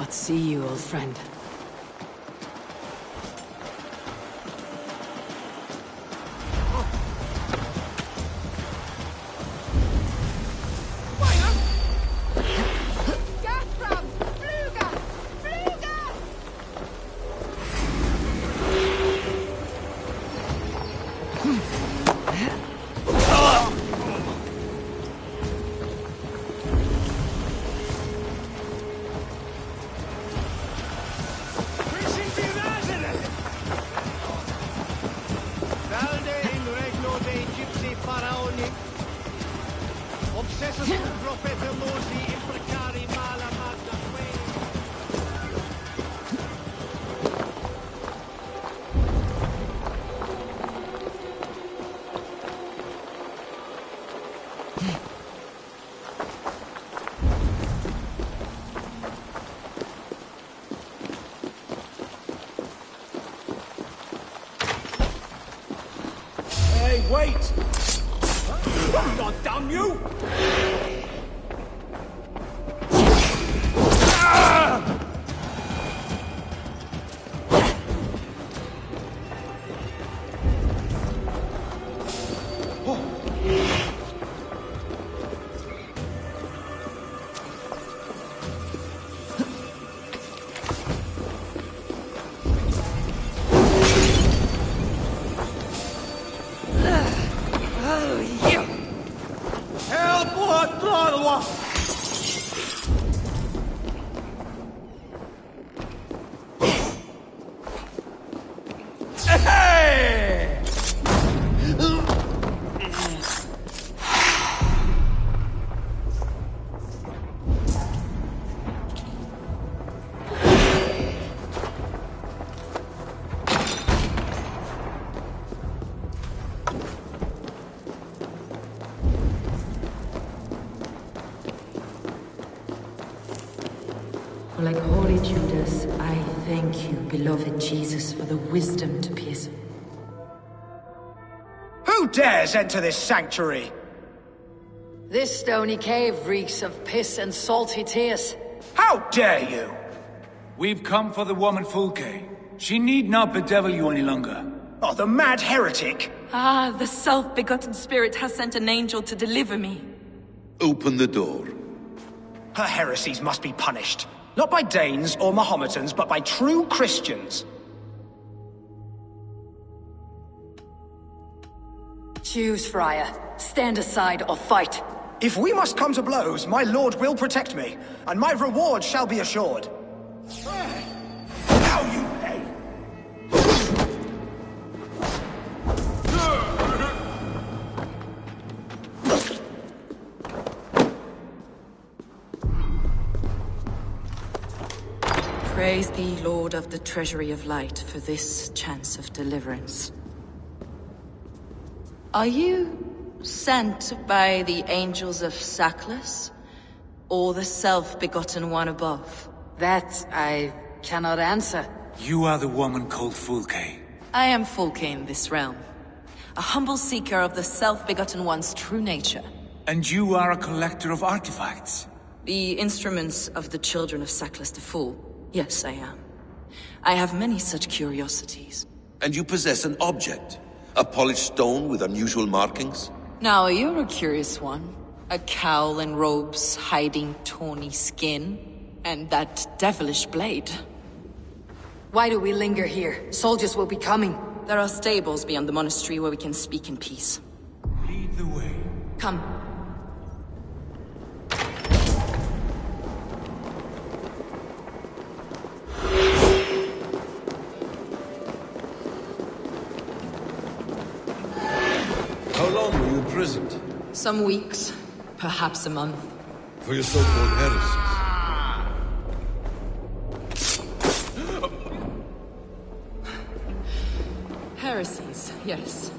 See you, old friend. Wait! God damn you! Like holy Judas, I thank you, beloved Jesus, for the wisdom to pierce. Who dares enter this sanctuary? This stony cave reeks of piss and salty tears. How dare you! We've come for the woman Fulke. She need not bedevil you any longer. Oh, the mad heretic! Ah, the self-begotten spirit has sent an angel to deliver me. Open the door. Her heresies must be punished. Not by Danes or Mahometans, but by true Christians. Choose, Friar. Stand aside or fight. If we must come to blows, my lord will protect me, and my reward shall be assured. Now you pay! Praise thee, Lord of the Treasury of Light, for this chance of deliverance. Are you sent by the angels of Saklas? or the self-begotten one above? That I cannot answer. You are the woman called Fulke. I am Fulke in this realm. A humble seeker of the self-begotten one's true nature. And you are a collector of artifacts? The instruments of the children of Saklas the Fool. Yes, I am. I have many such curiosities. And you possess an object? A polished stone with unusual markings? Now, you're a curious one. A cowl and robes hiding tawny skin. And that devilish blade. Why do we linger here? Soldiers will be coming. There are stables beyond the monastery where we can speak in peace. Lead the way. Come. How long were you imprisoned? Some weeks, perhaps a month. For your so-called heresies? Heresies, yes.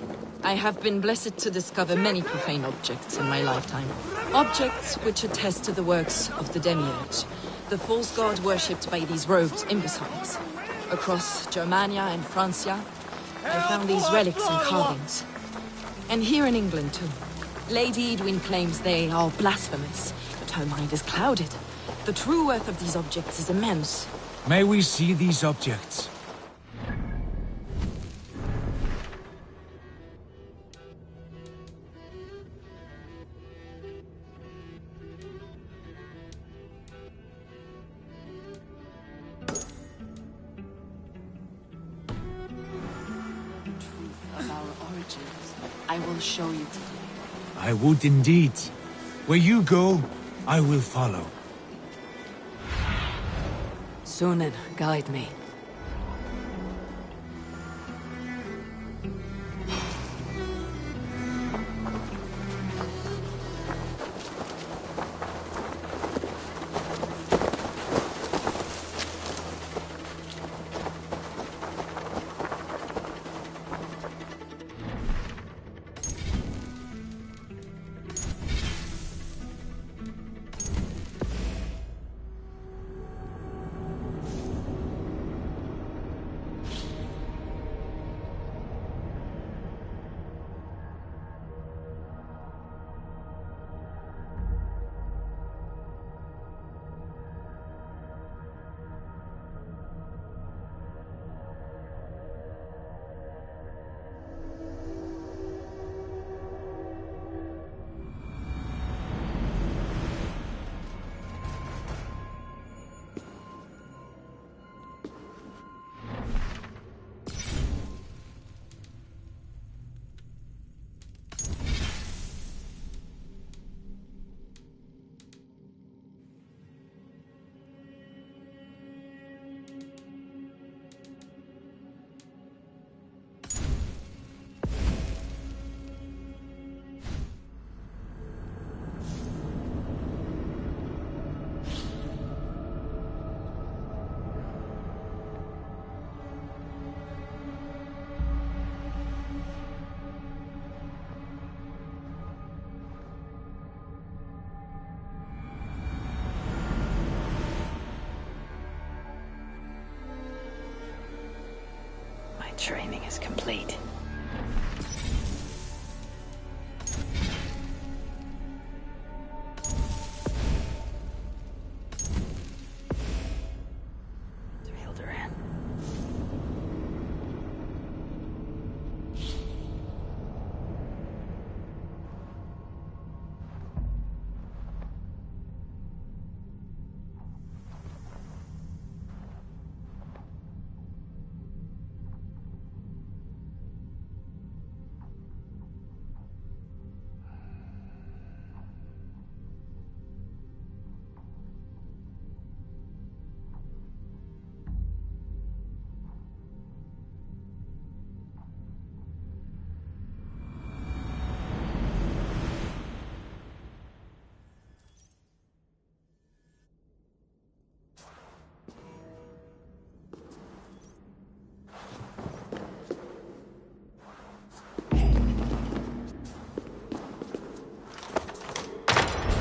I have been blessed to discover many profane objects in my lifetime. Objects which attest to the works of the Demiurge, the false god worshipped by these robed imbeciles. Across Germania and Francia, I found these relics and carvings. And here in England, too. Lady Edwin claims they are blasphemous, but her mind is clouded. The true worth of these objects is immense. May we see these objects? Of our origins, I will show you today. I would indeed. Where you go, I will follow. Sunan, guide me. Training is complete.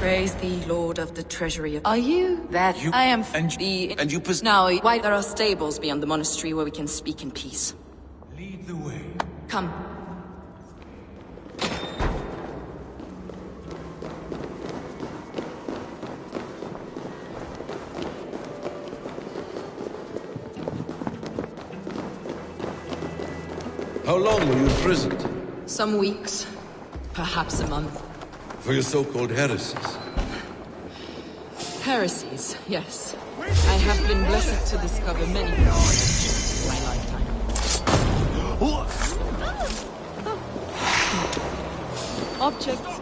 Praise thee, Lord of the Treasury. Are you that? You- I am and- the... And you Now, why there are stables beyond the monastery where we can speak in peace. Lead the way. Come. How long were you imprisoned? Some weeks, perhaps a month. For your so-called heresies? Heresies, yes. I have been blessed to discover many in my lifetime. Objects.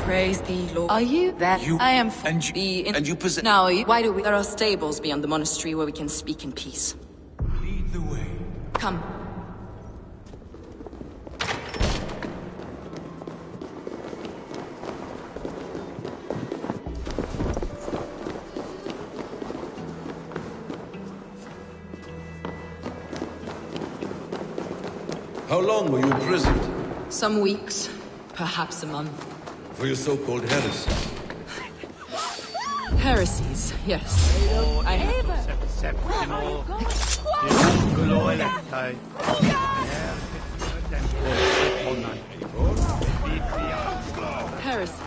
Praise thee, Lord. Are you that? I am And you possess... Now, why do we... There are stables beyond the monastery where we can speak in peace. Lead the way. Come. How long were you imprisoned? Some weeks, perhaps a month. For your so-called heresies? Heresies, yes. I have... Heresies.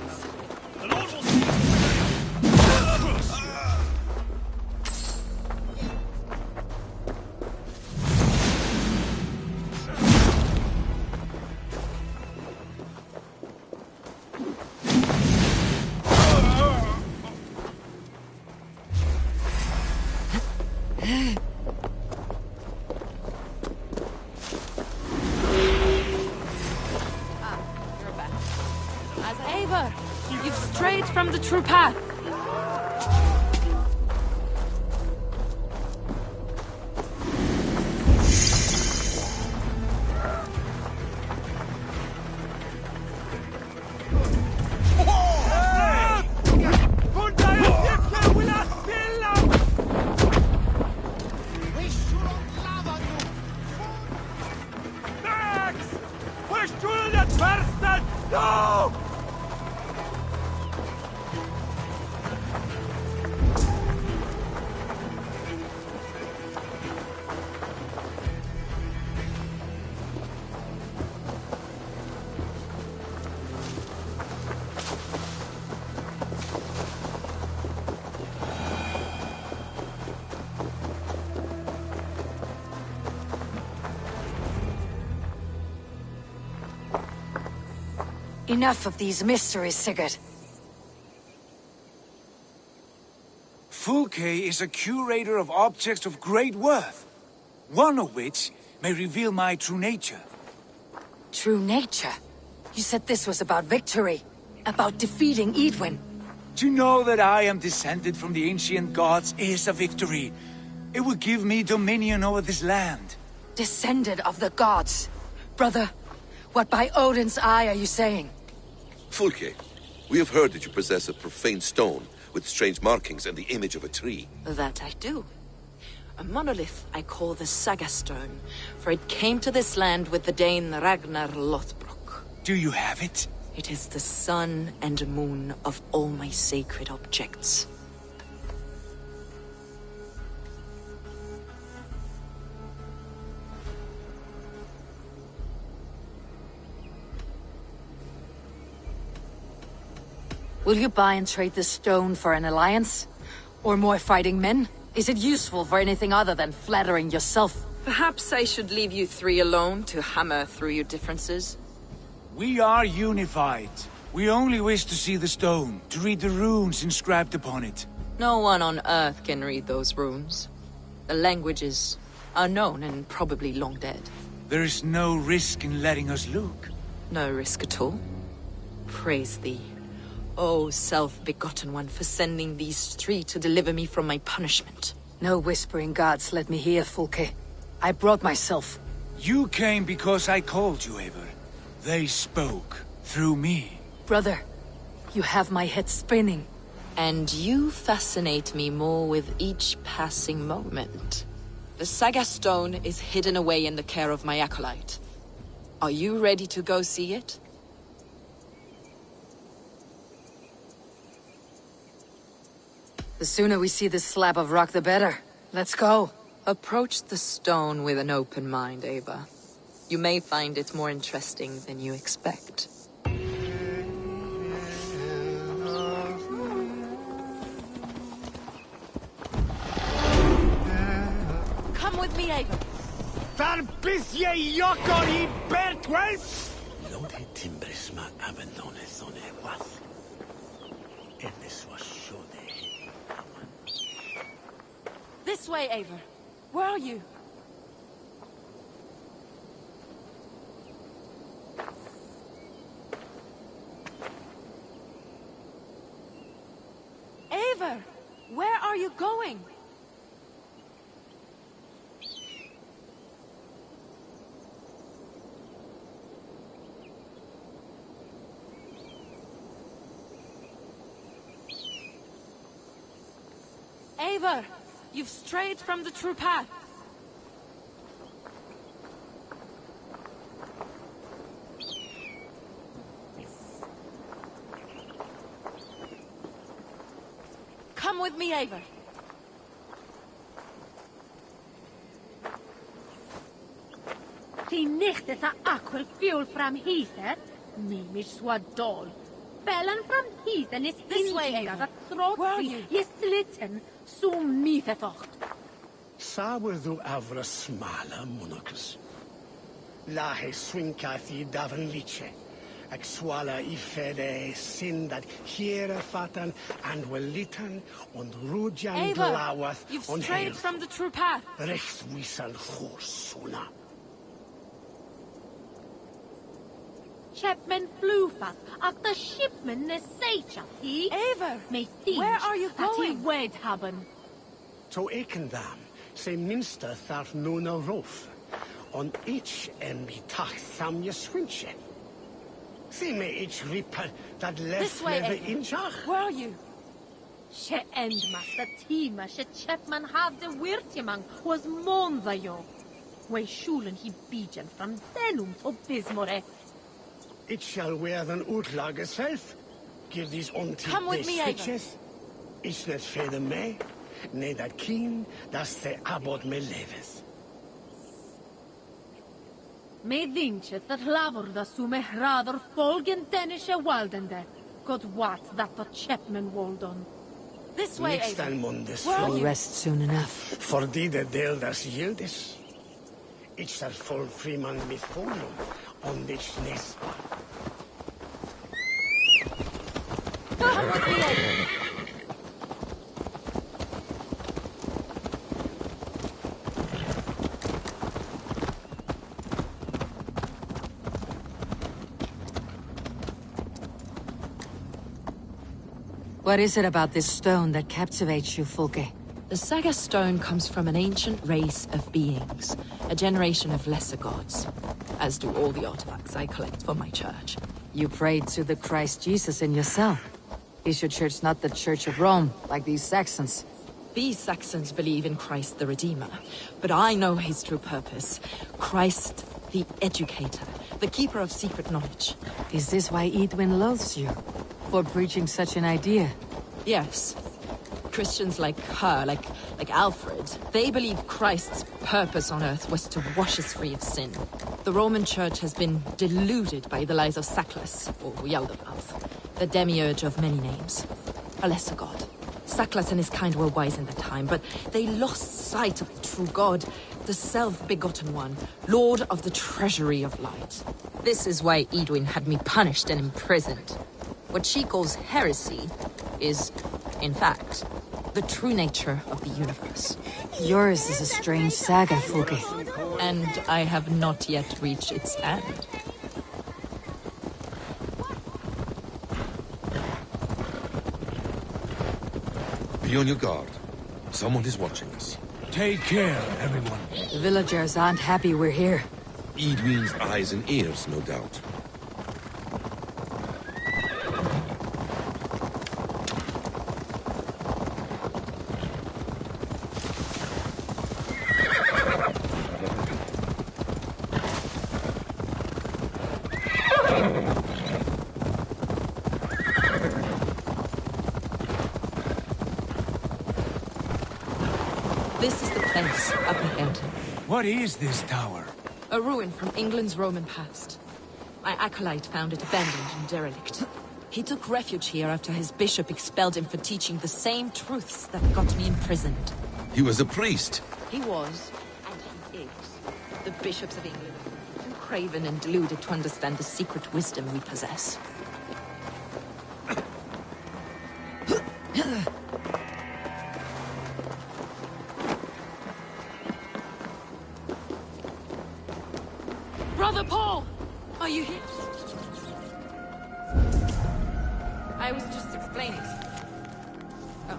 Ava, you've strayed from the true path. Enough of these mysteries, Sigurd. Fulke is a curator of objects of great worth, one of which may reveal my true nature. True nature? You said this was about victory, about defeating Edwin. To know that I am descended from the ancient gods is a victory. It will give me dominion over this land. Descended of the gods? Brother, what by Odin's eye are you saying? Fulke, we have heard that you possess a profane stone with strange markings and the image of a tree. That I do. A monolith I call the Saga Stone, for it came to this land with the Dane Ragnar Lothbrok. Do you have it? It is the sun and moon of all my sacred objects. Will you buy and trade this stone for an alliance? Or more fighting men? Is it useful for anything other than flattering yourself? Perhaps I should leave you three alone to hammer through your differences. We are unified. We only wish to see the stone, to read the runes inscribed upon it. No one on Earth can read those runes. The languages are known and probably long dead. There is no risk in letting us look. No risk at all. Praise thee, O self-begotten one, for sending these three to deliver me from my punishment. No whispering gods let me hear, Fulke. I brought myself. You came because I called you, Eivor. They spoke through me. Brother, you have my head spinning. And you fascinate me more with each passing moment. The Saga Stone is hidden away in the care of my acolyte. Are you ready to go see it? The sooner we see this slab of rock, the better. Let's go. Approach the stone with an open mind, Ava. You may find it more interesting than you expect. Come with me, Ava. Daar bys jy jokker I Bertwell! Lode timbres ma abandone zone was. En this was shode. This way, Ava. Where are you? Ava! Where are you going? Eivor, you've strayed from the true path. Come with me, Eivor. Die nicht is a aquil fuel from Heather, Mimish Swadol. Bellen from Heathen is This way, intiga Eivor. that throat Where are you? je slitten, so mithetocht. Sawer du avra smala monocus. Lahe swinkathi daven liche. Ag swala I fede sin dat here fatan and welitan on rujan Eivor, glawath you've on strayed from the true path. rechts wisan horsuna. Chapman Flufat, ag the shipman is seicha, he? Eivor, May where are you going? That he wed haben. To Ekendam, se minster tharf nuna rof. On each embitach tham je swinche. See me each reaper that left This way, never Eivor. injach. Where are you? She endmaster tima, she chapman have the wirtimang was monvajo. Way schulen he beejan from denum to bismore. It shall wear than utlag self. Give these onti Come with me, Eivor. switches. It's net fede me. Ne dat keen, das the abod me leves. Me dinchet that lavor da sume rather folgen denische waldende. God what that the chapman woldon. This way, Next Eivor. time mundes Where are flow. you? Rest soon enough. For die de del das yildes. Ich shall fall freeman mit folum. On dich nest. Come with me, Eivor. What is it about this stone that captivates you, Fulke? The Saga Stone comes from an ancient race of beings, a generation of lesser gods, as do all the artifacts I collect for my church. You prayed to the Christ Jesus in your cell. Is your church not the Church of Rome, like these Saxons? These Saxons believe in Christ the Redeemer, but I know his true purpose. Christ the Educator, the keeper of secret knowledge. Is this why Edwin loathes you? For preaching such an idea? Yes. Christians like her, like Alfred, they believe Christ's purpose on earth was to wash us free of sin. The Roman Church has been deluded by the lies of Saklas, or Yaldabaoth, the demiurge of many names. A lesser god. Saklas and his kind were wise in their time, but they lost sight of the true God, the self-begotten one, Lord of the treasury of light. This is why Edwin had me punished and imprisoned. What she calls heresy is, in fact, the true nature of the universe. Yours is a strange saga, Fulke. And I have not yet reached its end. Be on your guard. Someone is watching us. Take care, everyone. The villagers aren't happy we're here. Edwin's eyes and ears, no doubt. This is the place up ahead. What is this tower? A ruin from England's Roman past. My acolyte found it abandoned and derelict. He took refuge here after his bishop expelled him for teaching the same truths that got me imprisoned. He was a priest. He was, and he is, the bishops of England, too craven and deluded to understand the secret wisdom we possess. Brother Paul! Are you here? I was just explaining. Oh.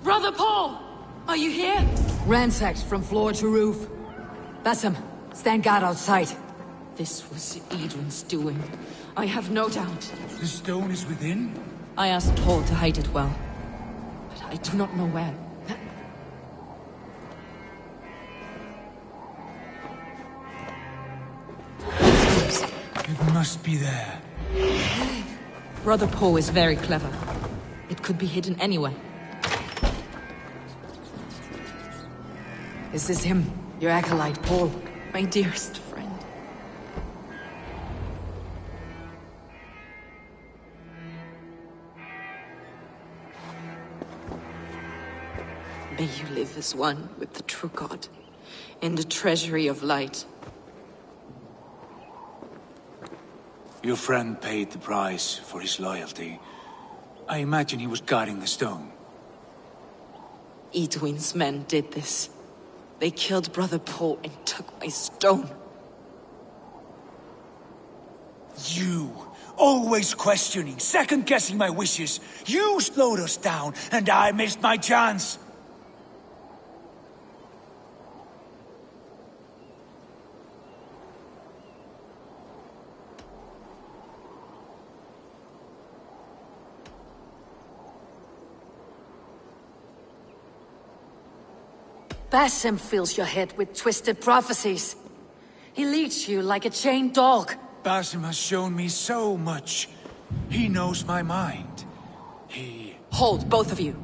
Brother Paul! Are you here? Ransacked from floor to roof. Basim, stand guard outside. This was Edwin's doing. I have no doubt. The stone is within? I asked Paul to hide it well. But I do not know where. It must be there. Brother Paul is very clever. It could be hidden anywhere. Is this him? Your acolyte, Paul? My dearest friend. May you live as one with the true God, in the treasury of light. Your friend paid the price for his loyalty. I imagine he was guarding the stone. Edwin's men did this. They killed Brother Paul and took my stone. You, always questioning, second-guessing my wishes. You slowed us down, and I missed my chance. Basim fills your head with twisted prophecies. He leads you like a chained dog. Basim has shown me so much. He knows my mind. He... Hold, both of you.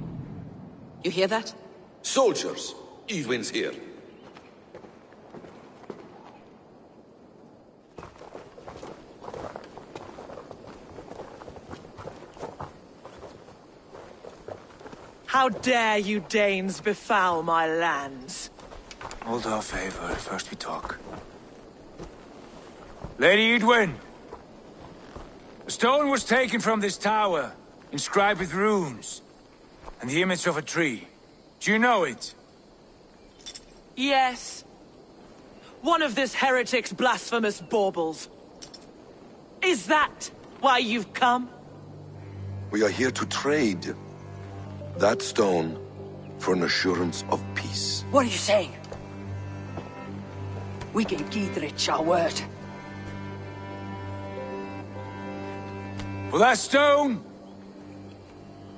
You hear that? Soldiers! Edwin's here. How dare you Danes befoul my lands? Hold our favor, first we talk. Lady Edwin! A stone was taken from this tower, inscribed with runes, and the image of a tree. Do you know it? Yes. One of this heretic's blasphemous baubles. Is that why you've come? We are here to trade that stone for an assurance of peace. What are you saying? We gave Giedrich our word. For that stone,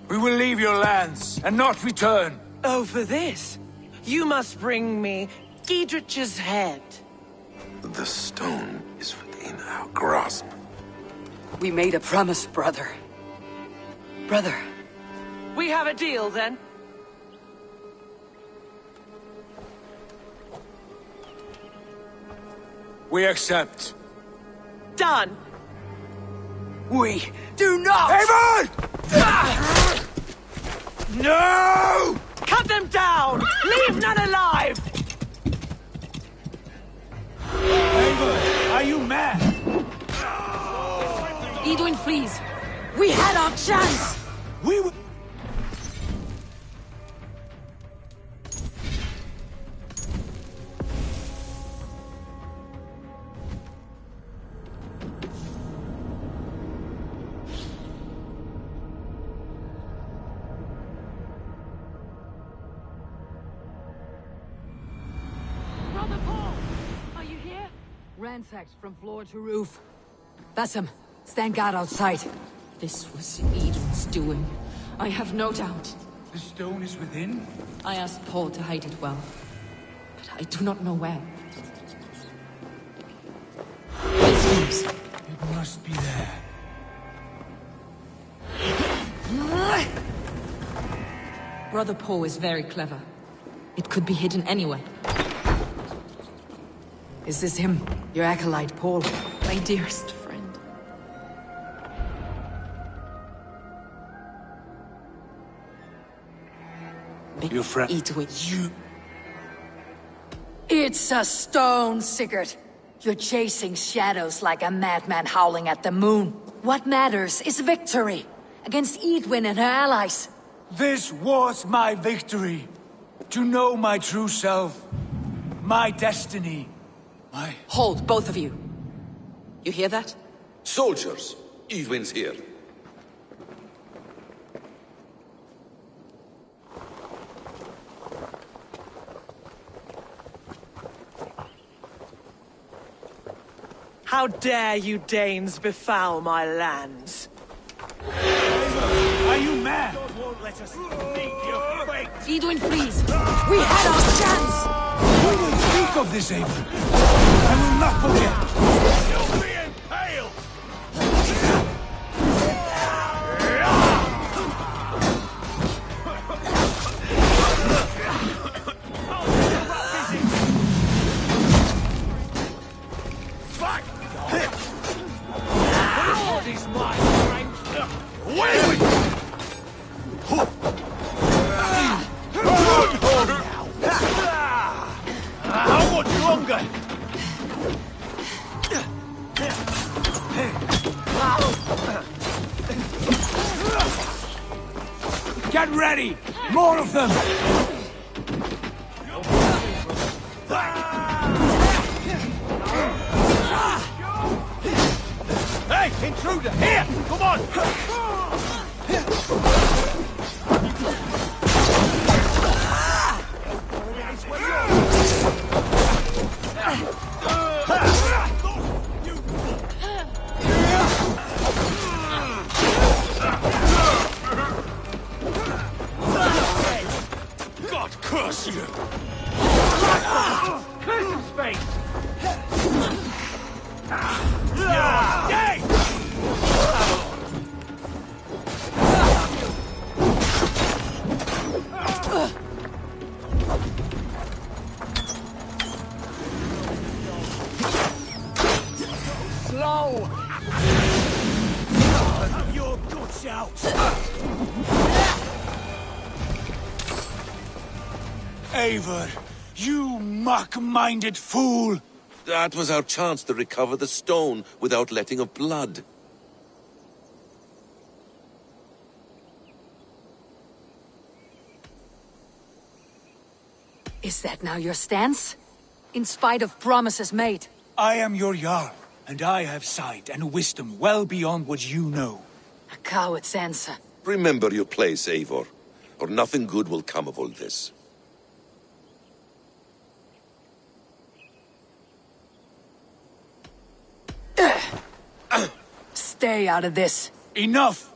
we will leave your lands and not return. Oh, for this? You must bring me Giedrich's head. The stone is within. in our grasp. We made a promise, brother. Brother. We have a deal, then? We accept. Done. We do not! Haven! No! Cut them down! Leave none alive! Haven, are you mad? Edwin flees. We had our chance! We were... Ransacked from floor to roof. Basim, stand guard outside. This was Edwin's doing. I have no doubt. The stone is within? I asked Paul to hide it well, but I do not know where. It must be there. Brother Paul is very clever. It could be hidden anywhere. Is this him? Your acolyte, Paul? My dearest friend. Your friend... Edwin. You... It's a stone, Sigurd. You're chasing shadows like a madman howling at the moon. What matters is victory against Edwin and her allies. This was my victory. To know my true self. My destiny. Hold, both of you. You hear that? Soldiers, Edwin's here. How dare you Danes befoul my lands? Are you mad? God won't let us meet your fate. Edwin flees. We had our chance. We will speak of this, Eivor. I will not forget. You'll be impaled. Fuck! Lord is my strength. Away with you! How much longer? Get ready! More of them! Hey, intruder! Here! Come on! God curse you! Curse his face! Yay! Slow! Your guts out! Eivor, you mock-minded fool! That was our chance to recover the stone without letting of blood. Is that now your stance? In spite of promises made? I am your Jarl, and I have sight and wisdom well beyond what you know. A coward's answer. Remember your place, Eivor, or nothing good will come of all this. Stay out of this. Enough!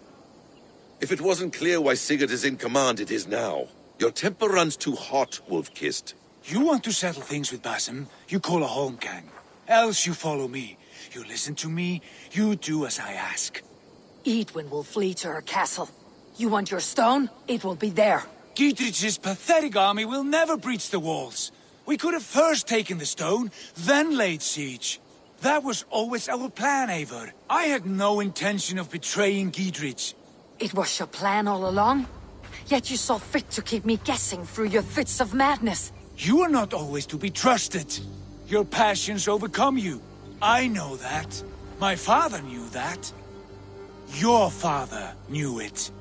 If it wasn't clear why Sigurd is in command, it is now. Your temper runs too hot, Wolf-Kissed. You want to settle things with Basim, you call a holmgang. Else you follow me. You listen to me, you do as I ask. Edwin will flee to her castle. You want your stone? It will be there. Gietrich's pathetic army will never breach the walls. We could have first taken the stone, then laid siege. That was always our plan, Eivor. I had no intention of betraying Gietrich. It was your plan all along? Yet you saw fit to keep me guessing through your fits of madness. You are not always to be trusted. Your passions overcome you. I know that. My father knew that. Your father knew it.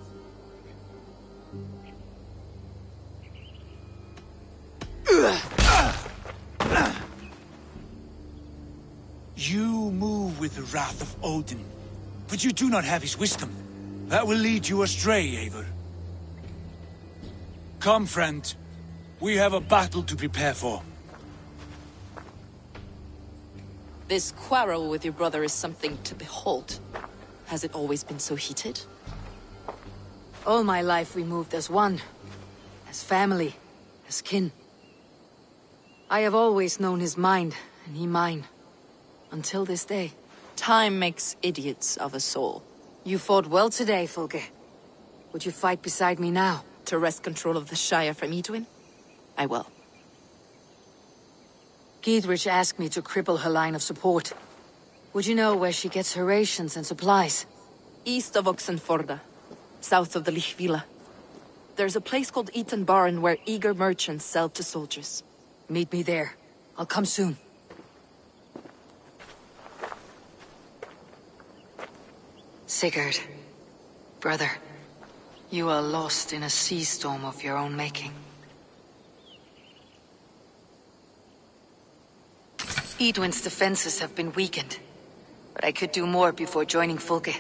You move with the wrath of Odin, but you do not have his wisdom. That will lead you astray, Eivor. Come, friend. We have a battle to prepare for. This quarrel with your brother is something to behold. Has it always been so heated? All my life we moved as one. As family. As kin. I have always known his mind, and he mine. Until this day. Time makes idiots of us all. You fought well today, Fulke. Would you fight beside me now? To wrest control of the Shire from Edwin? I will. Gietrich asked me to cripple her line of support. Would you know where she gets her rations and supplies? East of Oxenforda, south of the Lichvila. There's a place called Eaton Barn where eager merchants sell to soldiers. Meet me there. I'll come soon. Sigurd, brother, you are lost in a sea storm of your own making. Edwin's defenses have been weakened, but I could do more before joining Fulke.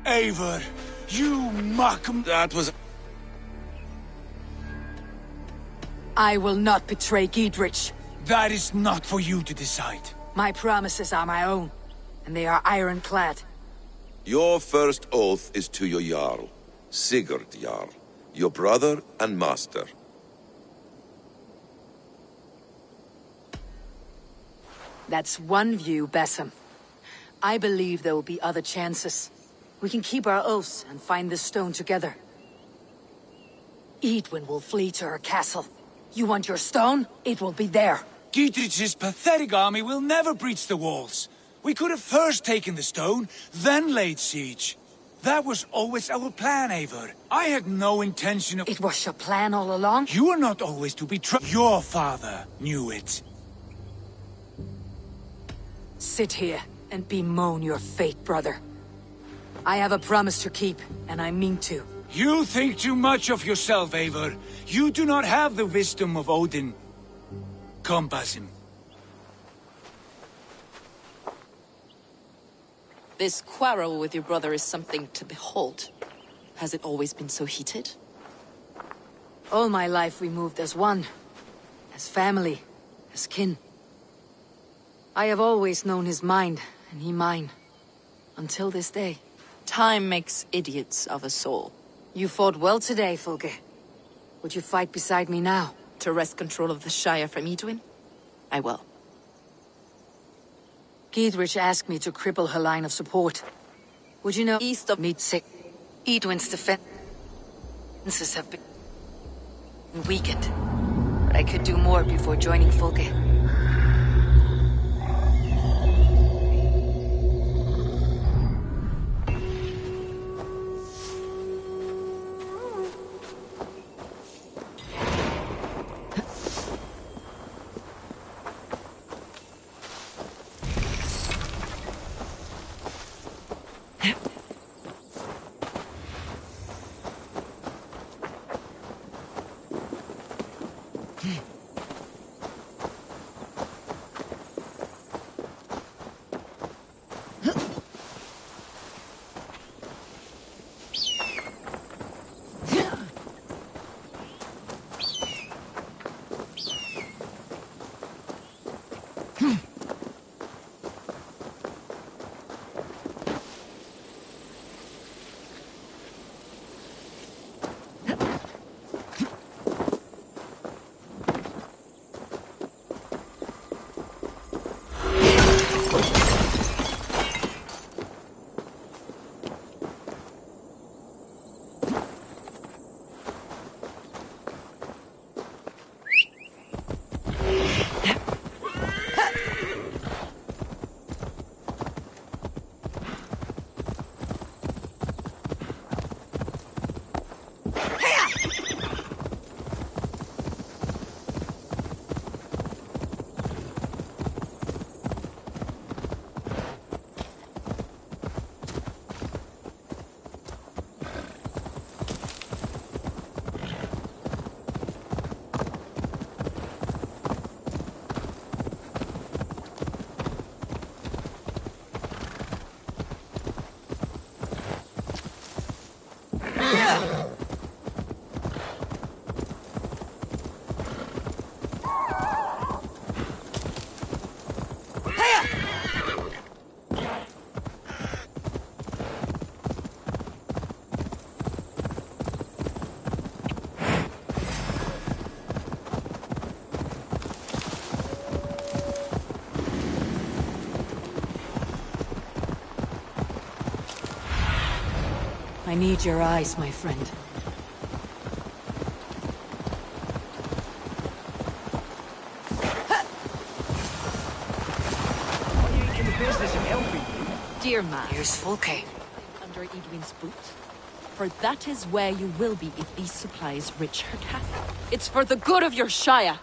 Eivor, you mock him. That was... I will not betray Gietrich. That is not for you to decide. My promises are my own, and they are ironclad. Your first oath is to your Jarl, Sigurd Jarl, your brother and master. That's one view, Basim. I believe there will be other chances. We can keep our oaths and find this stone together. Edwin will flee to her castle. You want your stone? It will be there. Gietrich's pathetic army will never breach the walls. We could have first taken the stone, then laid siege. That was always our plan, Eivor. I had no intention of... It was your plan all along? You are not always to be Your father knew it. Sit here and bemoan your fate, brother. I have a promise to keep, and I mean to. You think too much of yourself, Eivor. You do not have the wisdom of Odin. Come, Basim. This quarrel with your brother is something to behold. Has it always been so heated? All my life we moved as one. As family. As kin. I have always known his mind, and he mine. Until this day. Time makes idiots of us all. You fought well today, Fulke. Would you fight beside me now? To wrest control of the Shire from Edwin? I will. Gietrich asked me to cripple her line of support. Would you know... East of... Meet sick. Edwin's defenses have been weakened. But I could do more before joining Fulke. I need your eyes, my friend. In the business of helping you. Dear man. Here's Fulke. Under Edwin's boot. For that is where you will be if these supplies reach her castle. It's for the good of your Shire.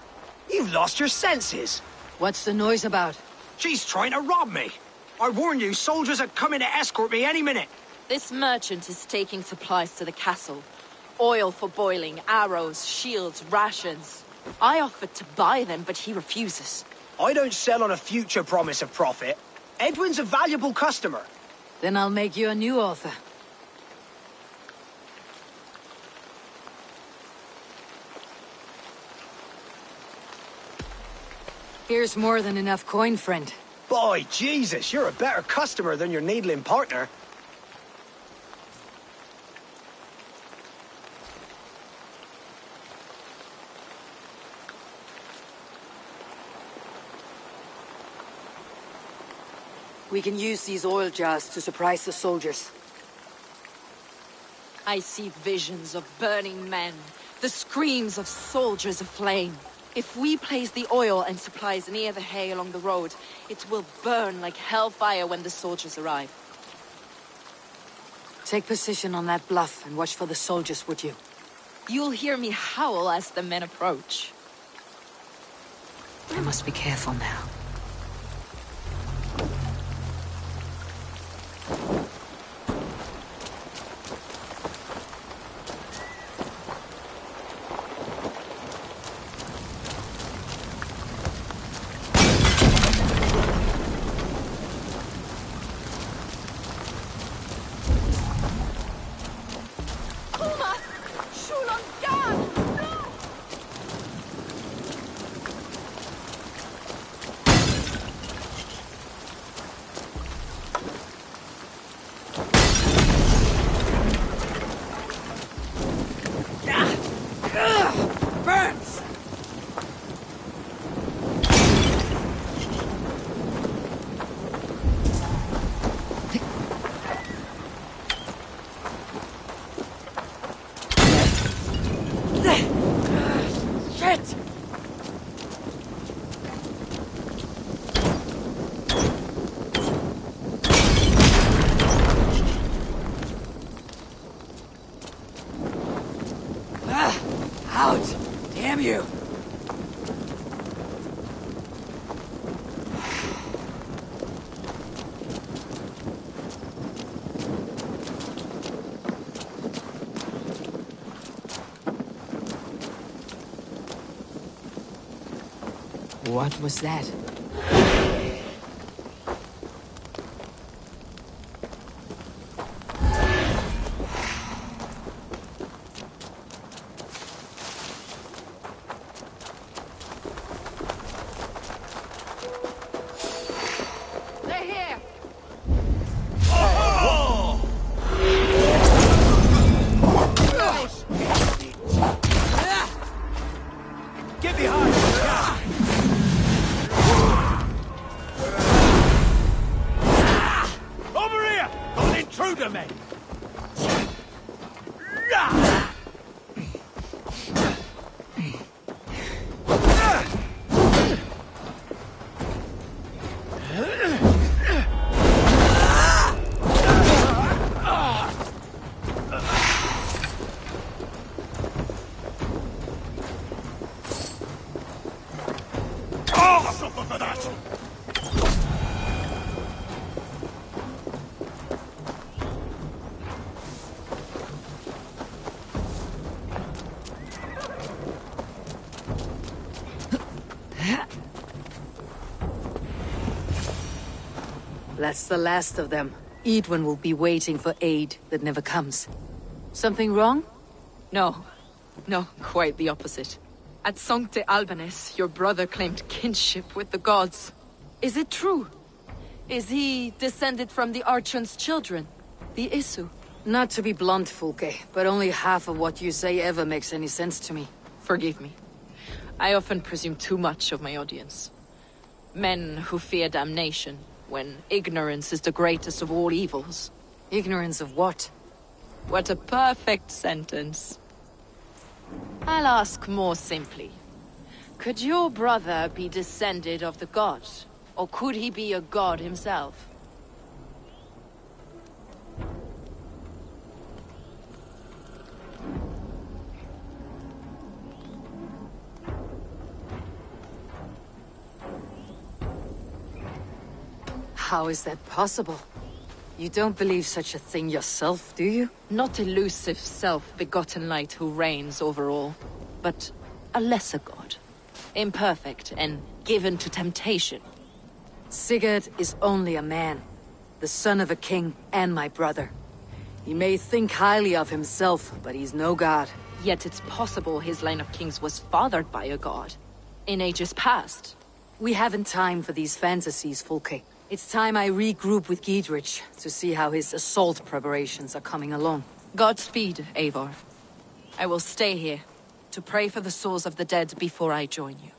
You've lost your senses. What's the noise about? She's trying to rob me. I warn you, soldiers are coming to escort me any minute. This merchant is taking supplies to the castle. Oil for boiling, arrows, shields, rations. I offered to buy them, but he refuses. I don't sell on a future promise of profit. Edwin's a valuable customer. Then I'll make you a new author. Here's more than enough coin, friend. Boy, Jesus, you're a better customer than your needling partner. We can use these oil jars to surprise the soldiers. I see visions of burning men, the screams of soldiers aflame. If we place the oil and supplies near the hay along the road, it will burn like hellfire when the soldiers arrive. Take position on that bluff and watch for the soldiers, would you? You'll hear me howl as the men approach. I must be careful now. Out! Damn you! What was that? That's the last of them. Edwin will be waiting for aid that never comes. Something wrong? No. No, quite the opposite. At Sancte Albanes, your brother claimed kinship with the gods. Is it true? Is he descended from the Archon's children? The Isu? Not to be blunt, Fulke, but only half of what you say ever makes any sense to me. Forgive me. I often presume too much of my audience. Men who fear damnation, when ignorance is the greatest of all evils. Ignorance of what? What a perfect sentence. I'll ask more simply. Could your brother be descended of the gods? Or could he be a god himself? How is that possible? You don't believe such a thing yourself, do you? Not elusive self-begotten light who reigns over all, but a lesser god. Imperfect and given to temptation. Sigurd is only a man, the son of a king and my brother. He may think highly of himself, but he's no god. Yet it's possible his line of kings was fathered by a god. In ages past. We haven't time for these fantasies, Fulke. It's time I regroup with Giedrich to see how his assault preparations are coming along. Godspeed, Eivor. I will stay here to pray for the souls of the dead before I join you.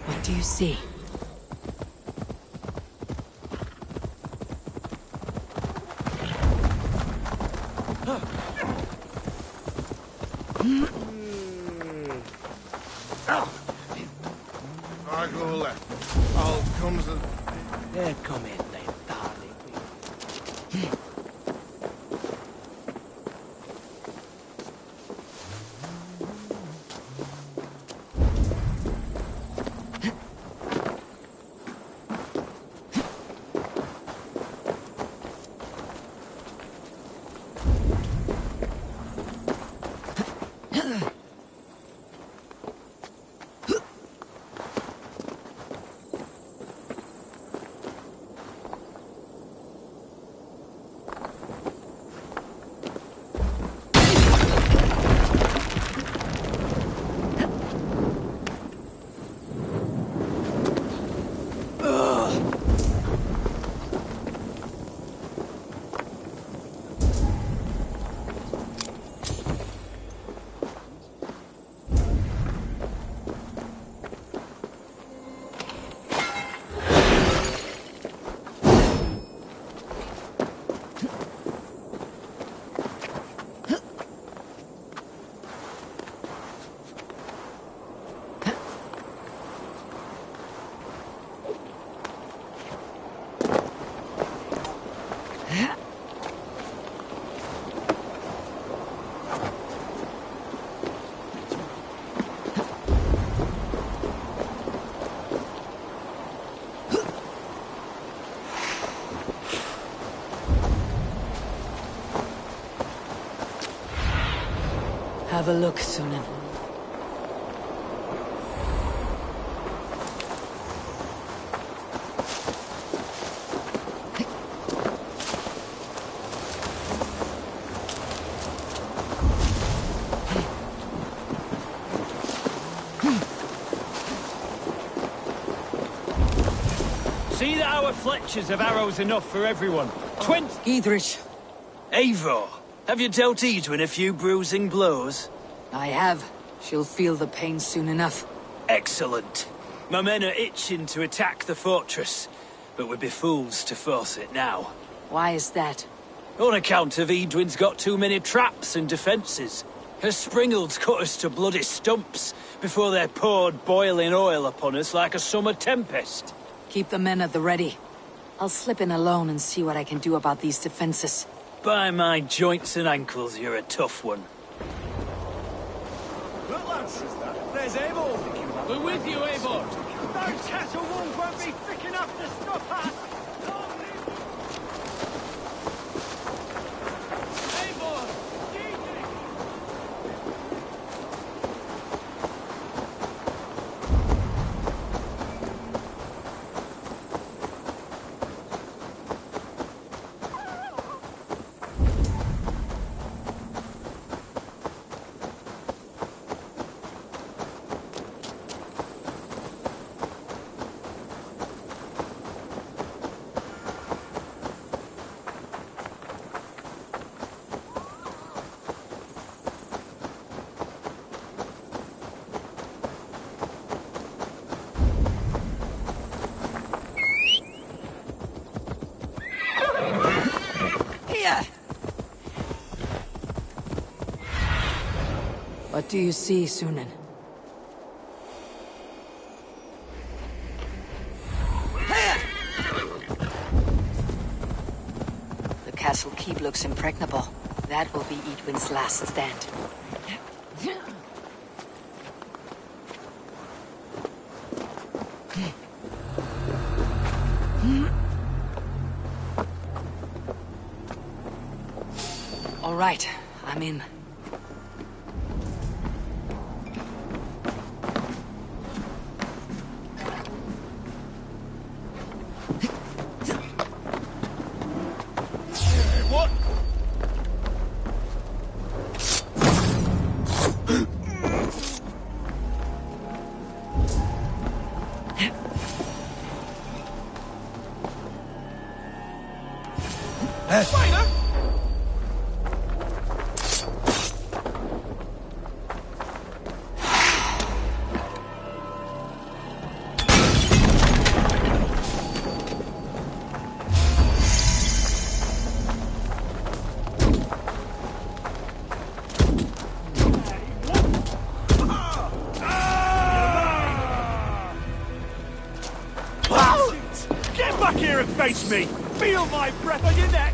What do you see? Argule. All comes the... Come in, darling. Have a look, Sunan. See that our fletchers have arrows enough for everyone. 20... Giedrich. Eivor, have you dealt Edwin a few bruising blows? I have. She'll feel the pain soon enough. Excellent. My men are itching to attack the fortress, but we'd be fools to force it now. Why is that? On account of Edwin's got too many traps and defences. Her springalds cut us to bloody stumps before they poured boiling oil upon us like a summer tempest. Keep the men at the ready. I'll slip in alone and see what I can do about these defenses. By my joints and ankles, you're a tough one. Look, lads! There's Eivor! We're with you, Eivor! Those castle walls won't be thick enough to stop us! What do you see, Sunan? The castle keep looks impregnable. That will be Edwin's last stand. All right, I'm in. Get back here and face me! Feel my breath on your neck!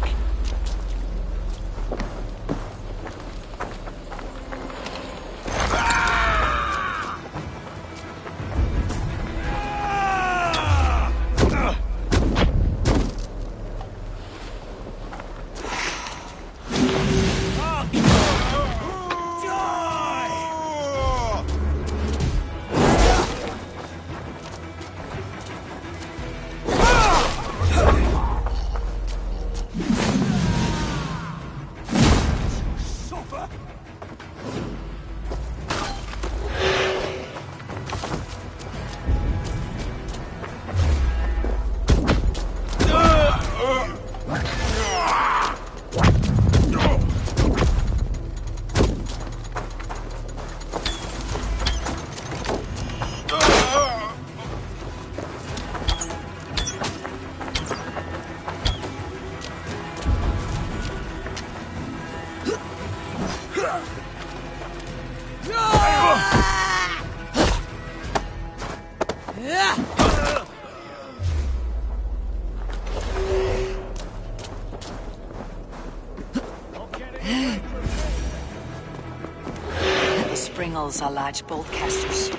The springles are large bolt casters.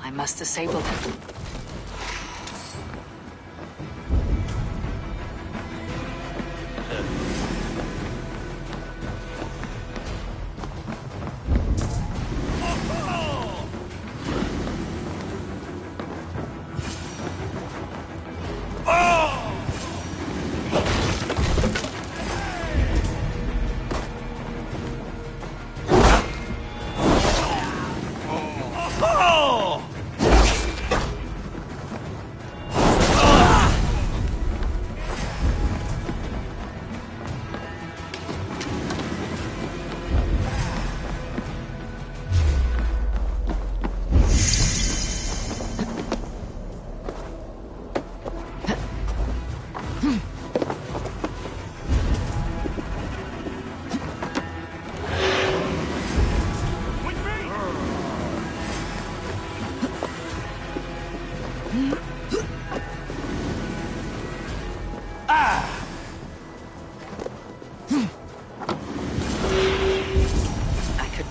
I must disable them.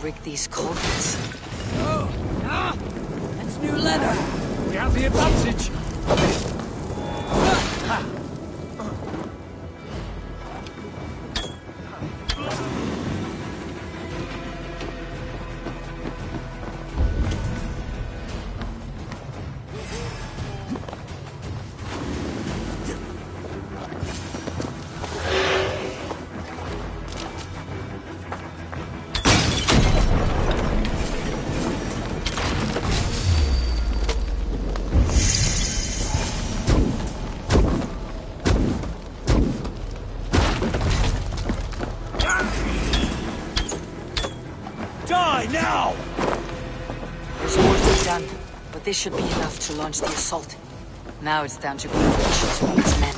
rig these culverts. That's new leather. We have the advantage. Die now! There's more to be done, but this should be enough to launch the assault. Now it's down to being patient with its men.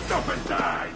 Stop and die!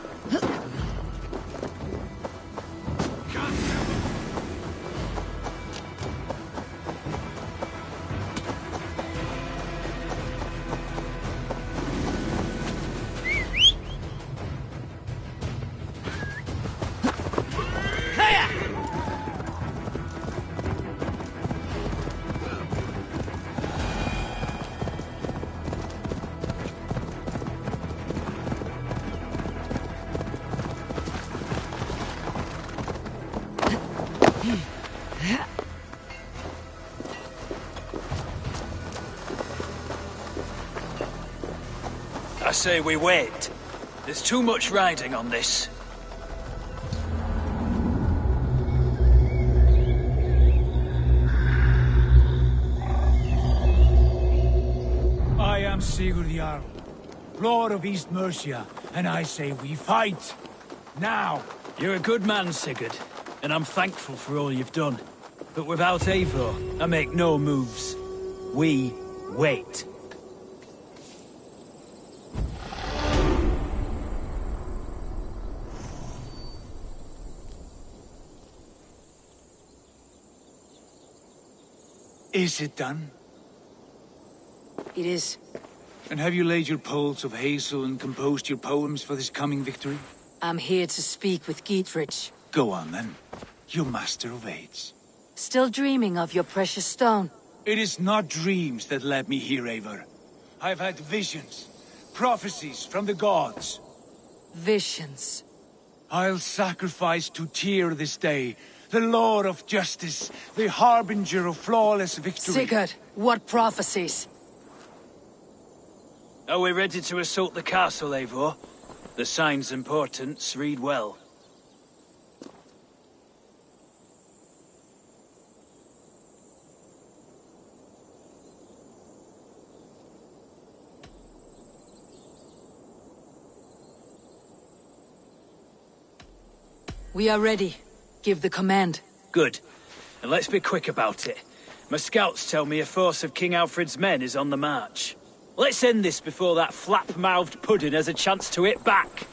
I say we wait. There's too much riding on this. I am Sigurd Jarl, Lord of East Mercia, and I say we fight. Now! You're a good man, Sigurd, and I'm thankful for all you've done. But without Eivor, I make no moves. We wait. Is it done? It is. And have you laid your poles of hazel and composed your poems for this coming victory? I'm here to speak with Gietrich. Go on then, you master of aids. Still dreaming of your precious stone? It is not dreams that led me here, Eivor. I've had visions, prophecies from the gods. Visions. I'll sacrifice to Tyr this day, the Lord of Justice, the harbinger of flawless victory. Sigurd, what prophecies? Are we ready to assault the castle, Eivor? The signs and portents read well. We are ready. Give the command. Good. And let's be quick about it. My scouts tell me a force of King Alfred's men is on the march. Let's end this before that flap-mouthed pudding has a chance to hit back.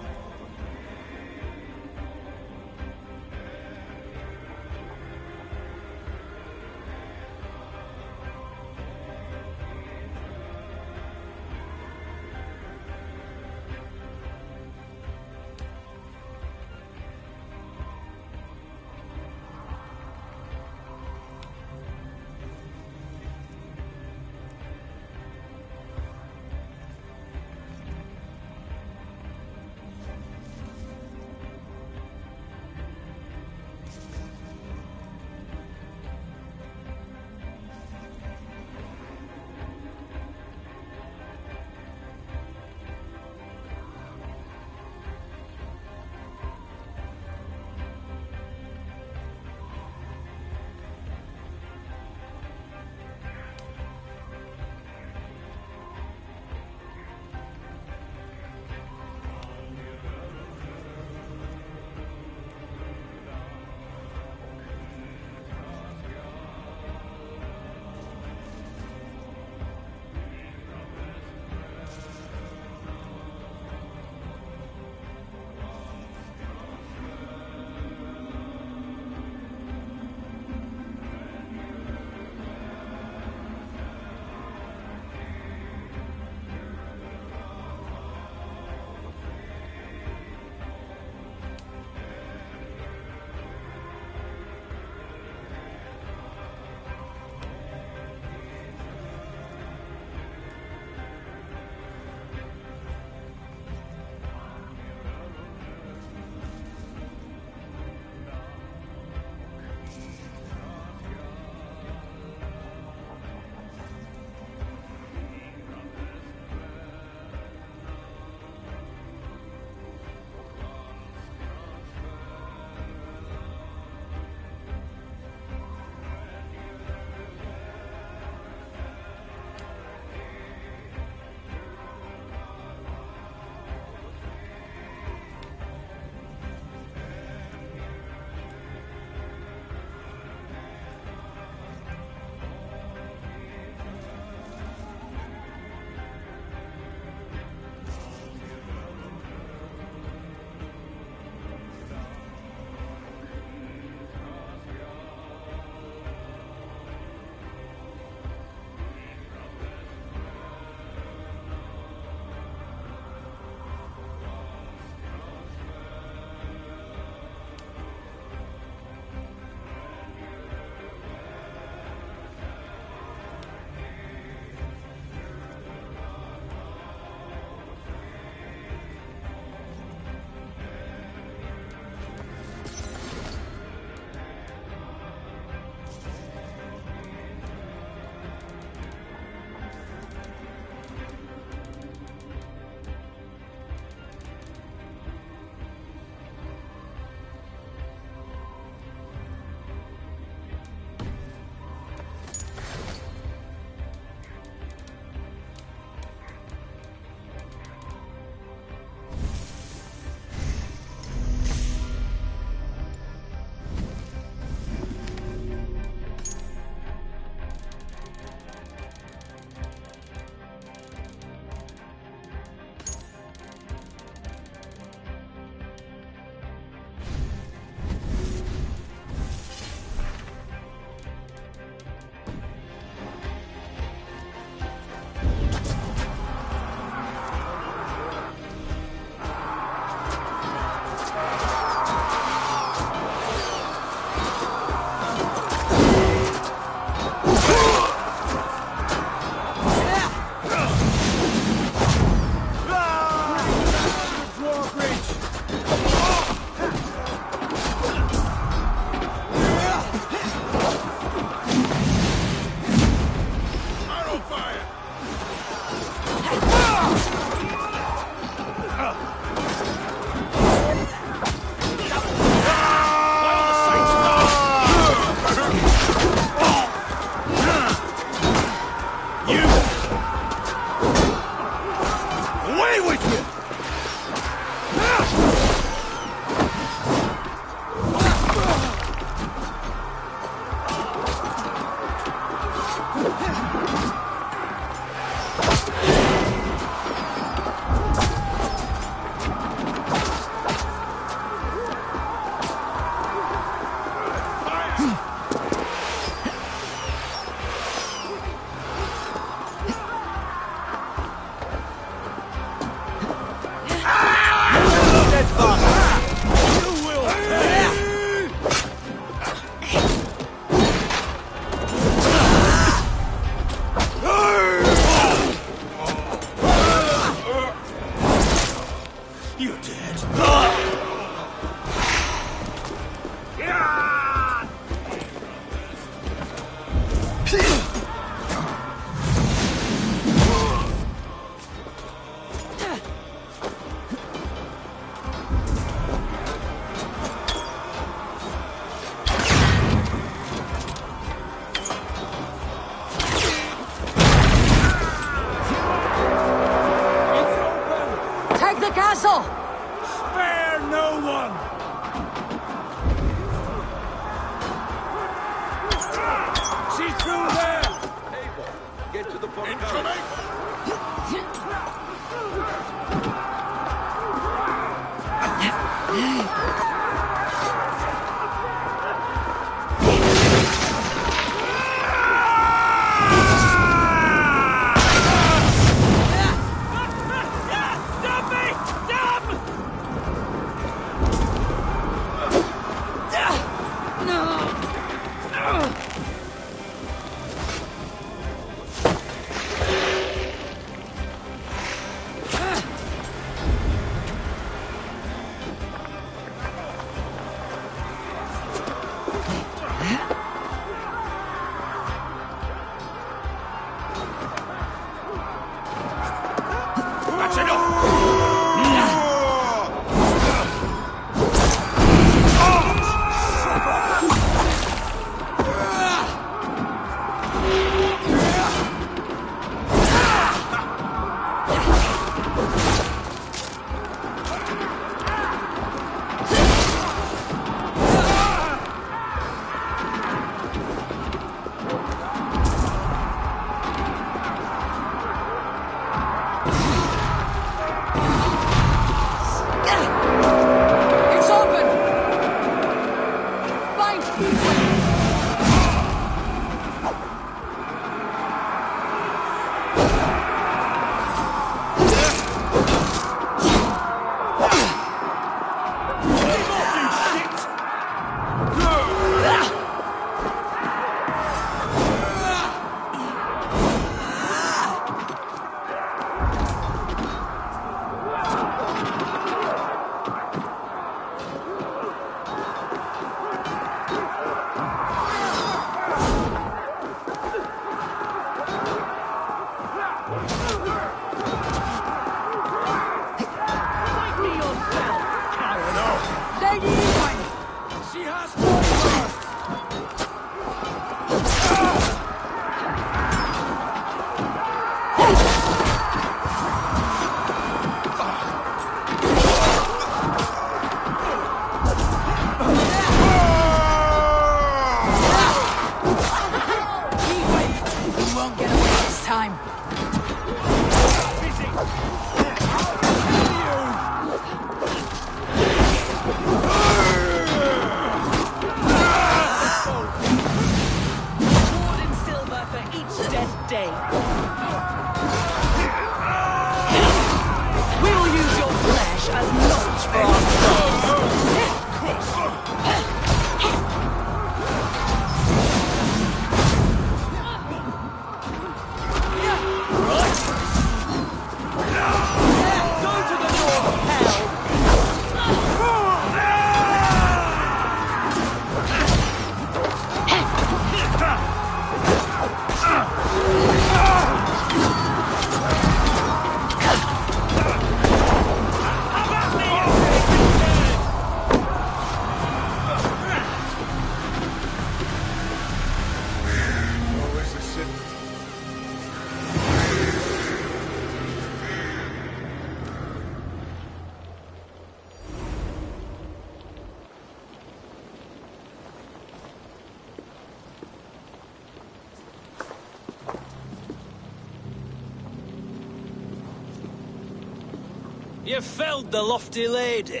You felled the lofty lady.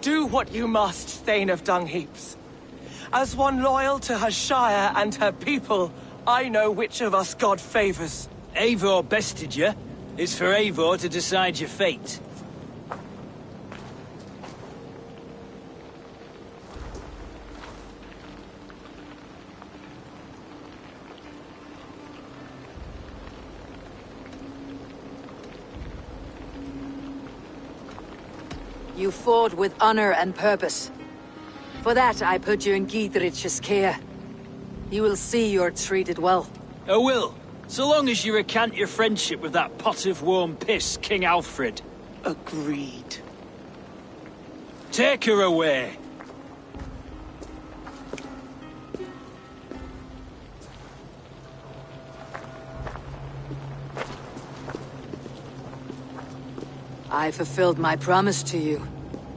Do what you must, Thane of Dungheaps. As one loyal to her shire and her people, I know which of us God favors. Eivor bested you. It's for Eivor to decide your fate. You fought with honor and purpose. For that, I put you in Giedrich's care. You will see you're treated well. I will, so long as you recant your friendship with that pot of warm piss, King Alfred. Agreed. Take her away. I fulfilled my promise to you.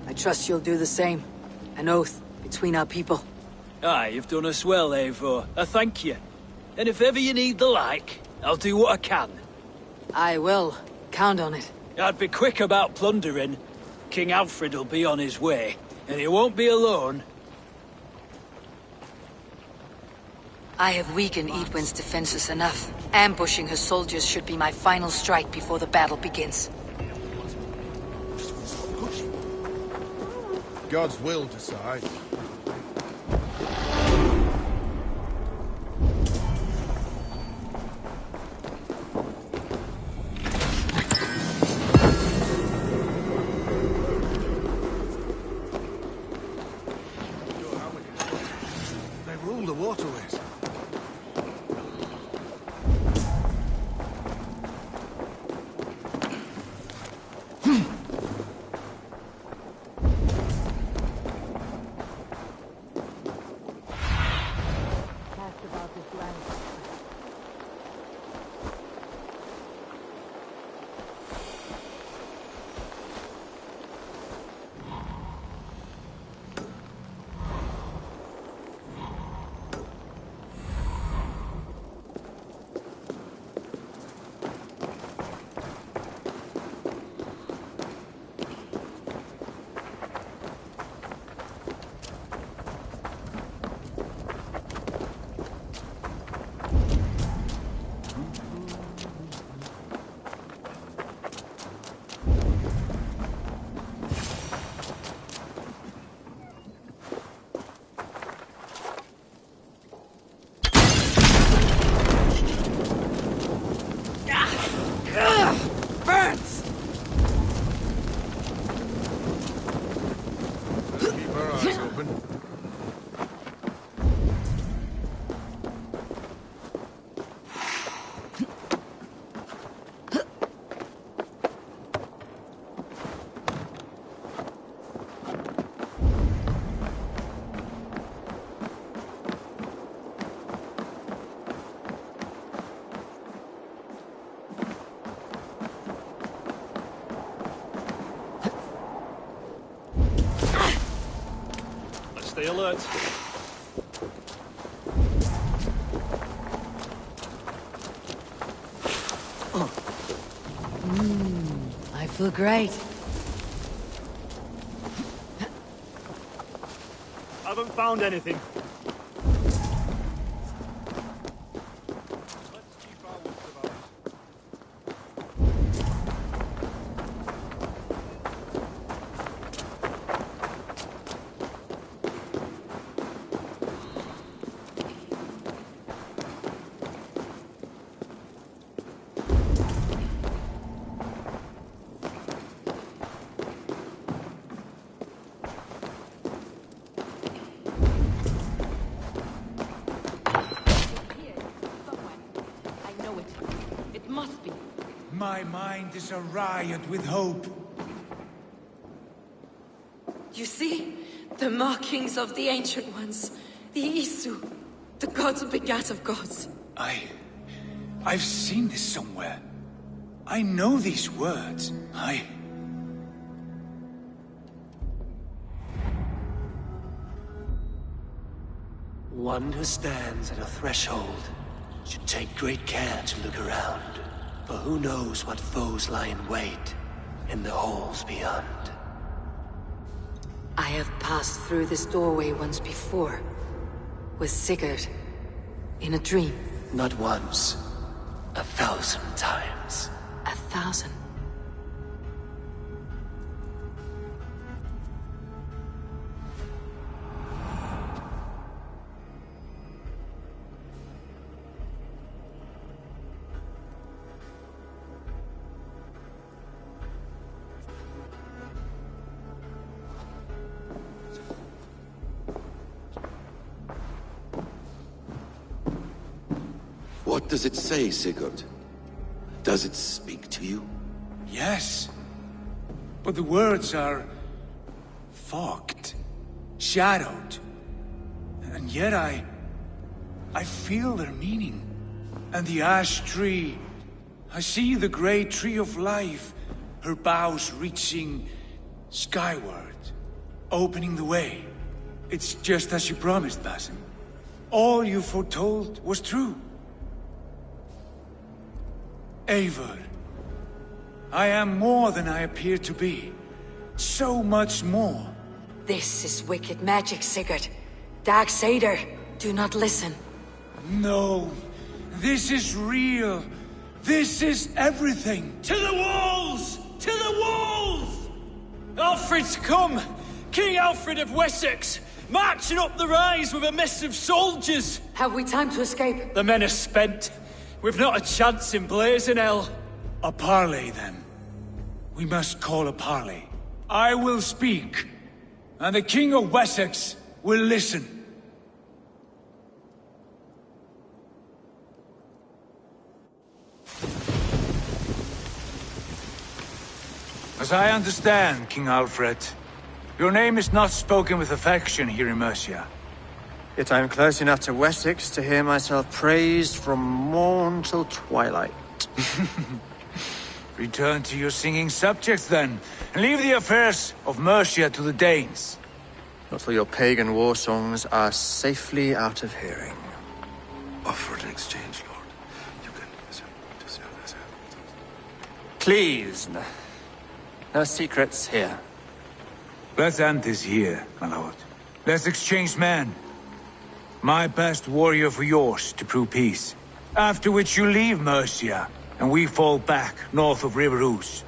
I trust you'll do the same. An oath between our people. Aye, you've done us well, Eivor. I thank you. And if ever you need the like, I'll do what I can. I will. Count on it. I'd be quick about plundering. King Alfred will be on his way, and he won't be alone. I have weakened Edwin's defenses enough. Ambushing her soldiers should be my final strike before the battle begins. God's will decide. They rule the waterways. hurt. I feel great. Haven't found anything. My mind is a riot with hope. You see? The markings of the Ancient Ones. The Isu. The gods begat of gods. I've seen this somewhere. I know these words. One who stands at a threshold should take great care to look around. For who knows what foes lie in wait in the halls beyond. I have passed through this doorway once before. With Sigurd. In a dream. Not once. 1,000 times. 1,000? What does it say, Sigurd? Does it speak to you? Yes. But the words are... fogged. Shadowed. And yet I feel their meaning. And the ash tree... I see the great tree of life. Her boughs reaching... skyward. Opening the way. It's just as you promised, Basim. All you foretold was true. Eivor, I am more than I appear to be. So much more. This is wicked magic, Sigurd. Darksader, do not listen. No, this is real. This is everything. To the walls! To the walls! Alfred's come! King Alfred of Wessex! Marching up the rise with a mess of soldiers! Have we time to escape? The men are spent. We've not a chance in blazing hell. A parley, then. We must call a parley. I will speak, and the King of Wessex will listen. As I understand, King Alfred, your name is not spoken with affection here in Mercia. Yet I am close enough to Wessex to hear myself praised from morn till twilight. Return to your singing subjects, then, and leave the affairs of Mercia to the Danes. Not till your pagan war songs are safely out of hearing. Offer an exchange, Lord. You can... Please, no secrets here. Let's end this here, my lord. Let's exchange men. My best warrior for yours to prove peace. After which you leave Mercia, and we fall back north of River Ouse.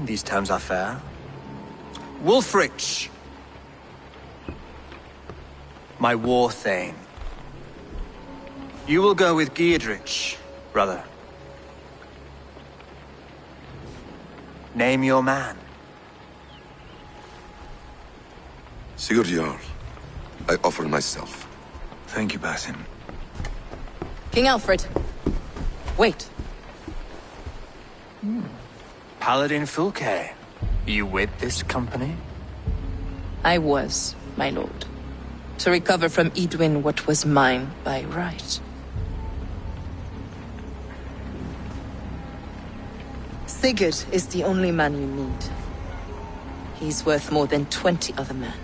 These terms are fair. Wulfrich! My war thane. You will go with Giedrich, brother. Name your man. Sigurd Jarl, I offer myself. Thank you, Basim. King Alfred. Wait. Paladin Fulke. You with this company? I was, my lord. To recover from Edwin what was mine by right. Sigurd is the only man you need. He's worth more than 20 other men.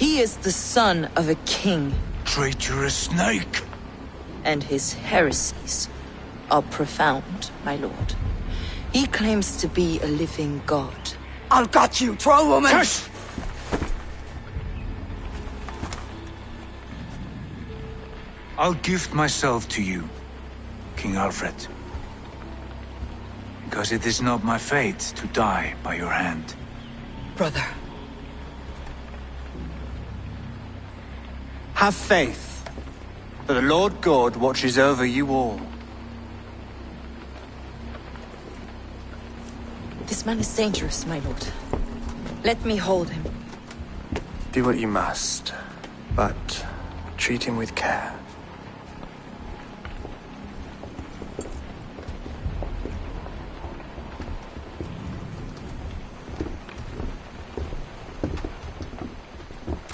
He is the son of a king. Traitorous snake! And his heresies are profound, my lord. He claims to be a living god. I'll got you, troll woman! Hush! I'll gift myself to you, King Alfred. Because it is not my fate to die by your hand. Brother. Have faith, for the Lord God watches over you all. This man is dangerous, my lord. Let me hold him. Do what you must, but treat him with care.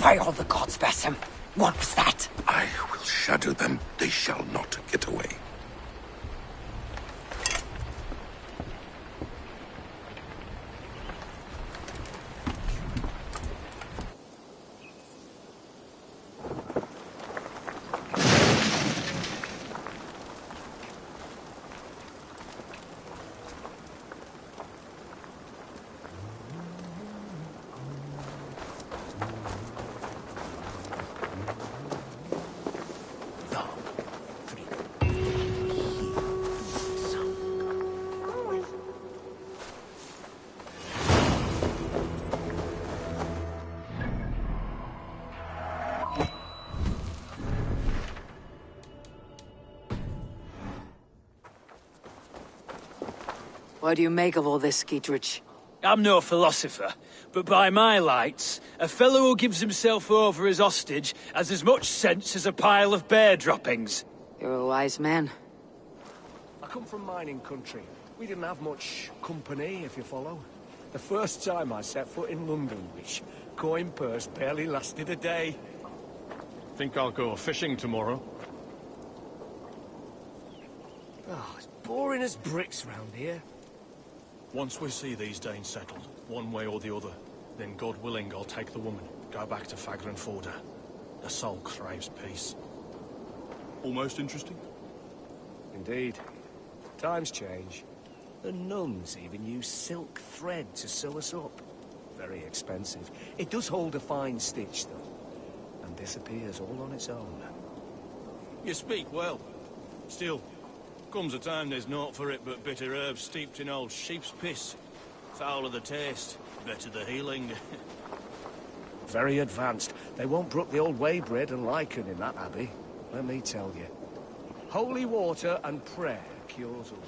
By all the gods, Basim. What was that? I will shadow them. They shall not get away. What do you make of all this, Skeetrich? I'm no philosopher, but by my lights, a fellow who gives himself over as hostage has as much sense as a pile of bear droppings. You're a wise man. I come from mining country. We didn't have much company, if you follow. The first time I set foot in London, which coin purse barely lasted a day. Think I'll go fishing tomorrow. Oh, it's boring as bricks round here. Once we see these Danes settled, one way or the other, then God willing, I'll take the woman, go back to Fagr and Forda. The soul craves peace. Almost interesting? Indeed. Times change. The nuns even use silk thread to sew us up. Very expensive. It does hold a fine stitch, though, and disappears all on its own. You speak well. Still, comes a time there's naught for it but bitter herbs steeped in old sheep's piss. Fouler the taste, better the healing. Very advanced. They won't brook the old way bread and lichen in that abbey. Let me tell you. Holy water and prayer cures all.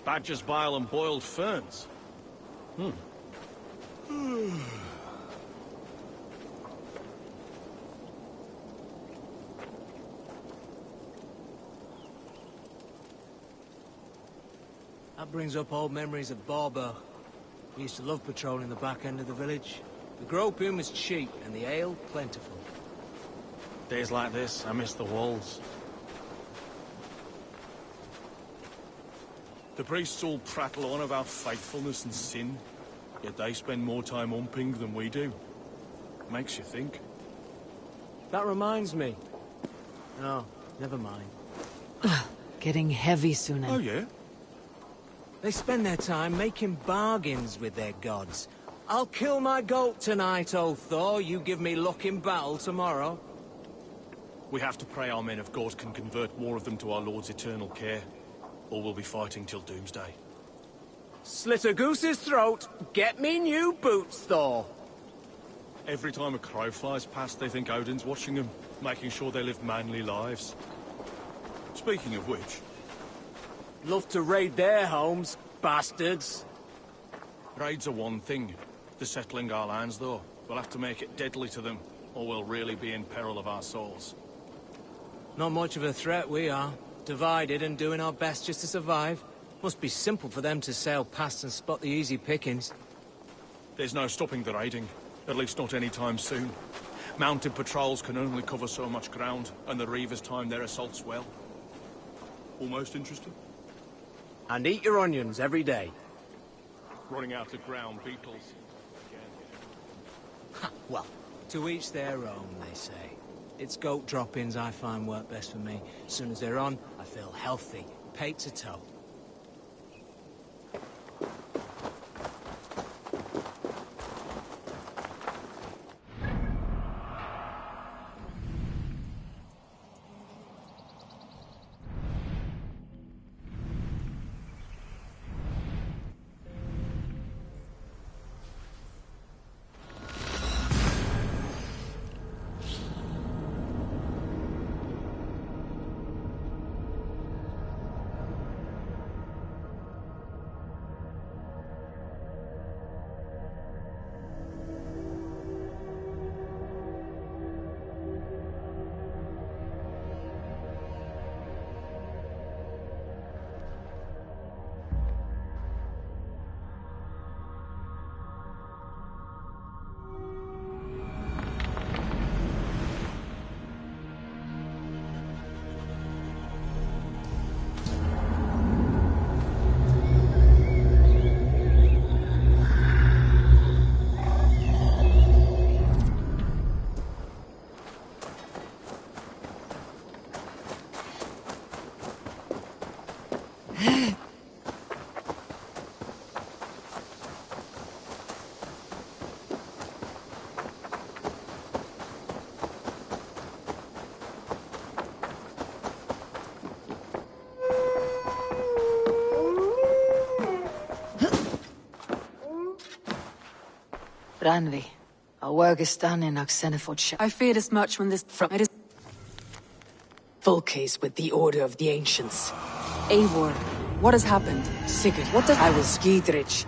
Badger's bile and boiled ferns. That brings up old memories of Barber. We used to love patrolling the back end of the village. The gropium was cheap and the ale plentiful. Days like this, I miss the walls. The priests all prattle on about faithfulness and sin, yet they spend more time umping than we do. Makes you think. That reminds me. No, never mind. Getting heavy soon. Oh, yeah? They spend their time making bargains with their gods. I'll kill my goat tonight, O Thor. You give me luck in battle tomorrow. We have to pray our men of God can convert more of them to our Lord's eternal care, or we'll be fighting till doomsday. Slit a goose's throat. Get me new boots, Thor. Every time a crow flies past, they think Odin's watching them, making sure they live manly lives. Speaking of which... Love to raid their homes, bastards. Raids are one thing. The settling our lands, though. We'll have to make it deadly to them, or we'll really be in peril of our souls. Not much of a threat, we are. Divided and doing our best just to survive. Must be simple for them to sail past and spot the easy pickings. There's no stopping the raiding. At least not anytime soon. Mounted patrols can only cover so much ground, and the Reavers time their assaults well. Almost interesting? And eat your onions every day. Running out of ground beetles. Well, To each their own, they say. It's goat droppings I find work best for me. As soon as they're on, I feel healthy, pate to toe. Ranvi, our work is done in Xenophodshire. I feared as much when this... It is... Volkes with the Order of the Ancients. Eivor, what has happened? Sigurd, what does... I will Skidrich.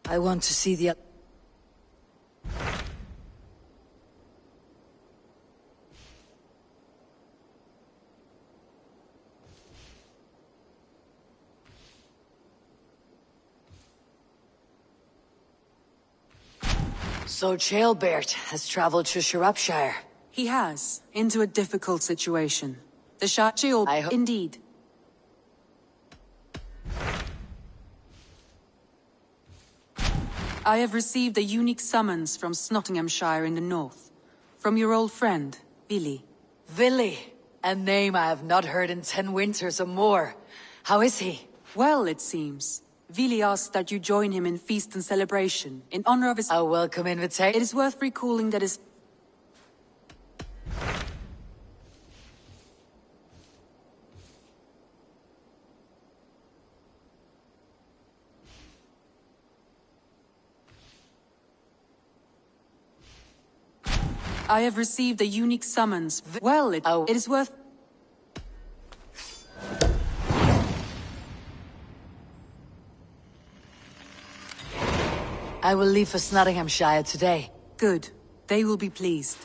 I want to see the... So Chaelbert has traveled to Shropshire. He has, into a difficult situation. The Shachil, indeed. I have received a unique summons from Nottinghamshire in the north. From your old friend, Vili. Vili, a name I have not heard in 10 winters or more. How is he? Well, it seems. Vili asked that you join him in feast and celebration, in honor of his... A welcome invitation. It is worth recalling that his... I have received a unique summons. Well, it is worth... I will leave for Nottinghamshire today. Good. They will be pleased.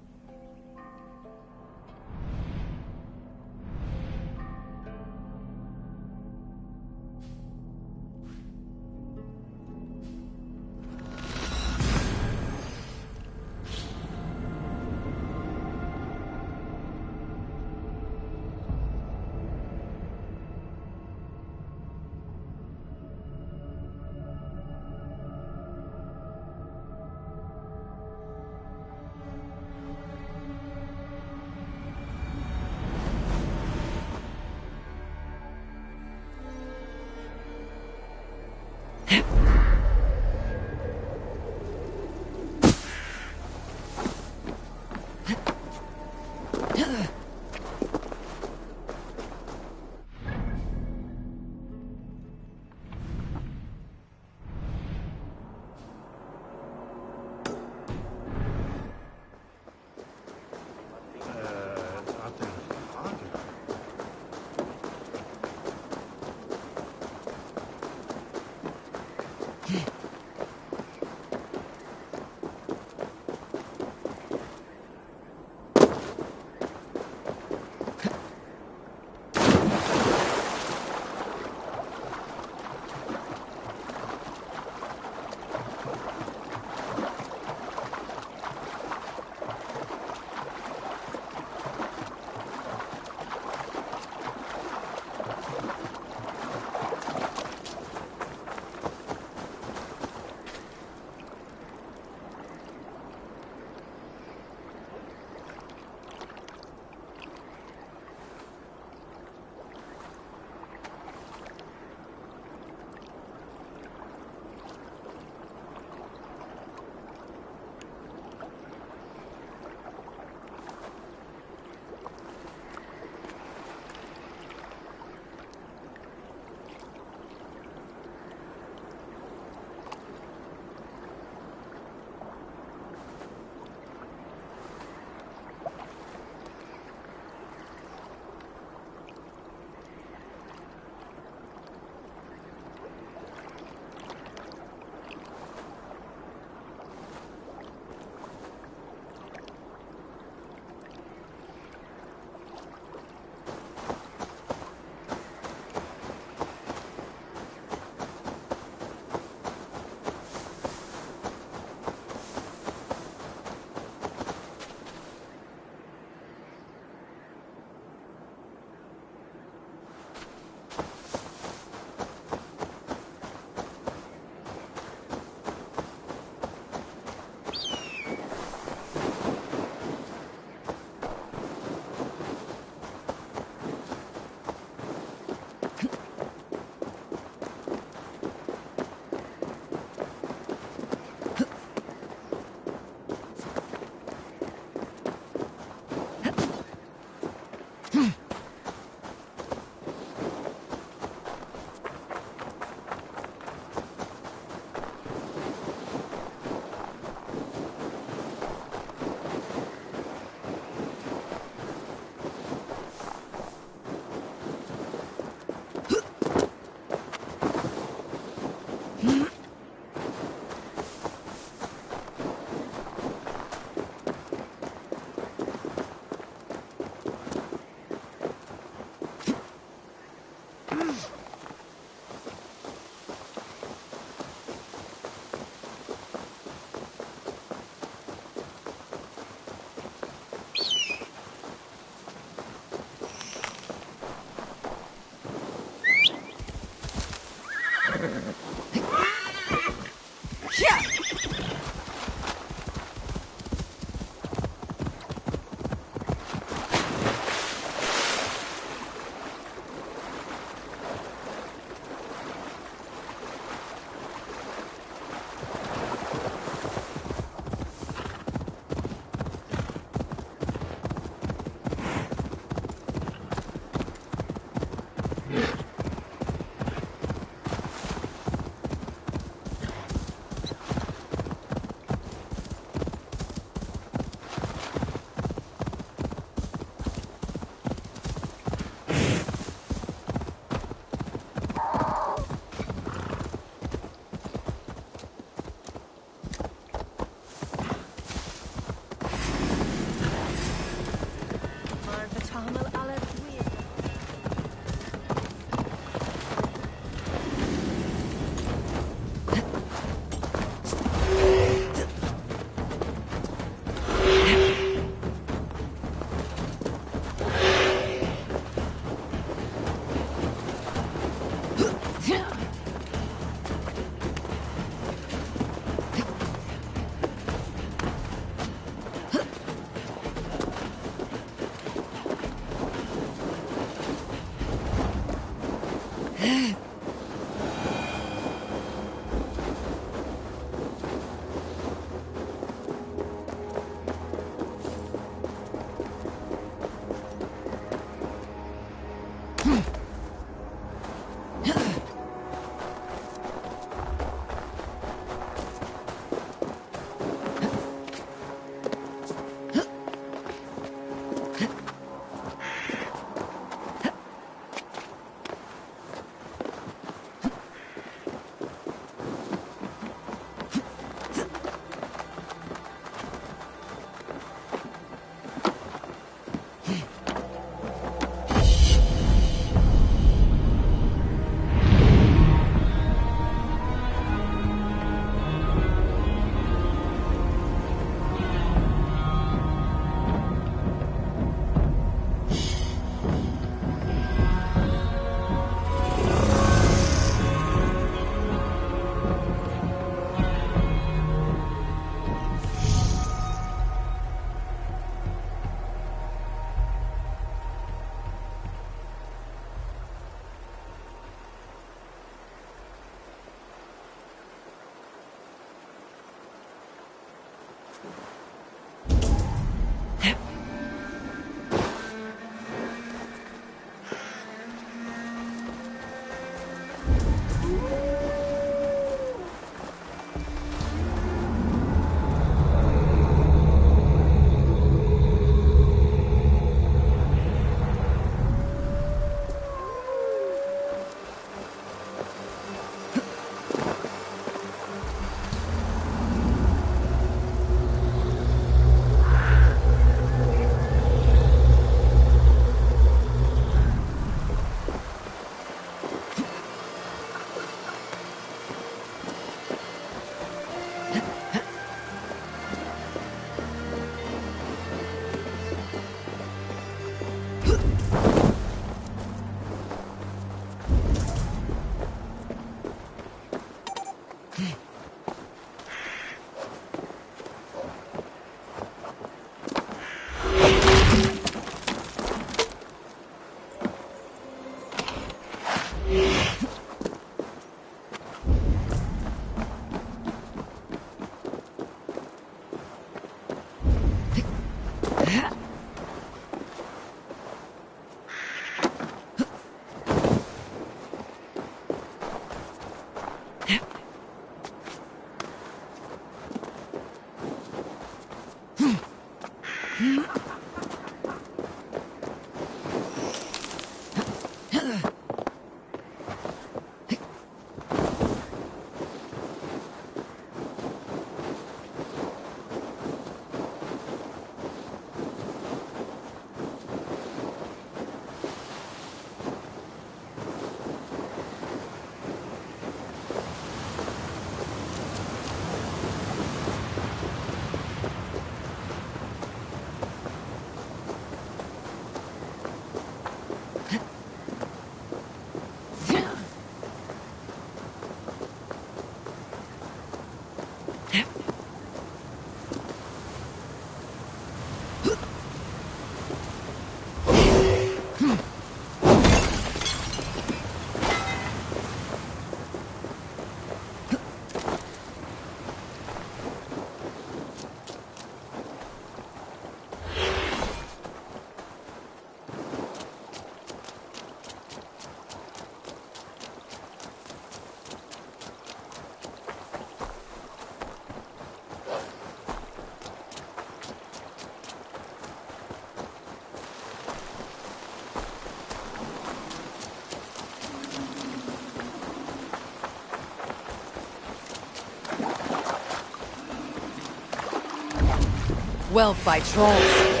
Wealth by trolls.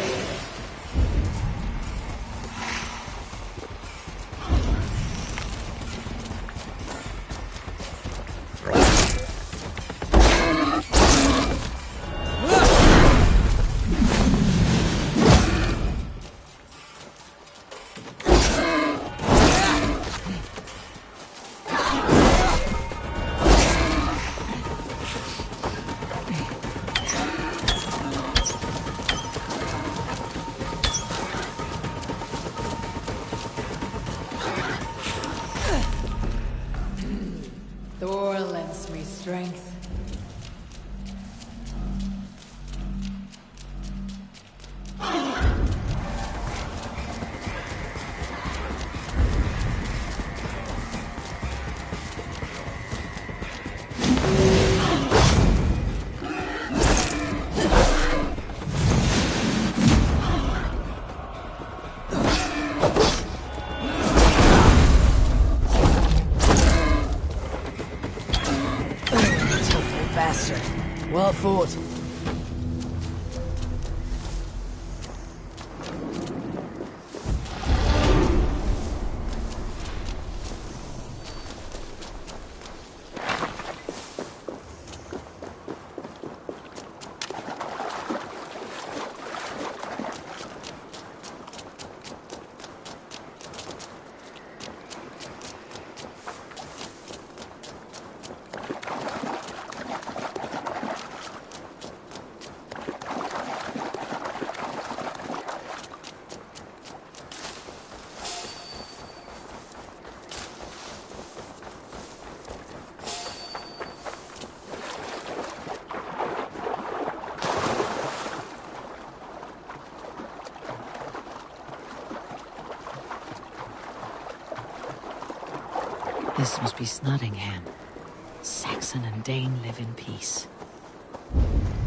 Thor lends me strength. Well fought. This must be Snottingham. Saxon and Dane live in peace.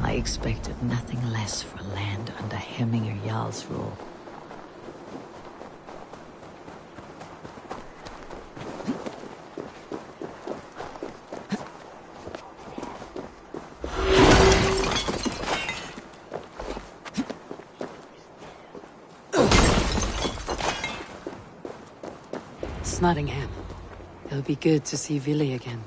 I expected nothing less for land under Hemminger Jarl's rule. Snottingham. It'll be good to see Vili again.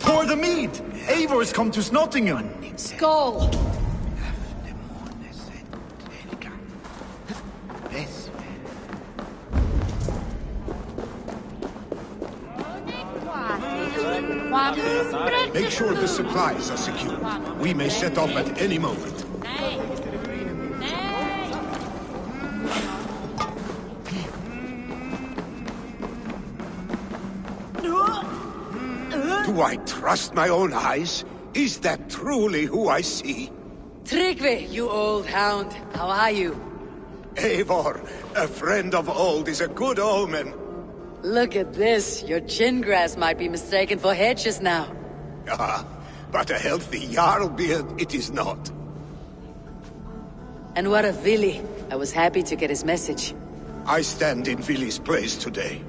Pour the mead! Eivor's come to Snottingham. Skull! Make sure the supplies are secure. We may set off at any moment. Do I trust my own eyes? Is that truly who I see? Tryggvi, you old hound. How are you? Eivor, a friend of old is a good omen. Look at this. Your chin grass might be mistaken for hedges now. Ah, but a healthy Jarl beard it is not. And what of Vili? I was happy to get his message. I stand in Vili's place today.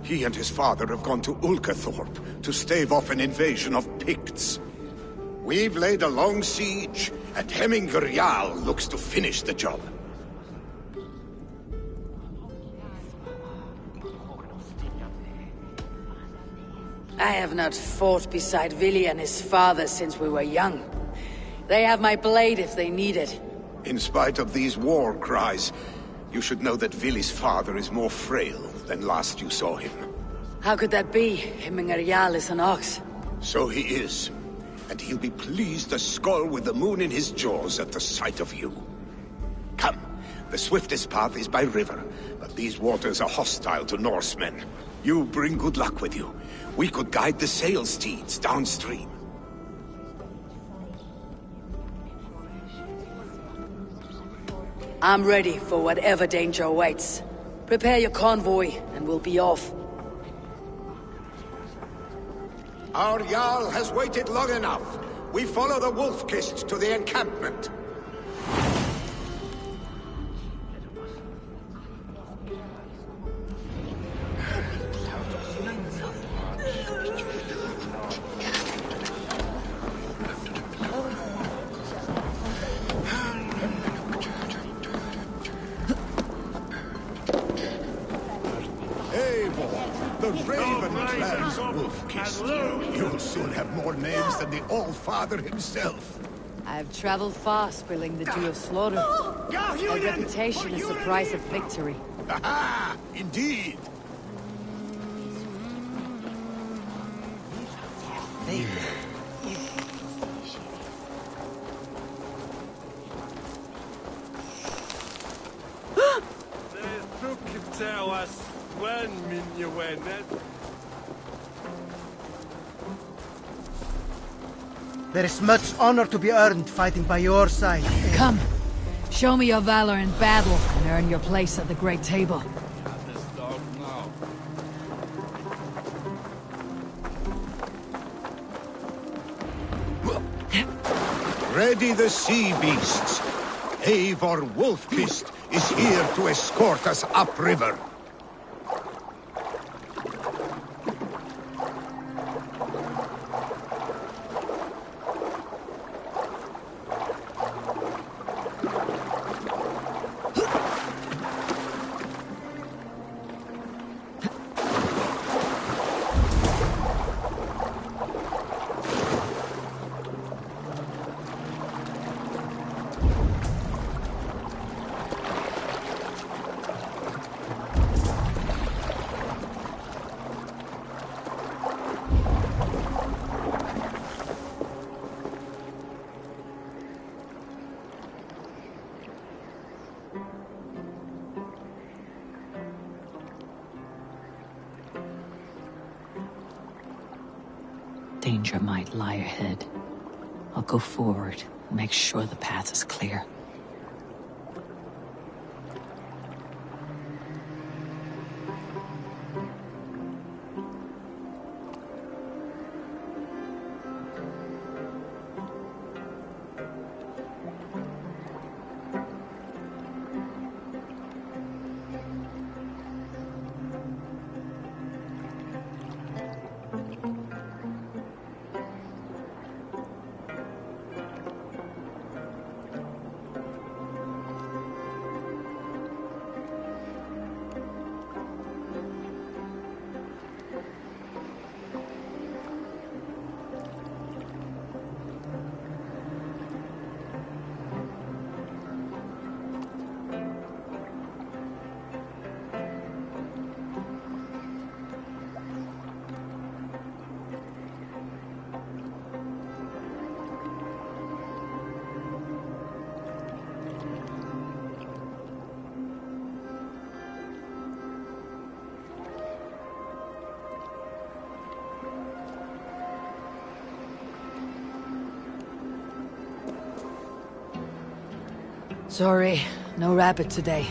He and his father have gone to Ulkathorpe to stave off an invasion of Picts. We've laid a long siege, and Hemminger Jarl looks to finish the job. I have not fought beside Vili and his father since we were young. They have my blade if they need it. In spite of these war cries, you should know that Vili's father is more frail than last you saw him. How could that be? Hemminger Jarl is an ox. So he is. And he'll be pleased to skull with the moon in his jaws at the sight of you. Come, the swiftest path is by river, but these waters are hostile to Norsemen. You bring good luck with you. We could guide the sail steeds downstream. I'm ready for whatever danger awaits. Prepare your convoy, and we'll be off. Our Jarl has waited long enough. We follow the Wolf-Kissed to the encampment. The Raven Clan's Wolf-Kissed. You'll soon have more names than the All-Father himself. I've traveled far, spilling the dew of slaughter. My reputation is the price of victory. Ha-ha! Indeed! There is much honor to be earned fighting by your side. Come, show me your valor in battle and earn your place at the great table. Ready the sea beasts. Eivor Wolf-Kissed is here to escort us upriver. Danger might lie ahead. I'll go forward and make sure the path is clear. Sorry, no rabbit today.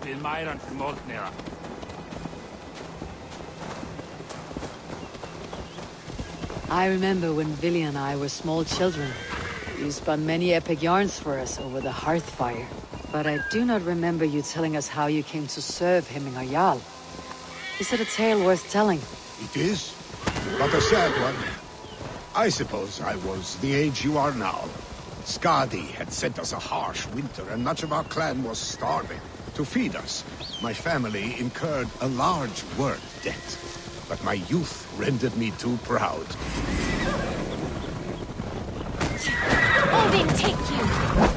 Bill Myron from Moltnera. I remember when Billy and I were small children. You spun many epic yarns for us over the hearth fire. But I do not remember you telling us how you came to serve Hemminger Jarl. Is it a tale worth telling? It is, but a sad one. I suppose I was the age you are now. Skadi had sent us a harsh winter, and much of our clan was starving. To feed us, my family incurred a large work debt. But my youth rendered me too proud. Odin, take you!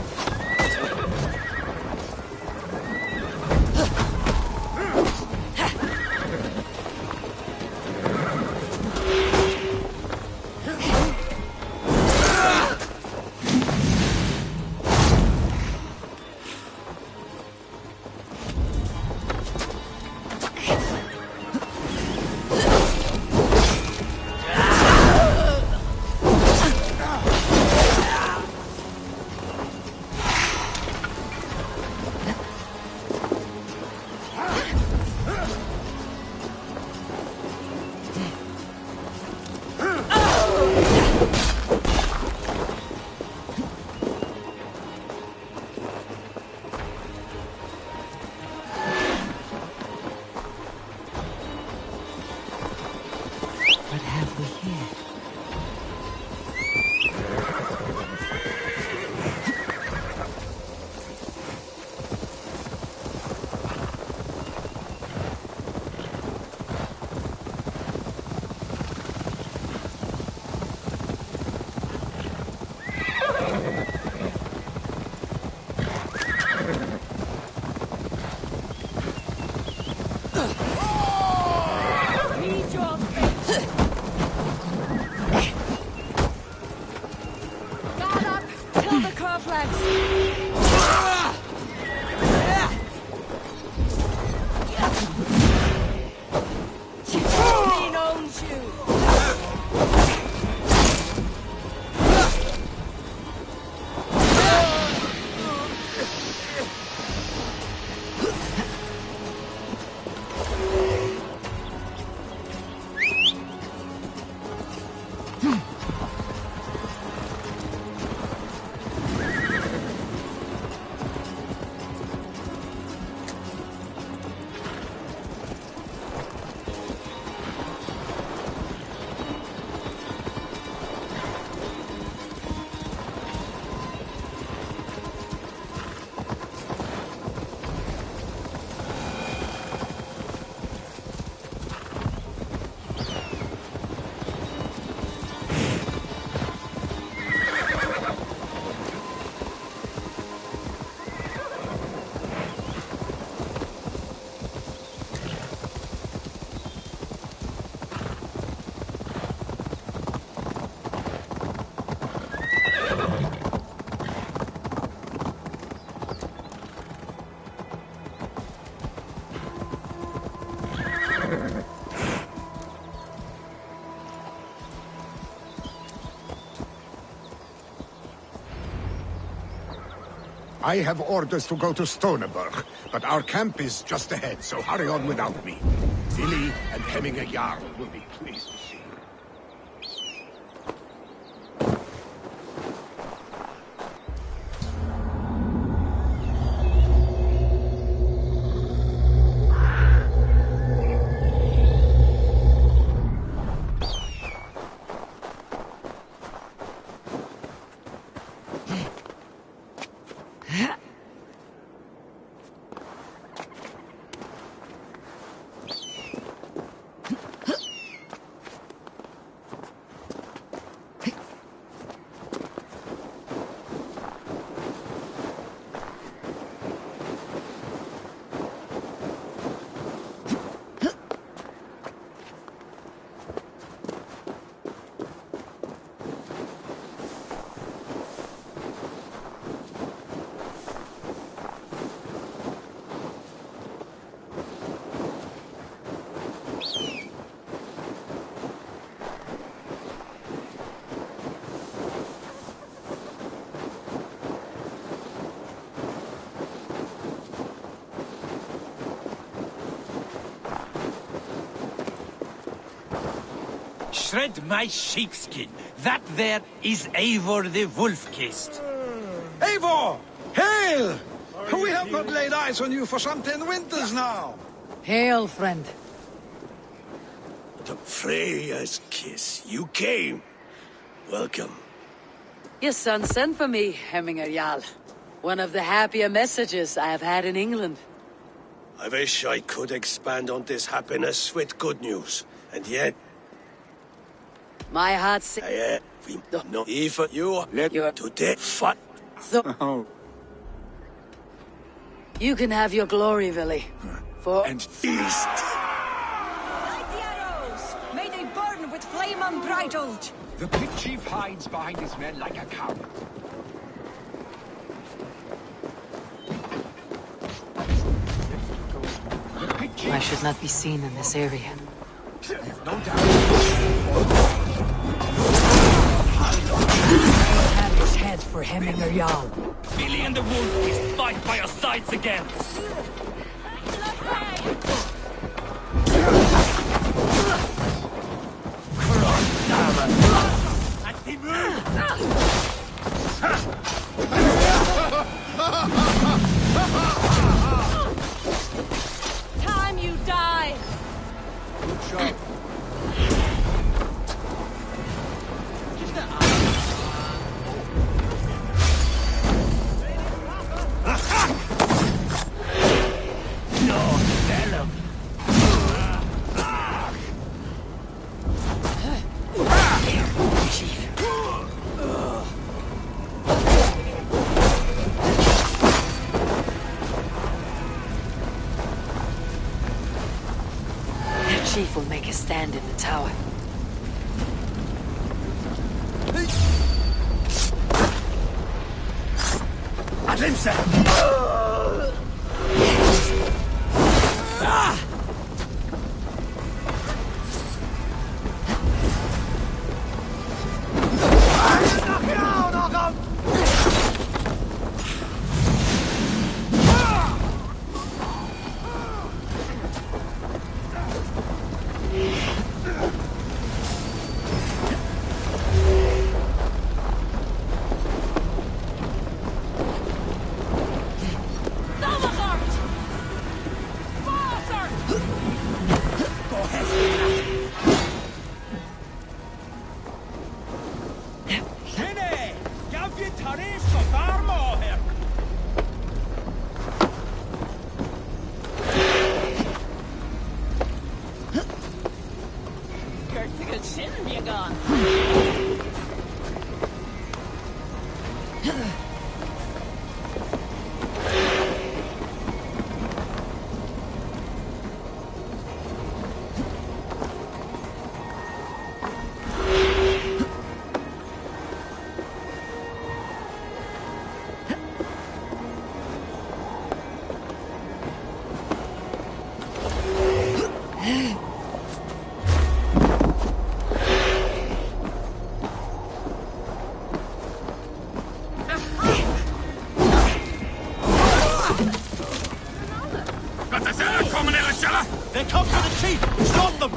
I have orders to go to Stoneberg, but our camp is just ahead, so hurry on without me. Billy and Hemminger Jarl will be pleased to see you. shred my sheepskin. That there is Eivor the Wolf-Kissed. Eivor! Hail! We have not laid eyes on you for some 10 winters now. Hail, friend. To Freya's kiss. You came. Welcome. Your son sent for me, Hemminger Jarl. One of the happier messages I have had in England. I wish I could expand on this happiness with good news. And yet... My heart we don't know if you let you today fight. So you can have your glory, Villy. For... And feast. Light the arrows! May they burn with flame unbridled! The pit chief hides behind his men like a coward. I should not be seen in this area. No doubt. Have his head for Hemminger Jarl. Billy and the Wolf-Kissed fight by our sides again. Time you die! Good job. Chief will make a stand in the tower. Adlimse! They come for the chief! Stop them!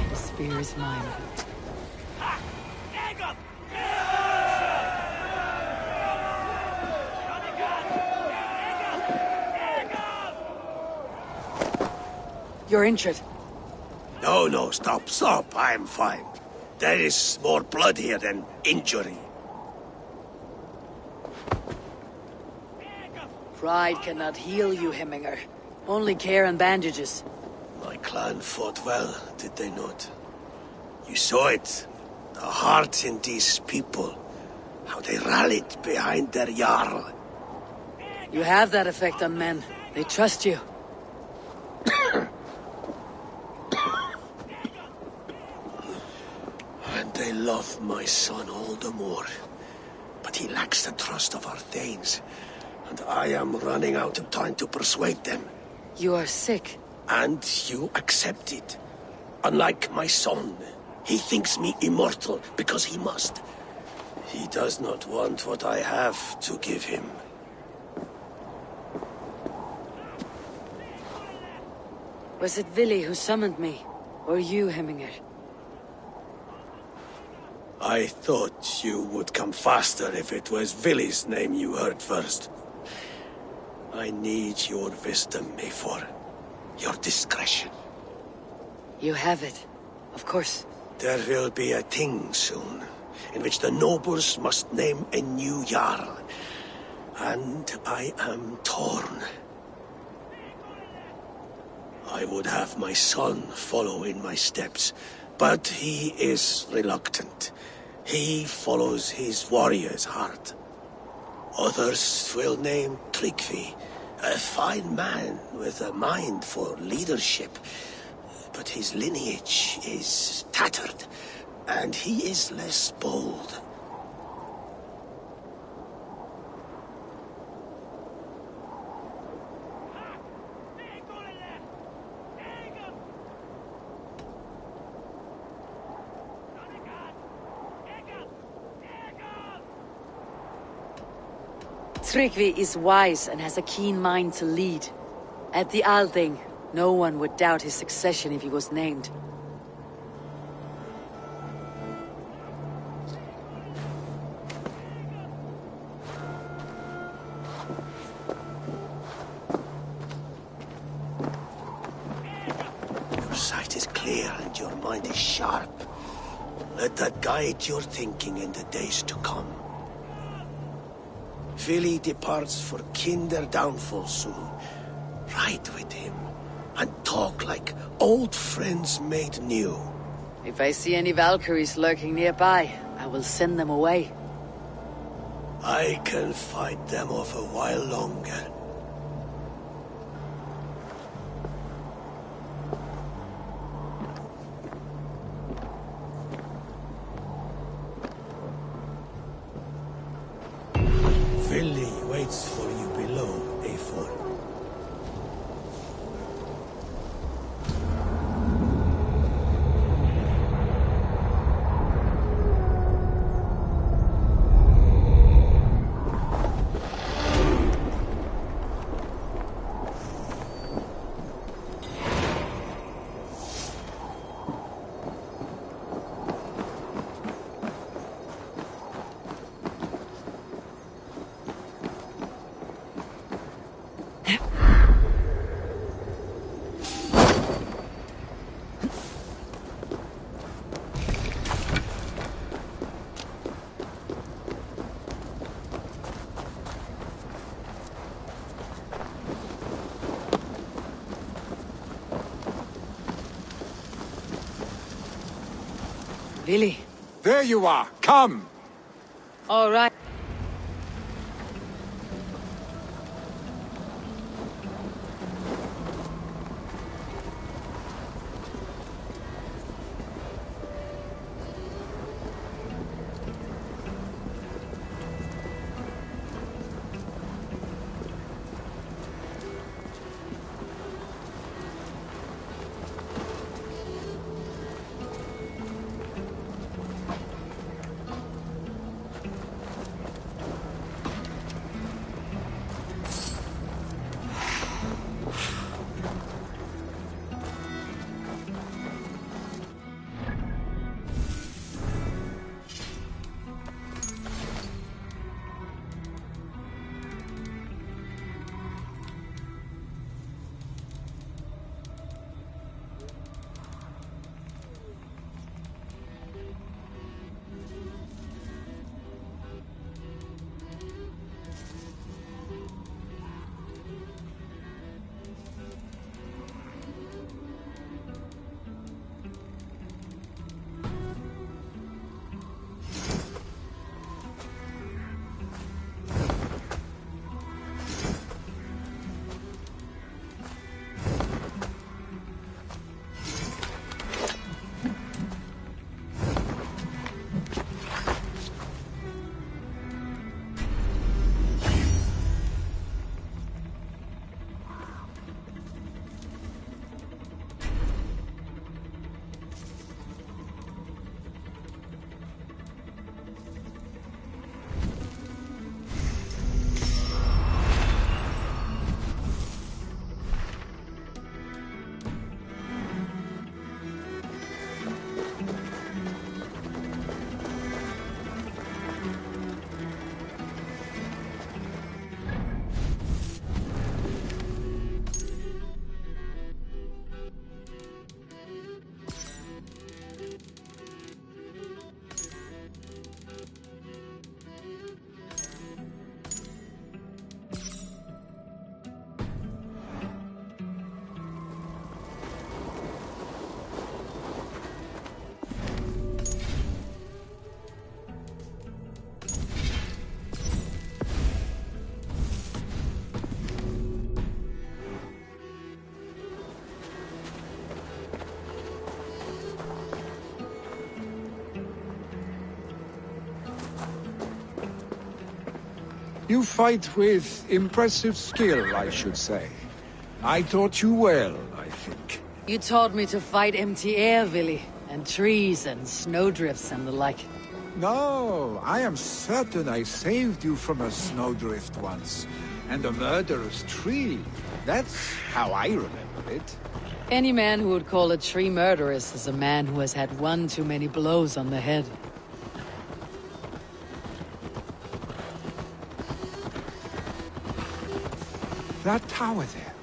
The spear is mine. You're injured. No, stop. I'm fine. There is more blood here than injury. Pride cannot heal you, Hemminger. Only care and bandages. My clan fought well, did they not? You saw it. The heart in these people. How they rallied behind their Jarl. You have that effect on men. They trust you. And they love my son all the more. But he lacks the trust of our Thanes. And I am running out of time to persuade them. You are sick. And you accept it. Unlike my son, he thinks me immortal because he must. He does not want what I have to give him. Was it Vili who summoned me? Or you, Hemminger? I thought you would come faster if it was Vili's name you heard first. I need your wisdom, Eivor. Your discretion. You have it. Of course. There will be a thing soon, in which the nobles must name a new Jarl. And I am torn. I would have my son follow in my steps, but he is reluctant. He follows his warrior's heart. Others will name Tryggvi, a fine man with a mind for leadership. But his lineage is tattered, and he is less bold. Tryggvi is wise and has a keen mind to lead. At the Althing, no one would doubt his succession if he was named. Your sight is clear and your mind is sharp. Let that guide your thinking in the days to come. Vili departs for Kinder downfall soon. Ride with him, and talk like old friends made new. If I see any Valkyries lurking nearby, I will send them away. I can fight them off a while longer. Vili waits for you below, Eivor. Vili. There you are. Come. All right. You fight with impressive skill, I should say. I taught you well, I think. You taught me to fight empty air, Villy, and trees and snowdrifts and the like. No, I am certain I saved you from a snowdrift once, and a murderous tree. That's how I remember it. Any man who would call a tree murderous is a man who has had one too many blows on the head. That tower there.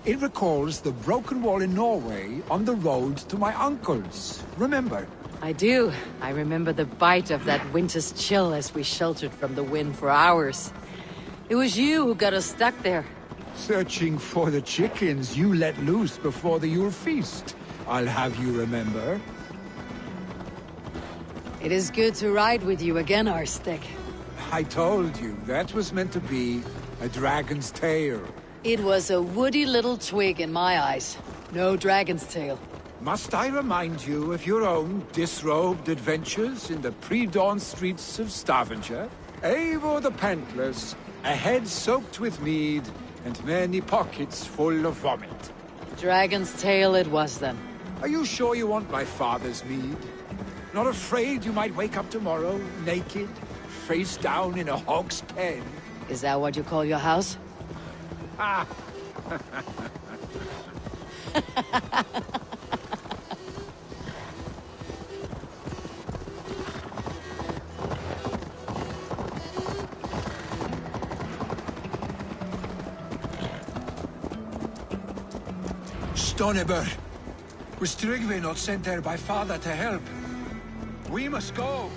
It recalls the broken wall in Norway on the road to my uncle's. Remember? I do. I remember the bite of that winter's chill as we sheltered from the wind for hours. It was you who got us stuck there. Searching for the chickens you let loose before the Yule feast. I'll have you remember. It is good to ride with you again, Arstic. I told you, that was meant to be a dragon's tail. It was a woody little twig in my eyes. No dragon's tail. Must I remind you of your own disrobed adventures in the pre-dawn streets of Stavanger? Eivor the Pantless, a head soaked with mead, and many pockets full of vomit. Dragon's tail it was then. Are you sure you want my father's mead? Not afraid you might wake up tomorrow, naked, face down in a hog's pen? Is that what you call your house? Ah! Stoneber, was Tryggve not sent there by father to help? We must go.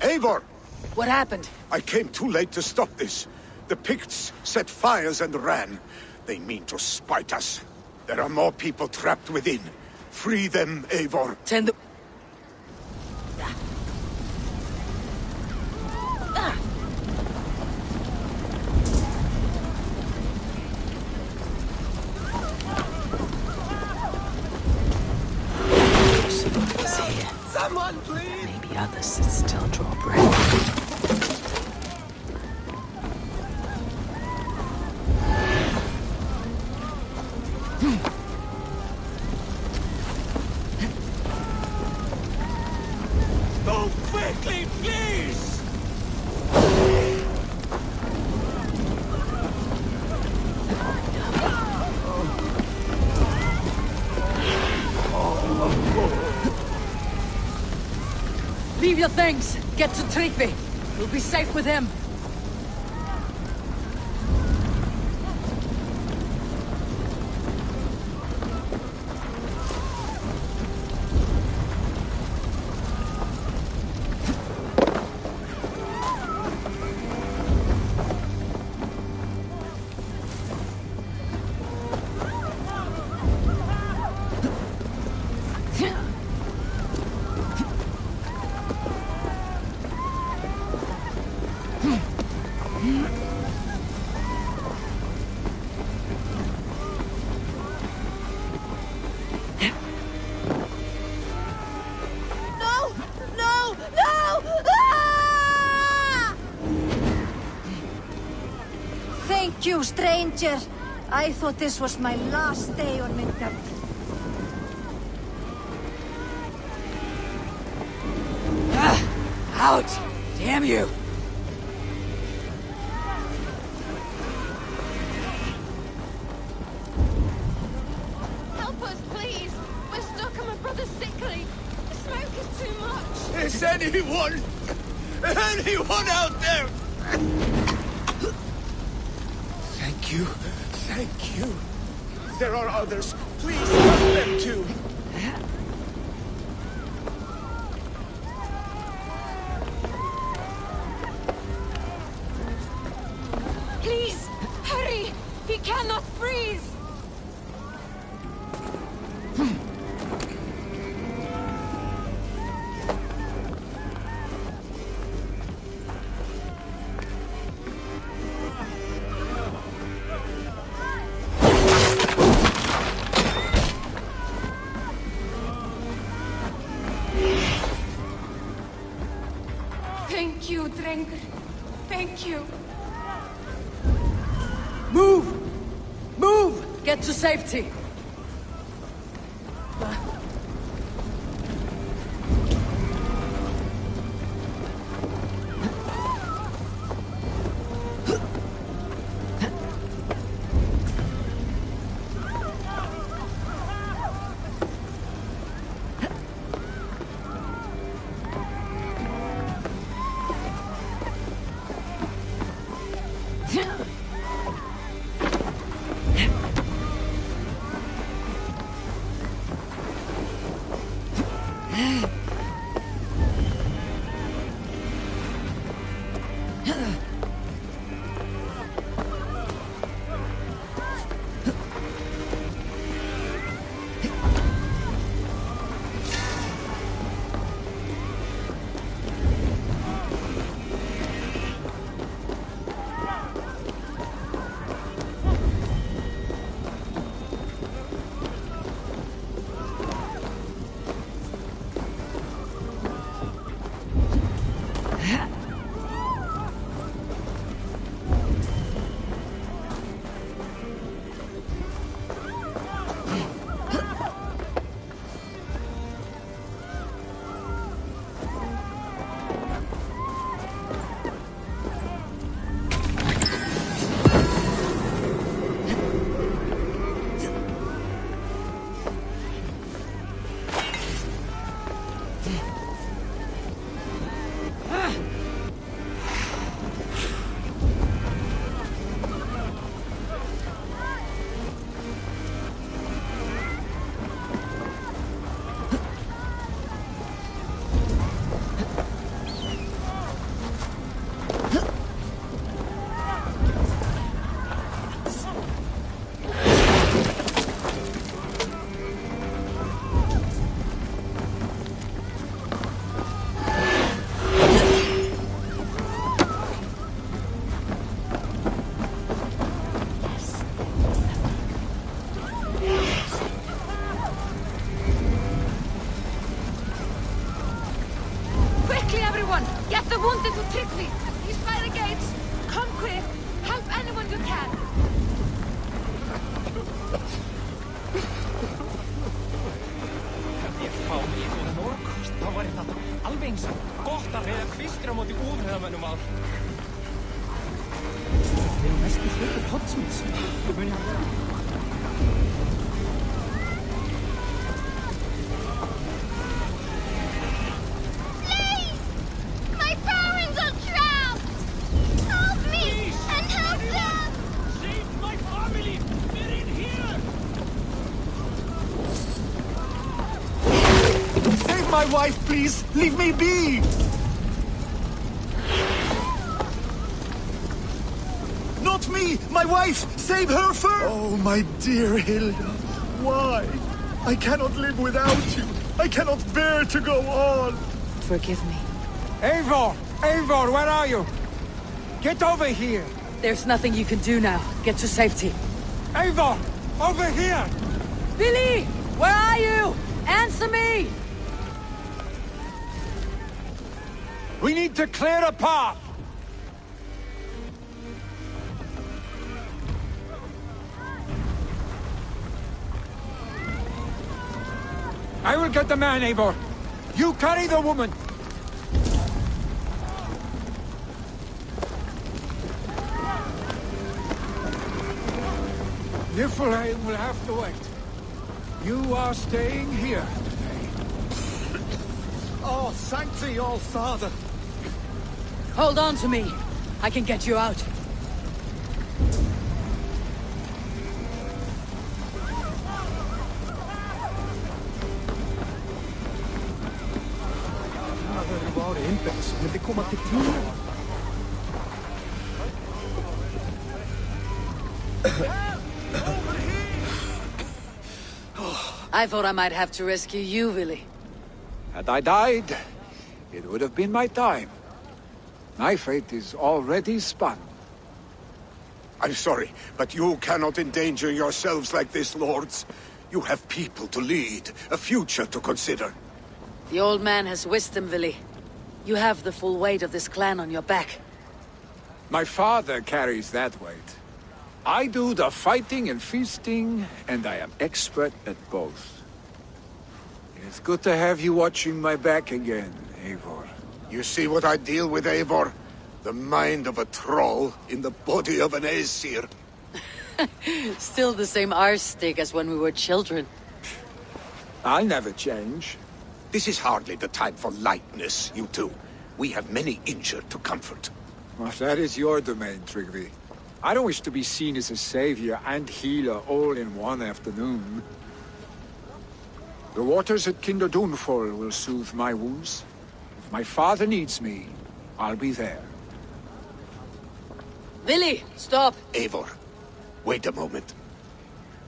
Eivor! What happened? I came too late to stop this. The Picts set fires and ran. They mean to spite us. There are more people trapped within. Free them, Eivor. Tend the... Someone, please! Maybe others that still draw breath. Go quickly, please! Leave your things! Get to Tryggve! We'll be safe with him! Thank you, stranger. I thought this was my last day on Midgard. Out! Damn you! Help us, please! We're stuck and my brother's sickly. The smoke is too much. Is anyone out there? Thank you. Thank you. There are others. Please help them too. Please, hurry! He cannot breathe! Thank you. Move! Move! Get to safety! My wife, please! Leave me be! Not me! My wife! Save her first! Oh, my dear Hilda. Why? I cannot live without you. I cannot bear to go on. Forgive me. Eivor! Eivor, where are you? Get over here! There's nothing you can do now. Get to safety. Eivor! Over here! Billy! Where are you? Answer me! We need to clear a path! I will get the man, Eivor. You carry the woman. Niflheim will have to wait. You are staying here today. Oh, thank thee, old father. Hold on to me. I can get you out. I thought I might have to rescue you, Willy. Had I died, it would have been my time. My fate is already spun. I'm sorry, but you cannot endanger yourselves like this, lords. You have people to lead, a future to consider. The old man has wisdom, Willy. You have the full weight of this clan on your back. My father carries that weight. I do the fighting and feasting, and I am expert at both. It's good to have you watching my back again, Eivor. You see what I deal with, Eivor? The mind of a troll in the body of an Aesir. Still the same arse stick as when we were children. I'll never change. This is hardly the time for lightness, you two. We have many injured to comfort. Well, that is your domain, Tryggvi. I don't wish to be seen as a savior and healer all in one afternoon. The waters at Kinderdunfol will soothe my wounds. If my father needs me, I'll be there. Willi, stop! Eivor, wait a moment.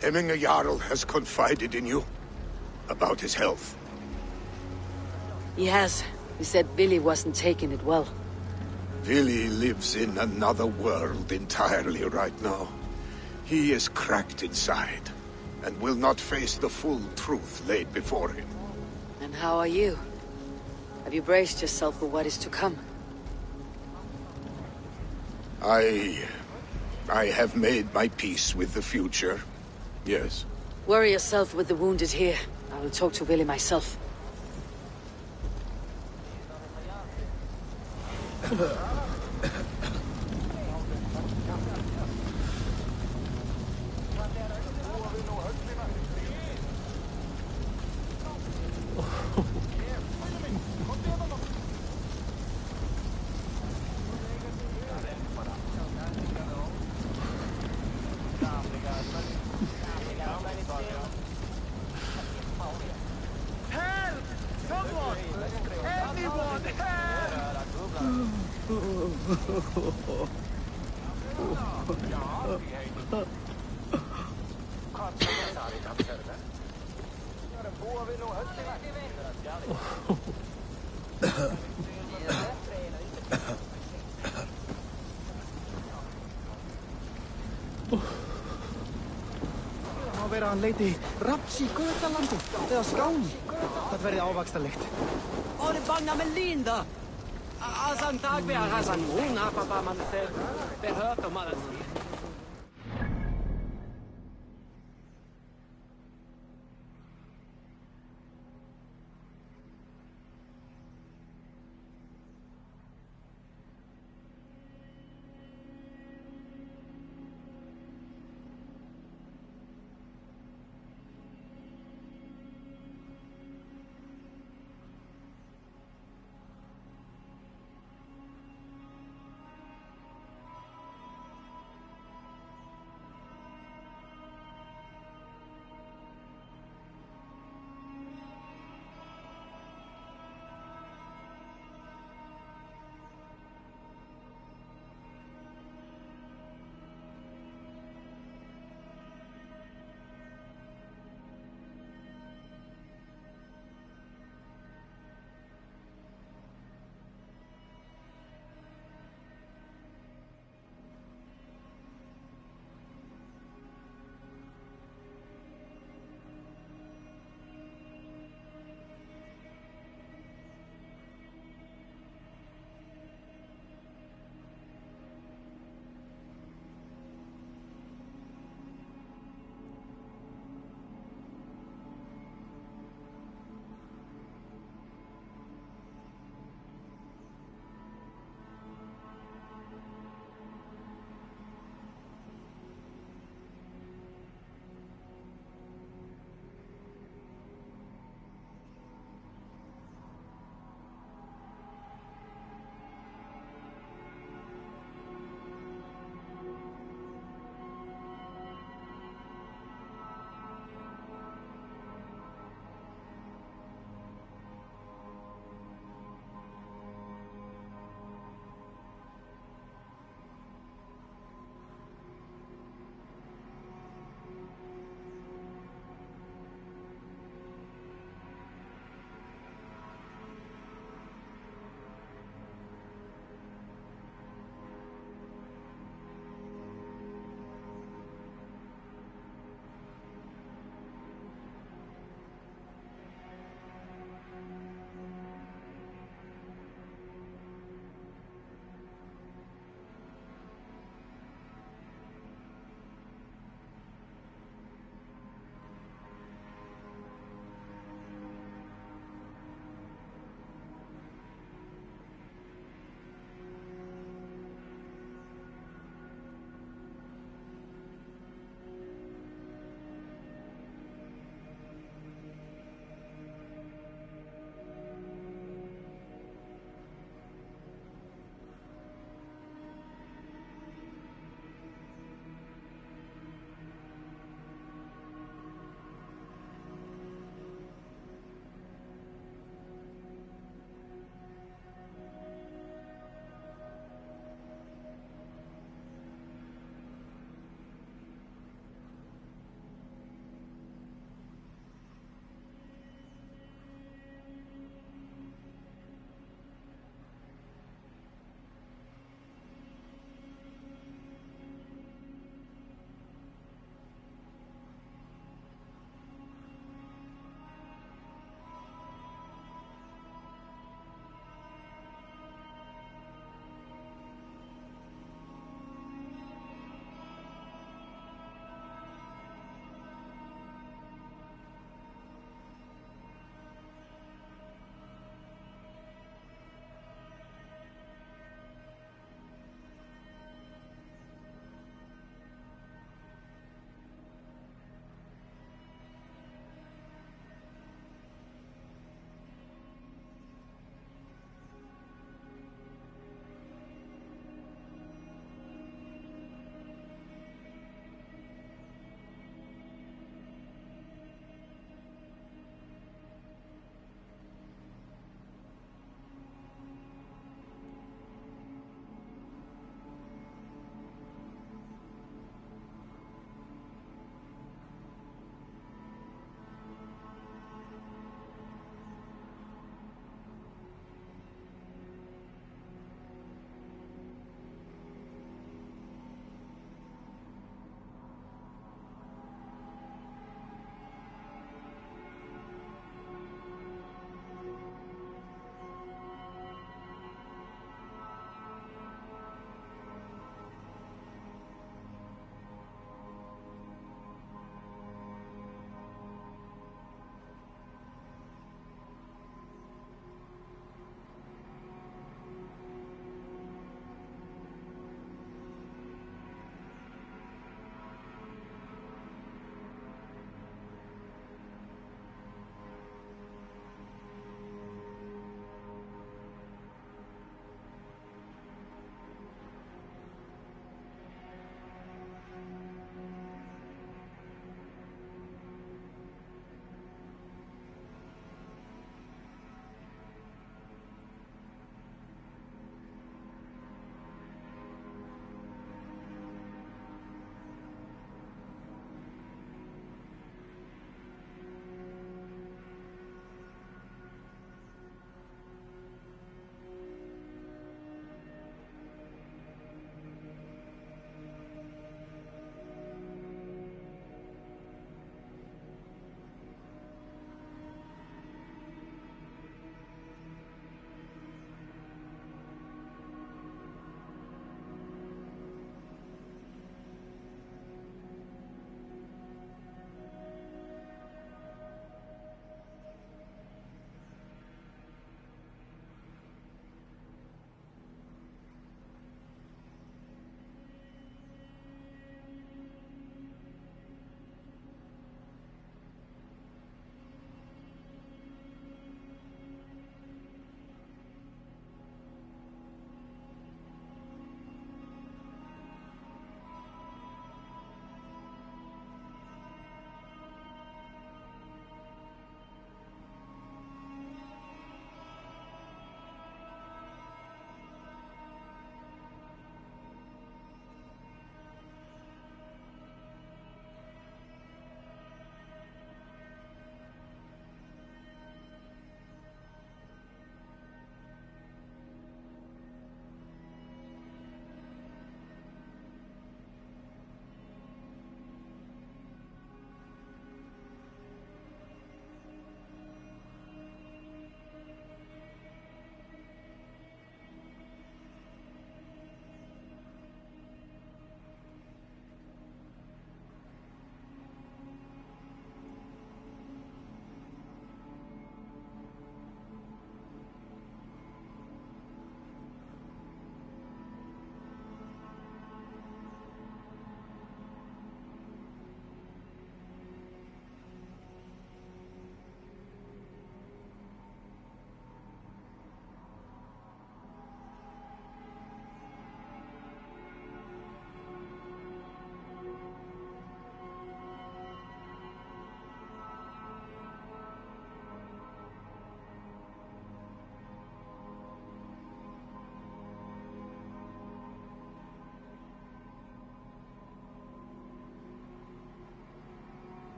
Emminger Jarl has confided in you about his health. He has. He said Willi wasn't taking it well. Willi lives in another world entirely right now. He is cracked inside, and will not face the full truth laid before him. And how are you? Have you braced yourself for what is to come? I have made my peace with the future. Yes. Worry yourself with the wounded here. I will talk to Willi myself. Help! Someone! Anyone, Má vera hann leiti raps í Götalandi eða Skáni. Það verði ávaxtarlegt. Ore bangna melinda! Asan tagbe Hasan Muna papa man se behört om alles.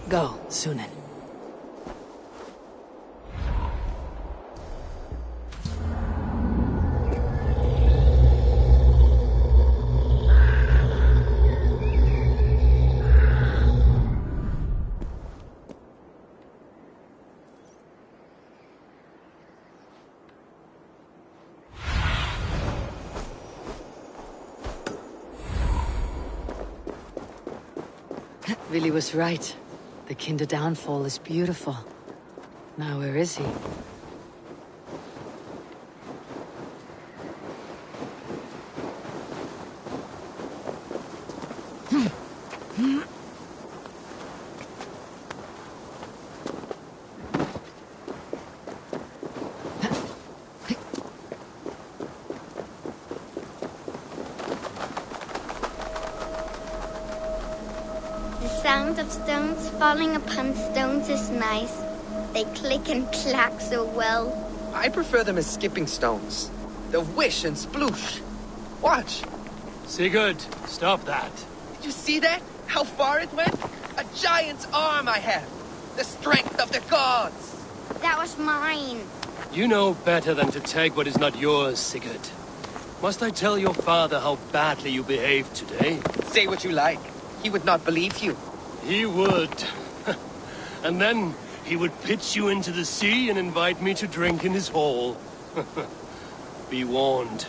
Go, Sunan. Willy was right. The Kinder downfall is beautiful. Now where is he? The sound of stones falling upon stones is nice. They click and clack so well. I prefer them as skipping stones. The whish and sploosh. Watch. Sigurd, stop that. Did you see that? How far it went? A giant's arm I have. The strength of the gods. That was mine. You know better than to take what is not yours, Sigurd. Must I tell your father how badly you behaved today? Say what you like. He would not believe you. He would. And then he would pitch you into the sea and invite me to drink in his hall. Be warned.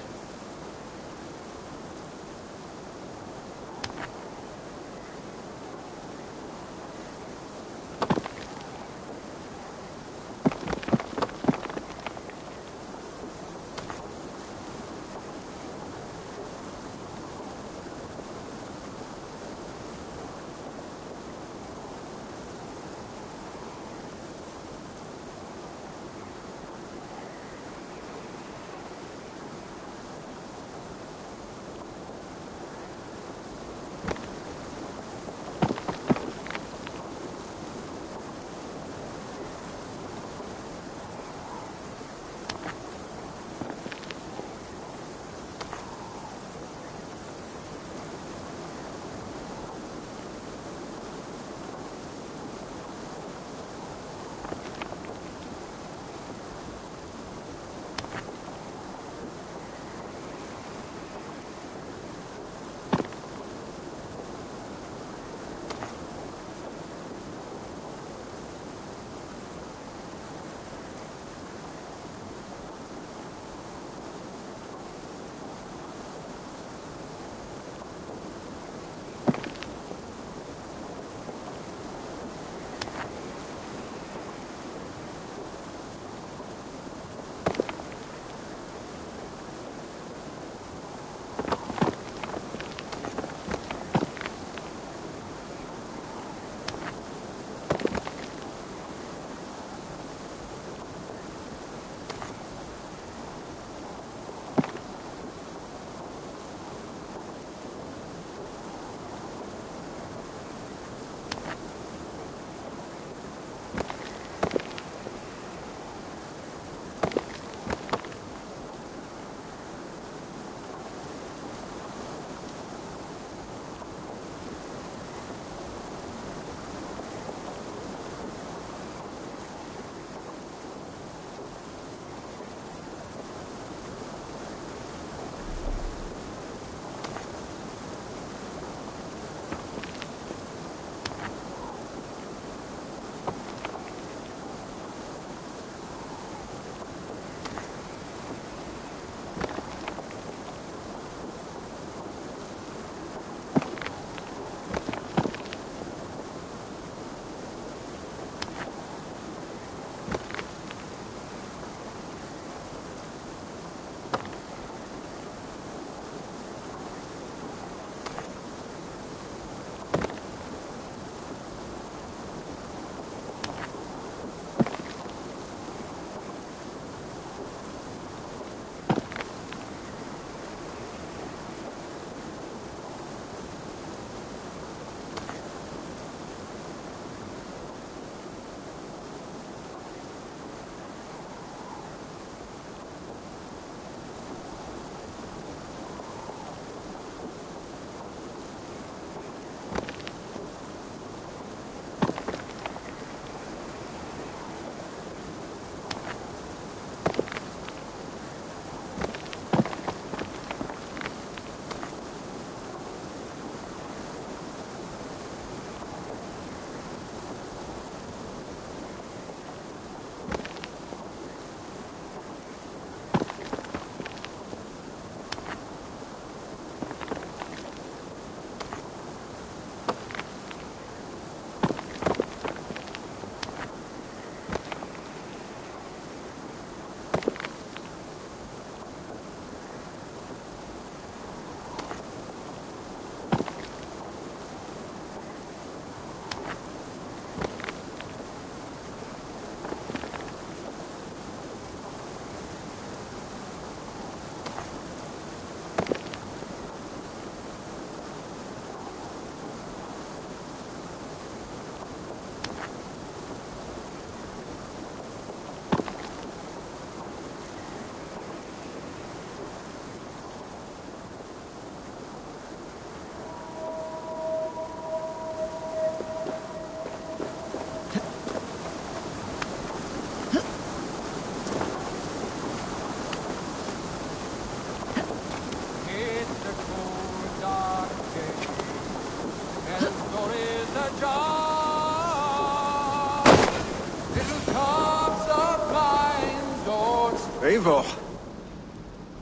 Eivor,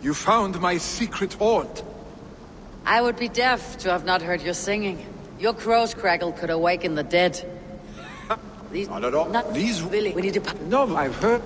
you found my secret haunt. I would be deaf to have not heard your singing. Your crow's crackle could awaken the dead. Not at all. Not These... really. We need to... No, I've heard...